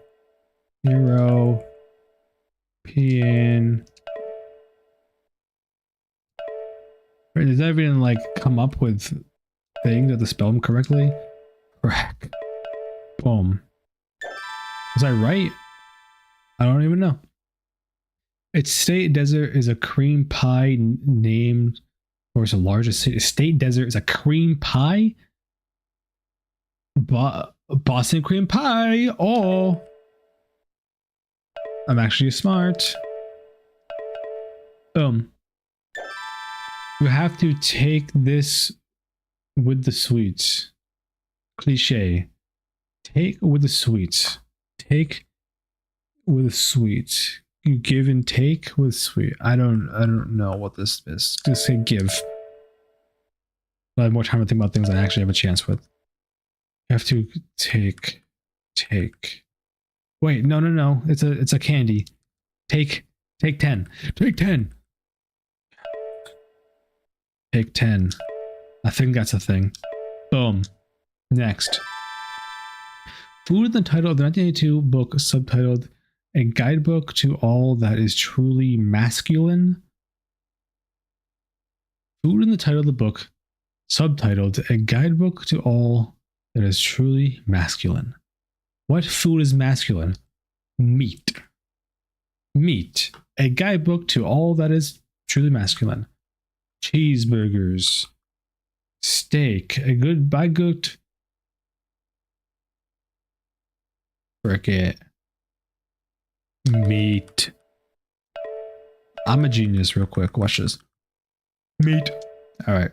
European. Wait, does that even like come up with things that to spell them correctly? Correct. Boom. Was I right? I don't even know. Its state desert is a cream pie named for its largest city. State desert is a cream pie? Boston cream pie. Oh. I'm actually smart. You have to take this with the sweets. Cliche. Take with the sweets. Take with the sweets. You give and take with sweet. I don't know what this is. Just say give. I have more time to think about things I actually have a chance with. You have to take. Wait, no. It's a candy. Take 10. Take 10. Take 10. I think that's a thing. Boom. Next. Food in the title of the 1982 book subtitled A Guidebook to All That Is Truly Masculine. Food in the title of the book subtitled A Guidebook to All That Is Truly Masculine. What food is masculine? Meat. Meat. A guidebook to all that is truly masculine. Cheeseburgers. Steak. A good baguette. Frick it. Meat. I'm a genius real quick. Watch this. Meat. Alright.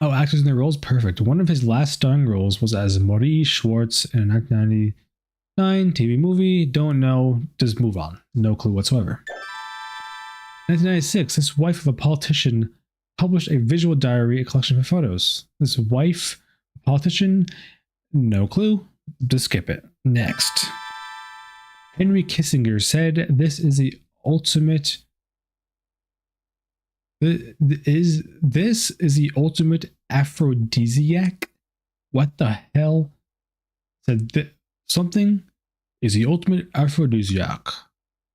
Oh, actors in their roles? Perfect. One of his last starring roles was as Maurice Schwartz in a 1999 TV movie. Don't know. Just move on. No clue whatsoever. 1996, this wife of a politician published a visual diary, a collection of photos. This wife, a politician, no clue. Just skip it. Next. Henry Kissinger said, "This is the ultimate. This is the ultimate aphrodisiac." What the hell? Said something is the ultimate aphrodisiac.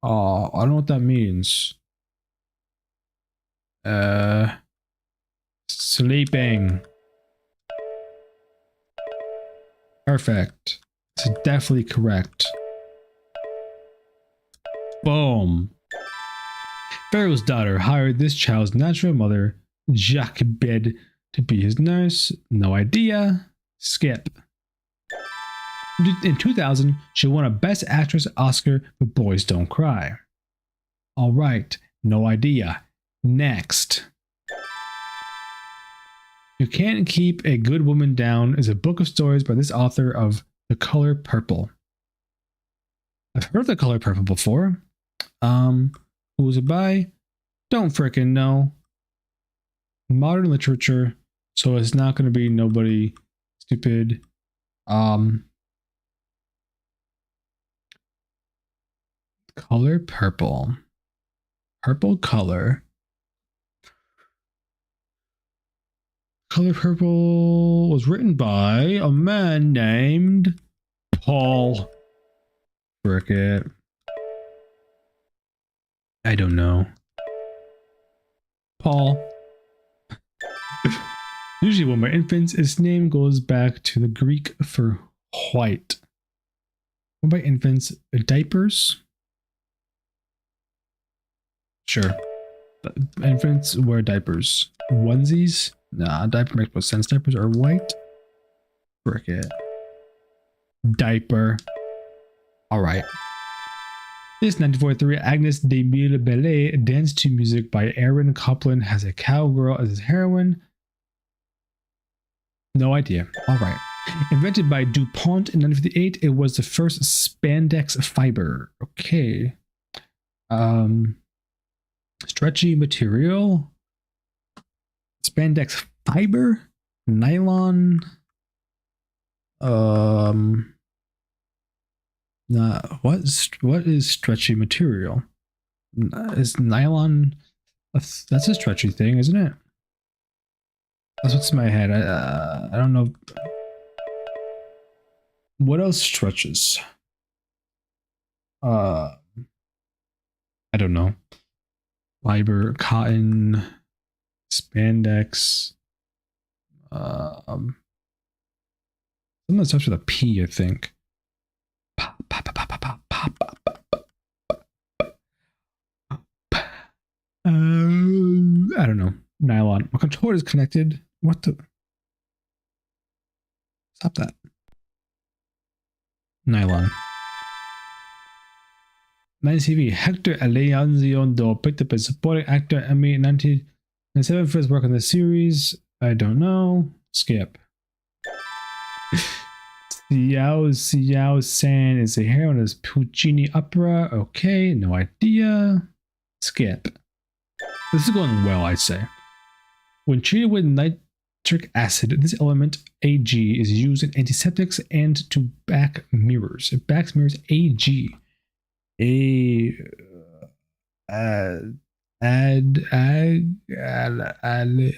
I don't know what that means. Sleeping. Perfect. This is definitely correct. Boom. Pharaoh's daughter hired this child's natural mother, Jochebed, to be his nurse. No idea. Skip. In 2000, she won a Best Actress Oscar for Boys Don't Cry. All right. No idea. Next. You Can't Keep a Good Woman Down is a book of stories by this author of The Color Purple. I've heard of The Color Purple before. Who was it by? Don't frickin' know. Modern literature, so it's not going to be nobody stupid. Color Purple. Purple color. Color Purple was written by a man named Paul. Frick it. I don't know. Paul. Usually when we're infants, its name goes back to the Greek for white. When by infants, diapers? Sure. Infants wear diapers. Onesies? Nah, diaper makes no sense. Diapers are white. Frick it. Diaper. Alright. This 1943 Agnes de Mille Ballet dance to music by Aaron Copland has a cowgirl as his heroine. No idea. Alright. Invented by DuPont in 1958, it was the first spandex fiber. Okay. Stretchy material. Spandex fiber. Nylon. What is stretchy material? Is nylon? That's a stretchy thing, isn't it? That's what's in my head. I don't know. What else stretches? I don't know. Fiber, cotton, spandex. Something that starts with a P, I think. I don't know. Nylon. My controller is connected. What the? Stop that. Nylon. 9 TV. Hector Aleanziondo picked up as supporting actor Emmy in 1997 for his work on the series. I don't know. Skip. Xiao San is a heroine of this Puccini opera. Okay, no idea. Skip. This is going well, I'd say. When treated with nitric acid, this element, Ag, is used in antiseptics and to back mirrors. It backs mirrors Ag.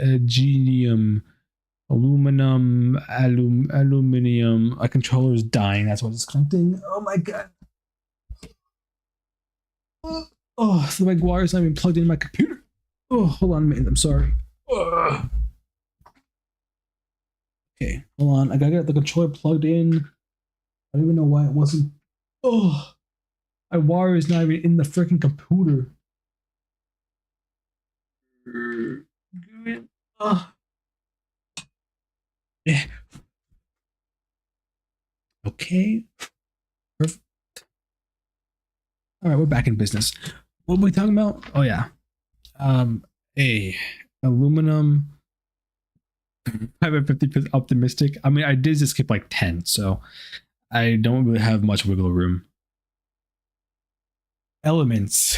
Alginium. Aluminium. My controller is dying. That's why it's connecting. Oh my god. Oh, so my wire's not even plugged into my computer. Oh, hold on a minute. I'm sorry. Ugh. Okay, hold on. I gotta get the controller plugged in. I don't even know why it wasn't. Oh, my wire is not even in the freaking computer. Yeah. Okay. Perfect. All right, we're back in business. What were we talking about? Oh yeah. Aluminum. 550% optimistic. I mean, I did just skip like 10, so I don't really have much wiggle room. Elements.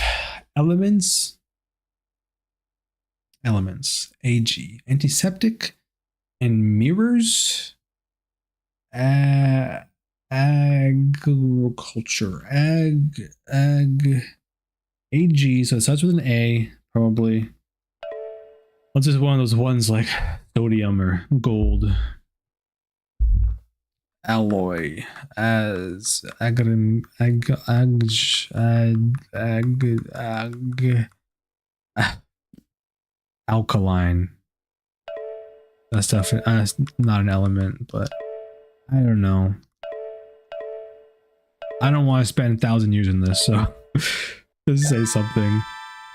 Ag. Antiseptic and mirrors. Agriculture. Ag. So it starts with an A, probably. What's just one of those ones like sodium or gold? Alloy. As alkaline. That's definitely not an element, but I don't know. I don't want to spend 1,000 years in this, so let's say something.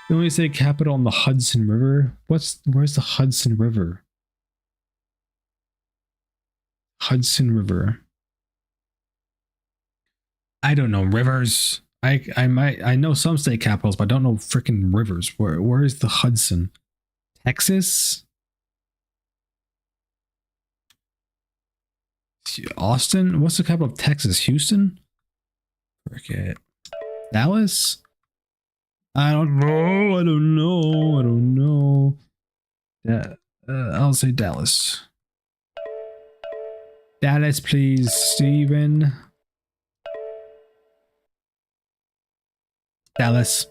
Then we say capital on the Hudson River. Where's the Hudson River? Hudson River. I don't know rivers. I know some state capitals, but I don't know freaking rivers. Where is the Hudson? Texas? Austin? What's the capital of Texas? Houston? Forget. Dallas? I don't know. I don't know. I don't know. Yeah, I'll say Dallas. Dallas, please, Steven. Dallas.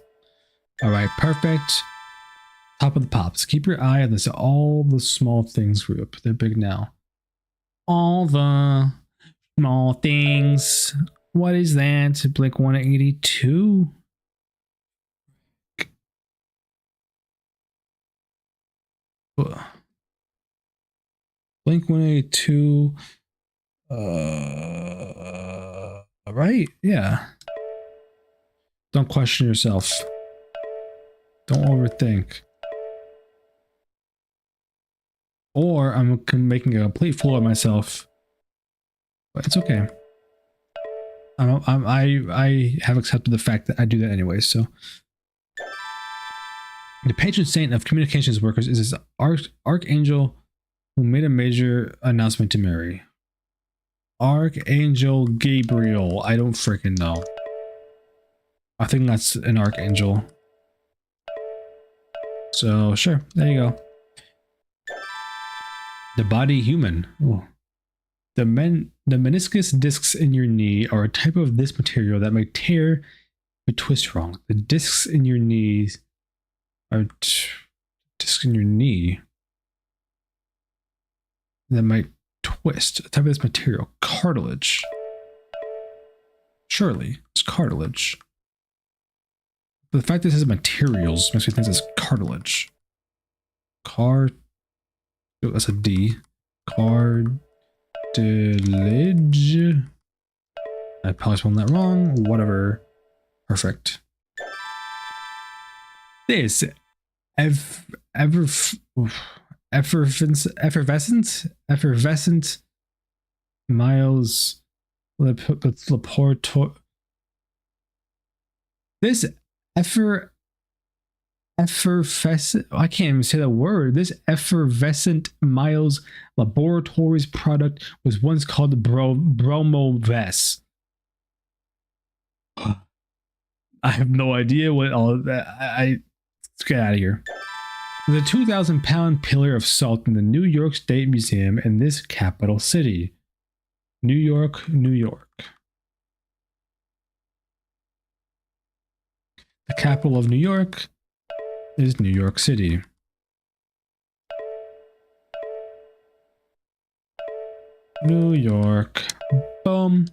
All right, perfect. Top of the pops. Keep your eye on this. All the small things group. They're big now. All the small things. What is that? Blink 182? Blink 182. Right? Yeah. Don't question yourself. Don't overthink. Or I'm making a complete fool of myself. But it's okay. I have accepted the fact that I do that anyway, so. The patron saint of communications workers is this archangel who made a major announcement to Mary. Archangel Gabriel. I don't freaking know. I think that's an archangel. So sure, there you go. The body human. Ooh. The meniscus discs in your knee are a type of this material that may tear if you twist wrong. The discs in your knees are discs in your knee that might twist. A type of this material. Cartilage. Surely, it's cartilage. But the fact that this is materials makes me think it's cartilage. That's a D. Cartilage. I probably spelled that wrong. Whatever. Perfect. This effervescent Miles Laporte. This effervescent, I can't even say the word. This effervescent Miles Laboratories product was once called Bromoves. I have no idea what all of that. Let's get out of here. The 2,000-pound pillar of salt in the New York State Museum in this capital city. New York, New York. The capital of New York is New York City. New York. Boom.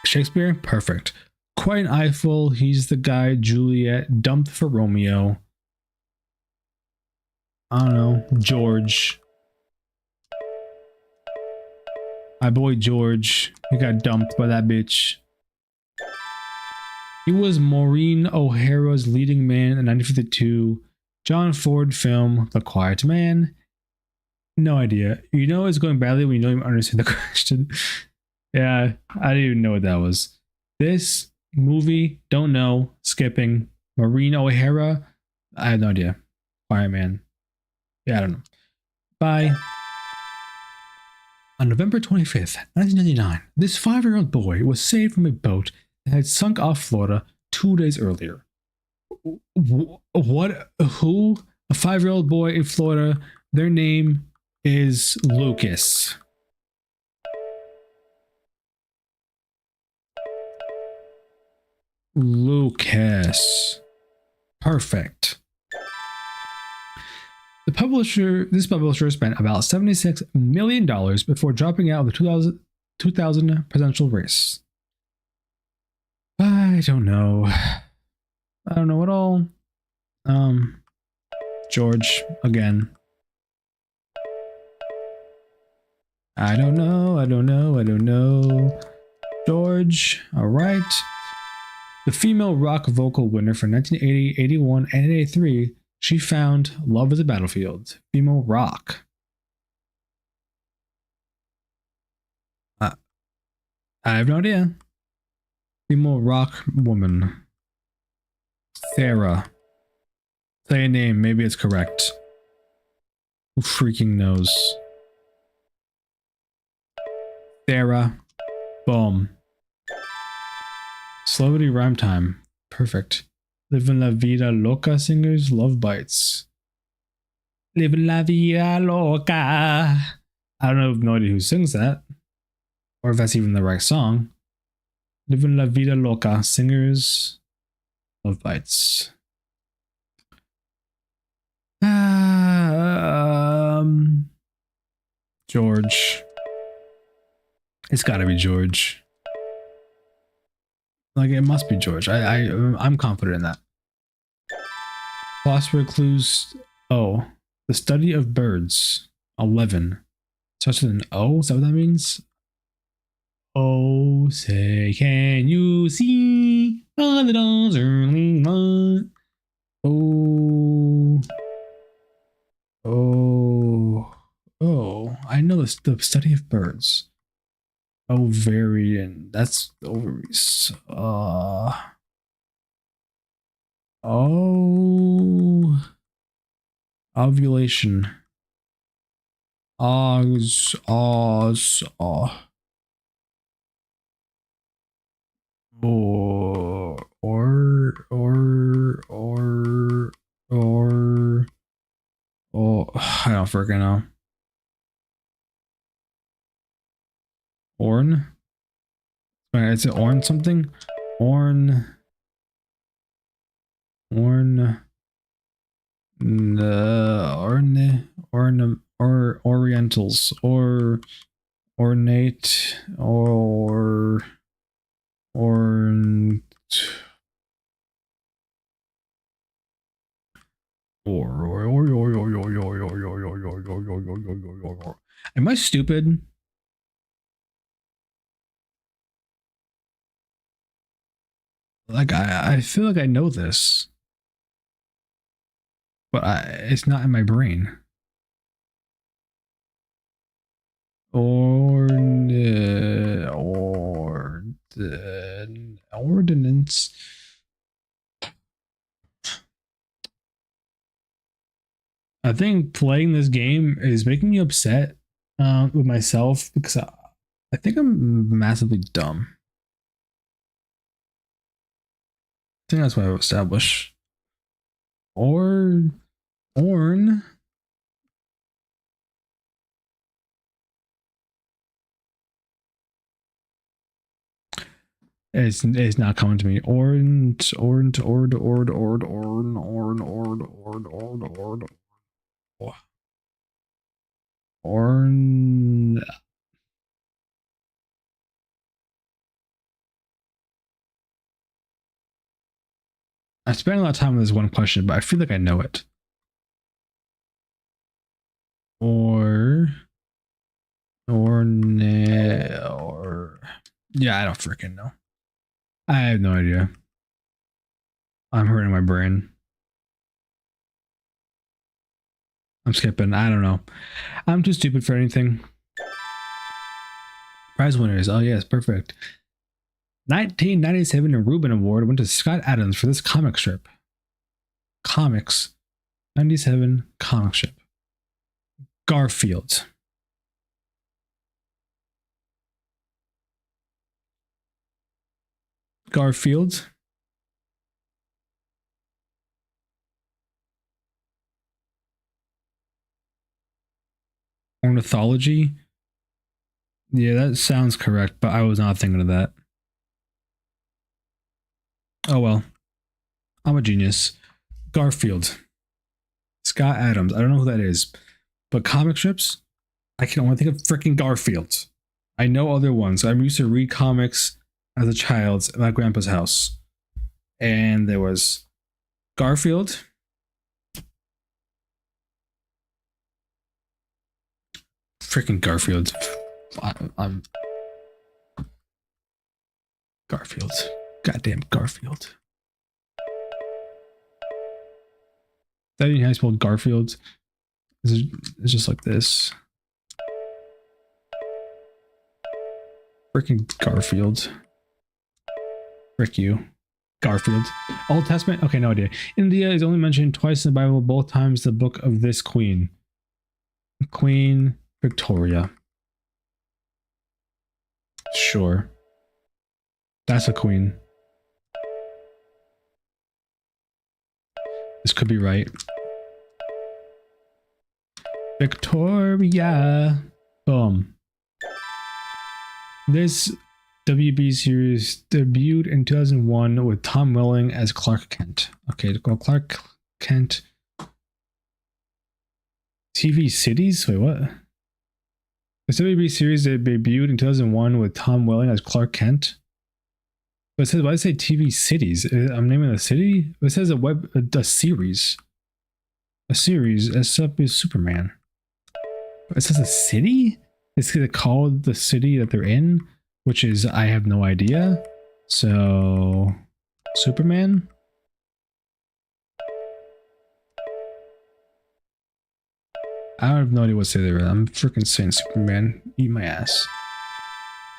Shakespeare? Perfect. Quite an eyeful. He's the guy Juliet dumped for Romeo. I don't know. George. My boy George. He got dumped by that bitch. He was Maureen O'Hara's leading man in the 1952 John Ford film The Quiet Man. No idea. You know it's going badly when you don't even understand the question. Yeah, I didn't even know what that was. This movie, don't know. Skipping. Maureen O'Hara. I have no idea. Quiet Man. Yeah, I don't know. Bye. On November 25th, 1999, this 5-year-old boy was saved from a boat that had sunk off Florida 2 days earlier. What? Who? A 5-year-old boy in Florida. Their name is Lucas. Lucas. Perfect. This publisher spent about $76 million before dropping out of the 2000 presidential race. I don't know. I don't know at all. George, again. I don't know. I don't know. I don't know. George. All right. The female rock vocal winner for 1980, 81, and 83. She found Love is a Battlefield. Female rock. I have no idea. Female rock woman. Sarah. Say a name. Maybe it's correct. Who freaking knows? Sarah. Boom. Celebrity rhyme time. Perfect. Living La Vida Loca singers love bites. Living La Vida Loca. I don't know, no idea who sings that. Or if that's even the right song. Living La Vida Loca singers love bites. George. It's gotta be George. Like, it must be George. I'm confident in that. Philosopher clues. Oh, the study of birds. 11. Starts with an O. Is that what that means? Oh, say, can you see all the dawn's early light? Oh, oh, oh! I know this. The study of birds. Ovarian. That's ovaries. Oh. Ovulation. Oz. Oz. I don't freaking know. Orn? Is it Orn something? Orn. Orientals. Ornate. Am I stupid? Like, I feel like I know this, but it's not in my brain. Ordinance. I think playing this game is making me upset with myself because I think I'm massively dumb. I think that's what I've established. Orn. It's not coming to me. Orn. I spent a lot of time on this one question, but I feel like I know it. Yeah, I don't freaking know. I have no idea. I'm hurting my brain. I'm skipping. I don't know. I'm too stupid for anything. Prize winners. Oh yes, perfect. 1997 Reuben Award went to Scott Adams for this comic strip. Comics. 97 comic strip. Garfield. Garfield. Ornithology. Yeah, that sounds correct, but I was not thinking of that. Oh well. I'm a genius. Garfield. Scott Adams. I don't know who that is. But comic strips? I can only think of freaking Garfield. I know other ones. I used to read comics as a child at my grandpa's house. And there was Garfield. Freaking Garfield. I'm Garfield. Goddamn Garfield. That in high school, Garfield. It's just like this. Freaking Garfield. Frick you. Garfield. Old Testament? Okay, no idea. India is only mentioned twice in the Bible, both times the book of this queen. Queen Victoria. Sure. That's a queen. This could be right. Victoria. Boom. This WB series debuted in 2001 with Tom Welling as Clark Kent. Okay, to go Clark Kent. TV Cities? Wait, what? This WB series debuted in 2001 with Tom Welling as Clark Kent. But it says, why does it say TV Cities? I'm naming a city? It says a series. A series, except with Superman. It says a city? It's called the city that they're in, which is, I have no idea. So, Superman? I have no idea what city they're in. I'm freaking saying Superman. Eat my ass.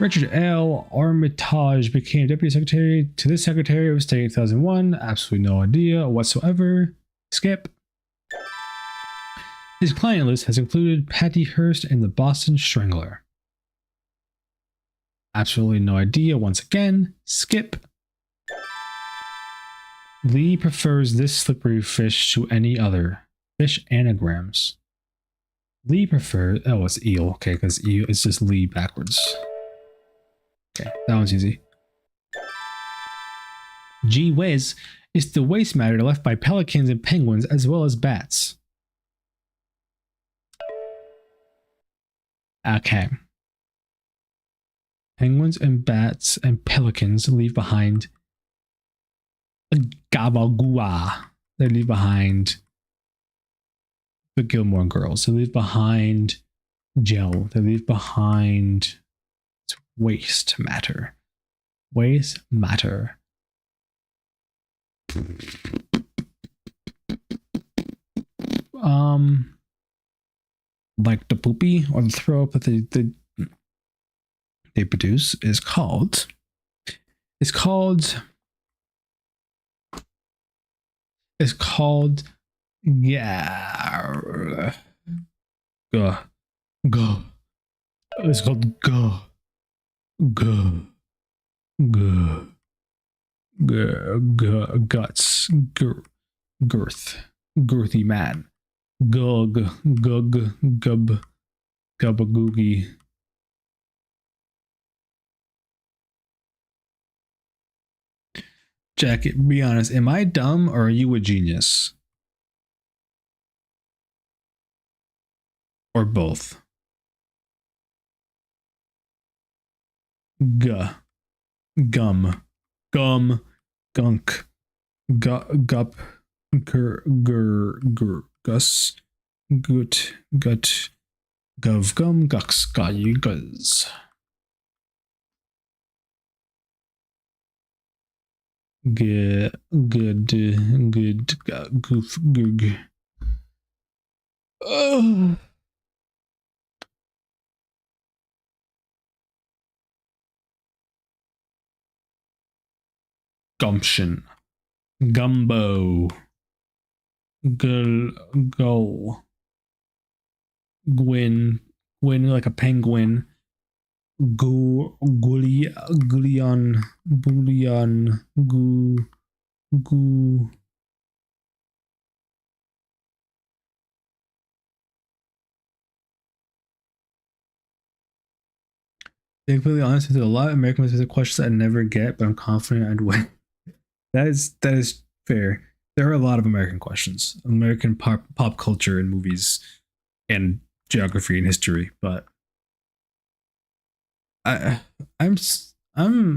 Richard L. Armitage became Deputy Secretary to the Secretary of State in 2001. Absolutely no idea whatsoever. Skip. His client list has included Patty Hearst and the Boston Strangler. Absolutely no idea once again. Skip. Lee prefers this slippery fish to any other. Fish anagrams. Lee prefers... Oh, it's eel. Okay, because eel is just Lee backwards. Okay, that one's easy. Gee whiz is the waste matter left by pelicans and penguins as well as bats. Okay. Penguins and bats and pelicans leave behind Gabagua. They leave behind the Gilmore Girls. They leave behind Joe. They leave behind waste matter. Waste matter. Like the poopy or the throw up that they produce is called yeah, go it's called guts, girthy man, gubagoogie. Jack, be honest, am I dumb or are you a genius? Or both? Gum, gunk, gup, gus, gut, gov, gum, gux, guz. Good, goof, goog. Oh. Gumption, gumbo, gull, gwyn like a penguin, gullion, bullion, goo. To be completely honest, there's a lot of American specific questions that I never get, but I'm confident I'd win. That is fair. There are a lot of American questions, American pop culture and movies, and geography and history. But I'm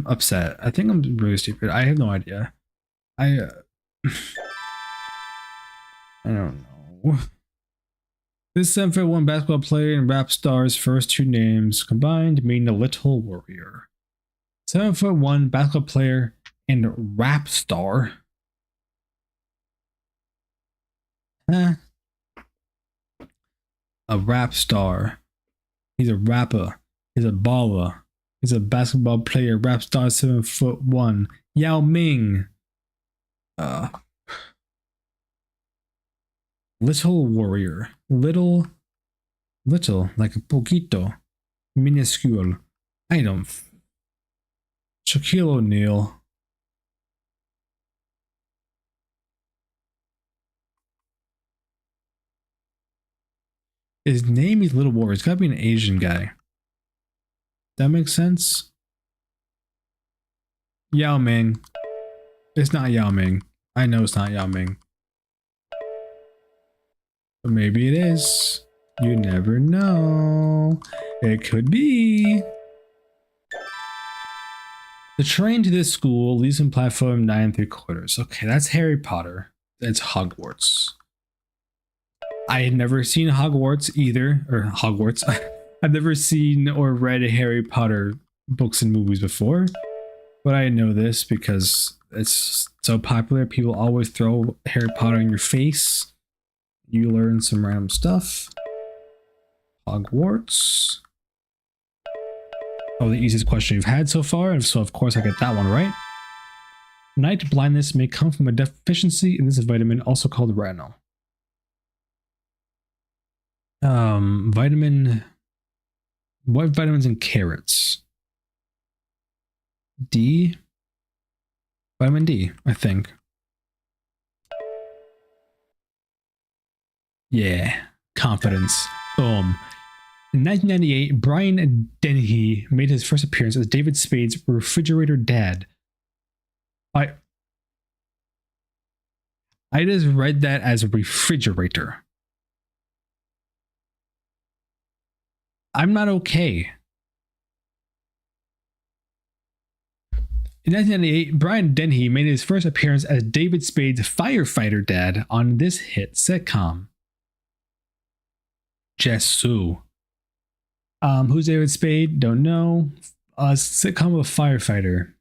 upset. I think I'm really stupid. I have no idea. I don't know. This 7'1" basketball player and rap star's first two names combined mean the Little Warrior. 7'1" basketball player and rap star. Huh? A rap star. He's a rapper. He's a baller. He's a basketball player, rap star, 7'1". Yao Ming. Little Warrior. Little, like a poquito. Minuscule. I don't. Shaquille O'Neal. His name is Little Warrior. It's gotta be an Asian guy. That makes sense? Yao Ming. It's not Yao Ming. I know it's not Yao Ming. But maybe it is. You never know. It could be. The train to this school leaves on platform 9 3/4. Okay, that's Harry Potter. That's Hogwarts. I had never seen Hogwarts either, or Hogwarts. I've never seen or read Harry Potter books and movies before, but I know this because it's so popular. People always throw Harry Potter in your face. You learn some random stuff. Hogwarts. Oh, the easiest question you've had so far, and so of course I get that one right. Night blindness may come from a deficiency in this vitamin, also called retinol. Vitamin. What vitamins in carrots? D. Vitamin D, I think. Yeah, confidence. Boom. In 1998, Brian Dennehy made his first appearance as David Spade's refrigerator dad. I just read that as a refrigerator. I'm not okay. In 1998, Brian Dennehy made his first appearance as David Spade's firefighter dad on this hit sitcom. Jesu. Who's David Spade? Don't know. Sitcom with a firefighter.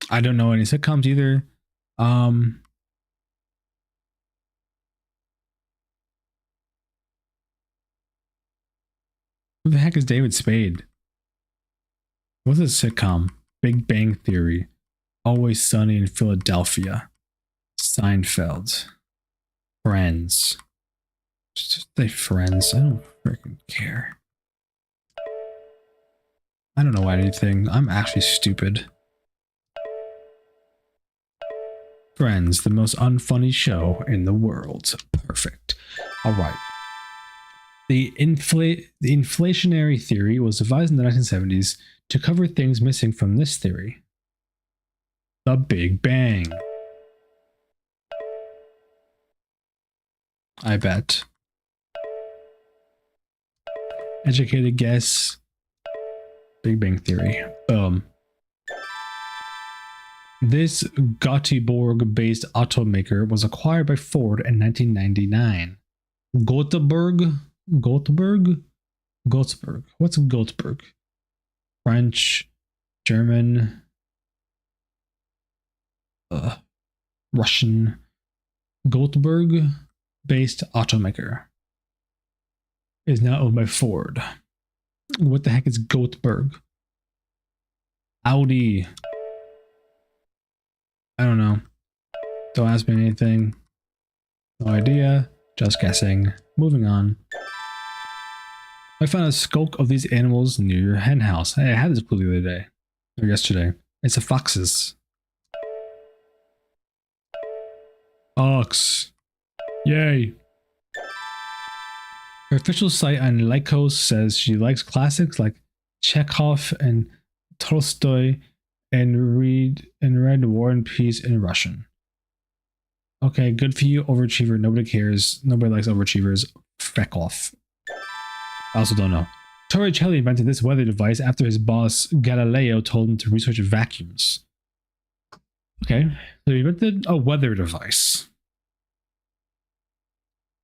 I don't know any sitcoms either. Who the heck is David Spade? What's a sitcom? Big Bang Theory. Always Sunny in Philadelphia. Seinfeld. Friends. Just say Friends. I don't freaking care. I don't know anything. I'm actually stupid. Friends, the most unfunny show in the world. Perfect. All right. The inflationary theory was devised in the 1970s to cover things missing from this theory. The Big Bang. I bet. Educated guess. Big Bang Theory. Boom. This Göteborg-based automaker was acquired by Ford in 1999. Göteborg? What's Göteborg? French, German, Russian. Göteborg-based automaker is now owned by Ford. What the heck is Göteborg? Audi. I don't know. Don't ask me anything. No idea. Just guessing. Moving on. I found a skulk of these animals near your hen house. Hey, I had this clue the other day. Or yesterday. It's a foxes. Fox. Yay. Her official site on Lycos says she likes classics like Chekhov and Tolstoy and read War and Peace in Russian. Okay, good for you, overachiever. Nobody cares. Nobody likes overachievers. Feck off. I also don't know. Torricelli invented this weather device after his boss Galileo told him to research vacuums. Okay, so he invented a weather device.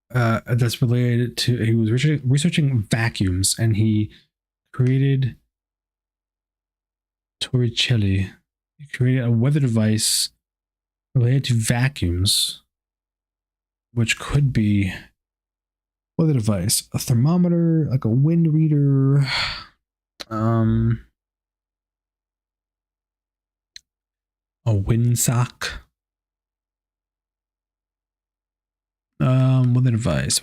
That's related to, he was researching vacuums, and he created Torricelli. He created a weather device related to vacuums, which could be weather device, a thermometer, like a wind reader, a windsock. Weather device.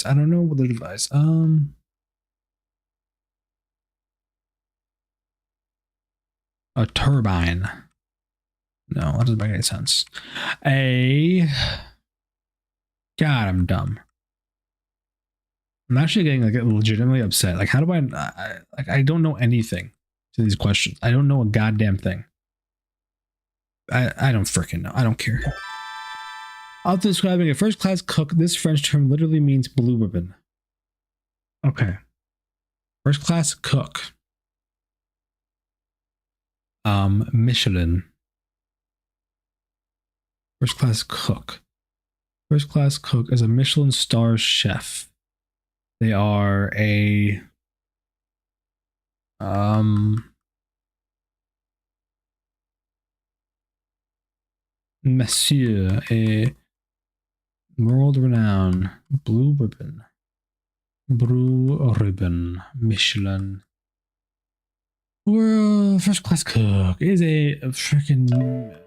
I don't know weather device. A turbine. No, that doesn't make any sense. God, I'm dumb. I'm actually getting like legitimately upset. Like, how do I don't know anything to these questions. I don't know a goddamn thing. I don't freaking know. I don't care. After describing a first-class cook, this French term literally means blue ribbon. Okay. First-class cook. Michelin. First-class cook. First-class cook is a Michelin star chef. They are a Monsieur, a world-renowned blue ribbon, Michelin. World first-class cook is a freaking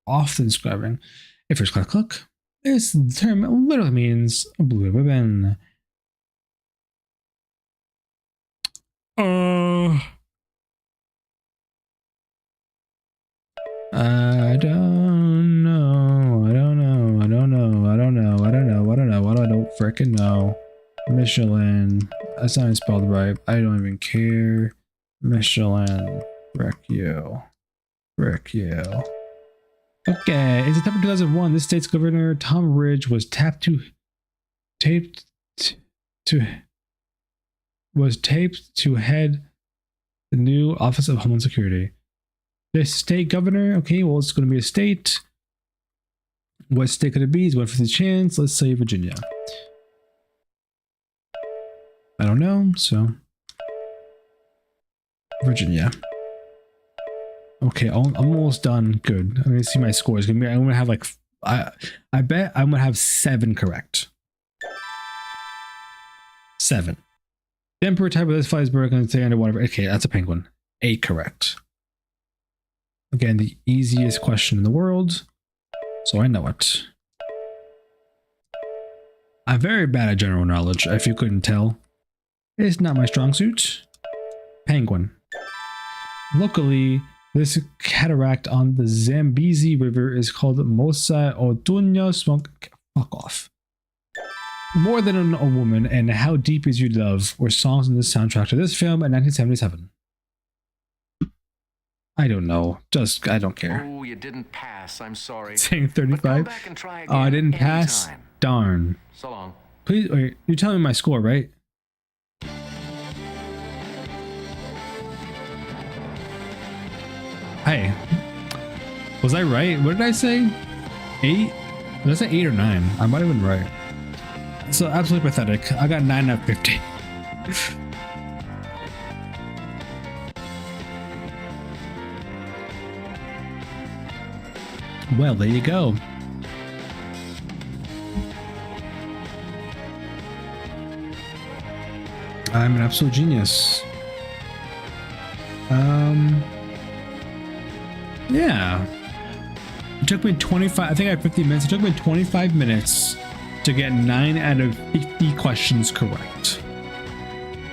often describing a first-class cook. This term literally means a blue ribbon. I don't know. I don't freaking know. Michelin. That's not spelled right. I don't even care. Michelin. Frick you. Okay, in September 2001, this state's governor Tom Ridge was taped to head the new Office of Homeland Security. The state governor, okay, well, it's going to be a state. What state could it be? It's 1/50 chance. Let's say Virginia. I don't know, so Virginia. Okay, I'm almost done. Good. I'm gonna see my scores. I'm gonna have like I bet I'm gonna have 7 correct. 7. The emperor type of this flies bird can stay underwater. Okay, that's a penguin. 8 correct. Again, the easiest question in the world, so I know it. I'm very bad at general knowledge, if you couldn't tell. It's not my strong suit. Penguin. Locally, this cataract on the Zambezi River is called Mosa Otunya Smoke. Fuck off. More Than a Woman and How Deep Is Your Love were songs in the soundtrack to this film in 1977. I don't know. Just, I don't care. Oh, you didn't pass. I'm sorry. Saying 35? Oh, I didn't pass? Anytime. Darn. So long. Please, wait, you're telling me my score, right? Hey, was I right? What did I say? 8? Did I say 8 or 9? I might have been right. So absolutely pathetic. I got 9 out of 50. Well, there you go. I'm an absolute genius. Yeah. It took me 25, I think I had 50 minutes. It took me 25 minutes to get 9 out of 50 questions correct.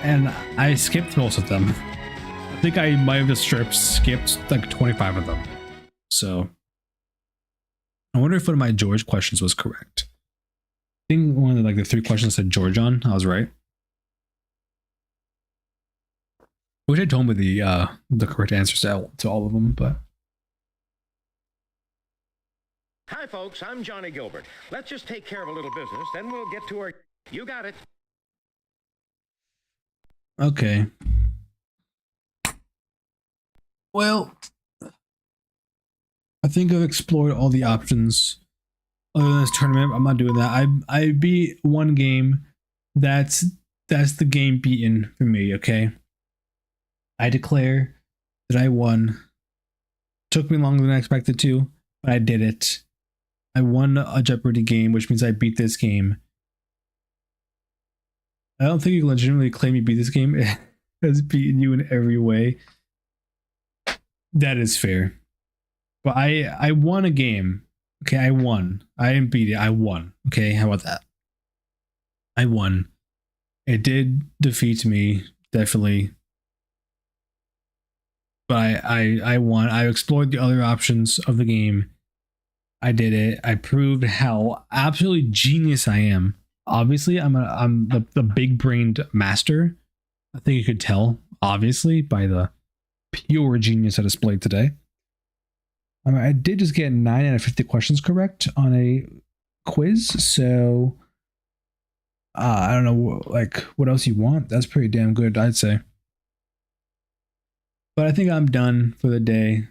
And I skipped most of them. I think I might have just skipped like 25 of them. So I wonder if one of my George questions was correct. I think one of the 3 questions said George on. I was right. I wish I told me the correct answers to all of them, but. Hi, folks. I'm Johnny Gilbert. Let's just take care of a little business, then we'll get to our... You got it. Okay. Well, I think I've explored all the options. Other than this tournament, I'm not doing that. I beat one game. That's the game beaten for me. Okay. I declare that I won. Took me longer than I expected to, but I did it. I won a Jeopardy game, which means I beat this game. I don't think you can legitimately claim you beat this game. It has beaten you in every way. That is fair. But I won a game. Okay, I won. I didn't beat it. I won. Okay, how about that? I won. It did defeat me, definitely. But I won. I explored the other options of the game. I did it. I proved how absolutely genius I am. Obviously, I'm the big brained master. I think you could tell, obviously, by the pure genius I displayed today. I did just get 9 out of 50 questions correct on a quiz, so I don't know, like, what else you want. That's pretty damn good, I'd say. But I think I'm done for the day.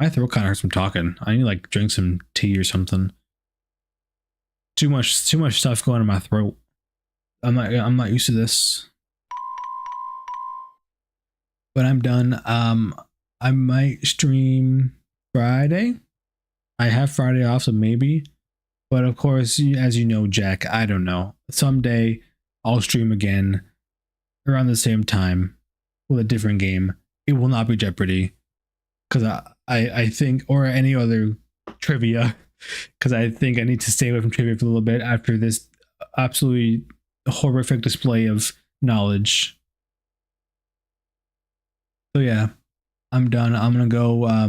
My throat kind of hurts from talking. I need to like drink some tea or something. Too much stuff going in my throat. I'm not used to this. But I'm done. I might stream Friday. I have Friday off, so maybe. But of course, as you know, Jack, I don't know. Someday I'll stream again around the same time with a different game. It will not be Jeopardy. Because I think, or any other trivia, because I think I need to stay away from trivia for a little bit after this absolutely horrific display of knowledge. So yeah, I'm done. I'm gonna go, I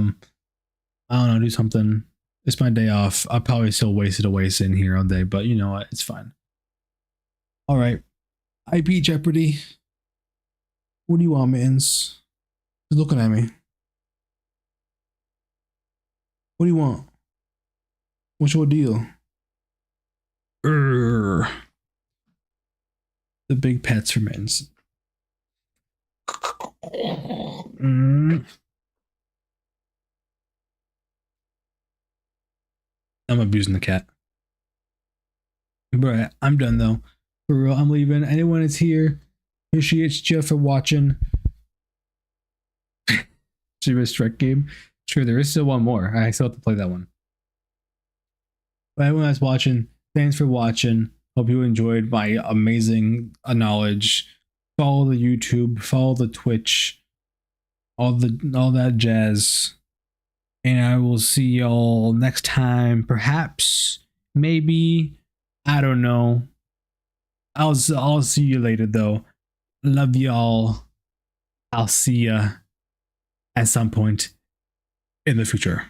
don't know, do something. It's my day off. I'll probably still waste it away sitting here all day, but you know what? It's fine. All right. I beat Jeopardy. What do you want, mittens? He's looking at me. What do you want? What's your deal? The big pets for mittens. I'm abusing the cat. But I'm done though. For real, I'm leaving. Anyone that's here, appreciate you for watching. Serious Strike game. Sure, there is still one more. I still have to play that one. But everyone that's watching, thanks for watching. Hope you enjoyed my amazing knowledge. Follow the YouTube, follow the Twitch, all that jazz. And I will see y'all next time. Perhaps, maybe, I don't know. I'll see you later though. Love y'all. I'll see ya at some point in the future.